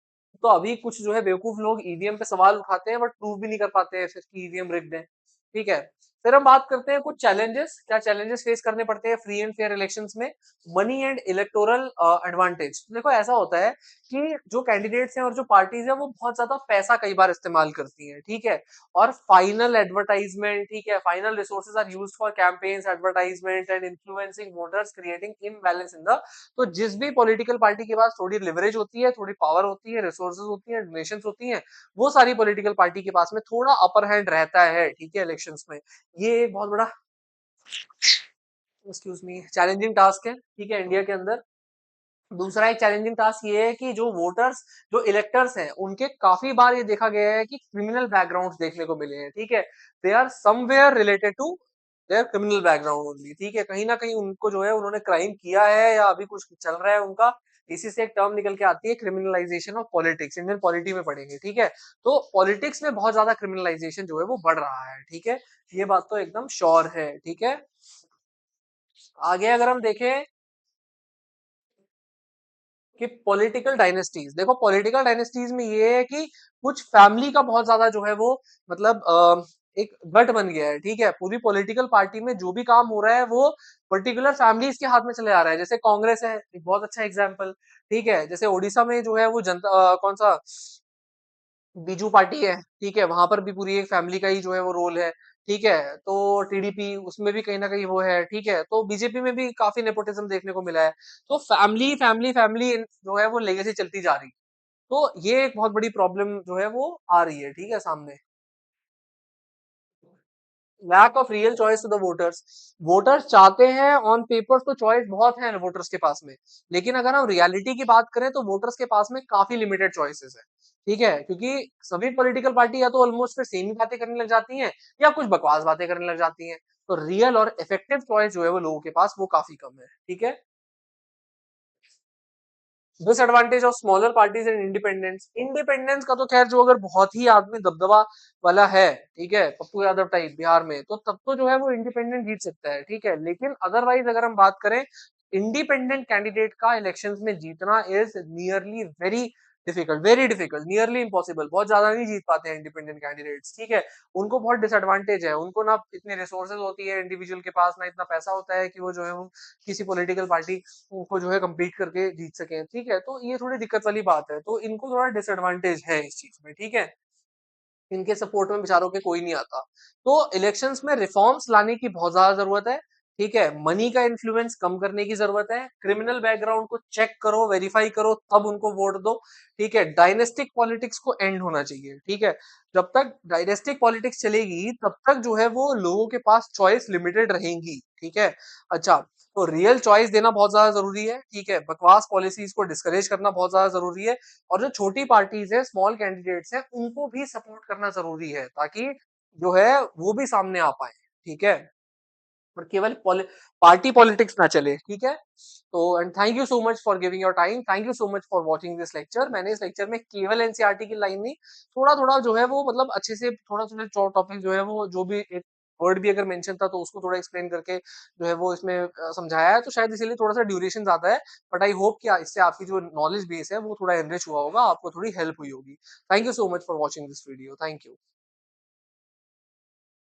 तो अभी कुछ जो है बेवकूफ लोग ईवीएम पे सवाल उठाते हैं बट प्रूव भी नहीं कर पाते हैं फिर कि ईवीएम रिग्ड है, ठीक है। फिर हम बात करते हैं कुछ चैलेंजेस, क्या चैलेंजेस फेस करने पड़ते हैं फ्री एंड फेयर इलेक्शंस में। मनी एंड इलेक्टोरल एडवांटेज, देखो ऐसा होता है कि जो कैंडिडेट्स हैं और जो पार्टीज हैं वो बहुत ज्यादा पैसा कई बार इस्तेमाल करती हैं, ठीक है। और फाइनल एडवर्टाइजमेंट, ठीक है, final resources are used for campaigns, advertisement and influencing voters, creating imbalance in the. तो जिस भी पॉलिटिकल पार्टी के पास थोड़ी लिवरेज होती है, थोड़ी पावर होती है, रिसोर्सेज होती है, डोनेशंस होती हैं, वो सारी पॉलिटिकल पार्टी के पास में थोड़ा अपर हैंड रहता है, ठीक है, इलेक्शंस में। ये एक बहुत बड़ा, एक्सक्यूज मी, चैलेंजिंग टास्क है, ठीक है, इंडिया के अंदर। दूसरा एक चैलेंजिंग टास्क ये है कि जो वोटर्स, जो इलेक्टर्स हैं, उनके काफी बार ये देखा गया है कि क्रिमिनल बैकग्राउंड्स देखने को मिले हैं, ठीक है। They are somewhere related to their criminal background only, ठीक है। कहीं ना कहीं उनको जो है उन्होंने क्राइम किया है या अभी कुछ चल रहा है उनका। इसी से एक टर्म निकल के आती है criminalisation of politics, Indian polity में पढ़ेंगे, ठीक है। तो पॉलिटिक्स में बहुत ज्यादा क्रिमिनलाइजेशन जो है वो बढ़ रहा है, ठीक है। ये बात तो एकदम श्योर है, ठीक है। आगे अगर हम देखें कि पॉलिटिकल डायनेस्टीज, देखो पॉलिटिकल डायनेस्टीज में ये है कि कुछ फैमिली का बहुत ज्यादा जो है वो मतलब एक गट बन गया है, ठीक है। पूरी पॉलिटिकल पार्टी में जो भी काम हो रहा है वो पर्टिकुलर फैमिलीज के हाथ में चले आ रहा है। जैसे कांग्रेस है एक बहुत अच्छा एग्जाम्पल, ठीक है। जैसे ओडिशा में जो है वो जनता कौन सा बीजू पार्टी है, ठीक है, वहां पर भी पूरी एक फैमिली का ही जो है वो रोल है, ठीक है। तो टीडीपी उसमें भी कहीं ना कहीं वो है, ठीक है। तो बीजेपी में भी काफी नेपोटिज्म देखने को मिला है। तो फैमिली फैमिली फैमिली जो है वो लेगेसी चलती जा रही है। तो ये एक बहुत बड़ी प्रॉब्लम जो है वो आ रही है, ठीक है, सामने। Lack of real choice to the voters, voters चाहते हैं ऑन पेपर तो चॉइस बहुत है वोटर्स के पास में, लेकिन अगर हम रियलिटी की बात करें तो वोटर्स के पास में काफी लिमिटेड चॉइसेस है, ठीक है। क्योंकि सभी पॉलिटिकल पार्टी या तो ऑलमोस्ट फिर सेम ही बातें करने लग जाती हैं या कुछ बकवास बातें करने लग जाती हैं। तो रियल और इफेक्टिव चॉइस जो है वो लोगों के पास वो काफी कम है, ठीक है। Disadvantage of smaller parties and independence, independence का तो खैर जो अगर बहुत ही आदमी दबदबा वाला है, ठीक है, पप्पू यादव टाइप बिहार में, तो तब तो जो है वो इंडिपेंडेंट जीत सकता है, ठीक है। लेकिन अदरवाइज अगर हम बात करें, इंडिपेंडेंट कैंडिडेट का इलेक्शंस में जीतना is nearly very difficult, nearly impossible, बहुत ज्यादा नहीं जीत पाते हैं इंडिपेंडेंट कैंडिडेट्स, ठीक है। उनको बहुत डिसएडवांटेज है, उनको ना इतनी रिसोर्सेज होती है इंडिविजुअल के पास, ना इतना पैसा होता है कि वो जो है वो किसी पॉलिटिकल पार्टी को जो है कम्पीट करके जीत सके, ठीक है। तो ये थोड़ी दिक्कत वाली बात है, तो इनको थोड़ा डिसएडवांटेज है इस चीज में, ठीक है। इनके सपोर्ट में बेचारों के कोई नहीं आता। तो इलेक्शंस में रिफॉर्म्स लाने की बहुत ज्यादा जरूरत है, ठीक है। मनी का इन्फ्लुएंस कम करने की जरूरत है, क्रिमिनल बैकग्राउंड को चेक करो, वेरीफाई करो, तब उनको वोट दो, ठीक है। डायनेस्टिक पॉलिटिक्स को एंड होना चाहिए, ठीक है। जब तक डायनेस्टिक पॉलिटिक्स चलेगी तब तक जो है वो लोगों के पास चॉइस लिमिटेड रहेंगी, ठीक है। अच्छा, तो रियल चॉइस देना बहुत ज्यादा जरूरी है, ठीक है। बकवास पॉलिसीज को डिस्करेज करना बहुत ज्यादा जरूरी है, और जो छोटी पार्टीज है, स्मॉल कैंडिडेट्स हैं, उनको भी सपोर्ट करना जरूरी है ताकि जो है वो भी सामने आ पाए, ठीक है। और केवल पार्टी पॉलिटिक्स ना चले, ठीक है? तो and thank you so much for giving your time, thank you so much for watching this lecture. मैंने इस लेक्चर में केवल एनसीईआरटी की लाइन नहीं, थोड़ा-थोड़ा जो है वो मतलब अच्छे से थोड़ा-थोड़ा टॉपिक जो है वो जो भी एक वर्ड भी अगर मेंशन था तो उसको थोड़ा एक्सप्लेन करके जो है वो इसमें समझाया है, तो शायद इसीलिए थोड़ा-सा ड्यूरेशन ज़्यादा है। बट आई होप कि इससे आपकी जो नॉलेज बेस है वो थोड़ा एनरिच हुआ होगा, आपको थोड़ी हेल्प हुई होगी। Thank you so much for watching this video. Thank you.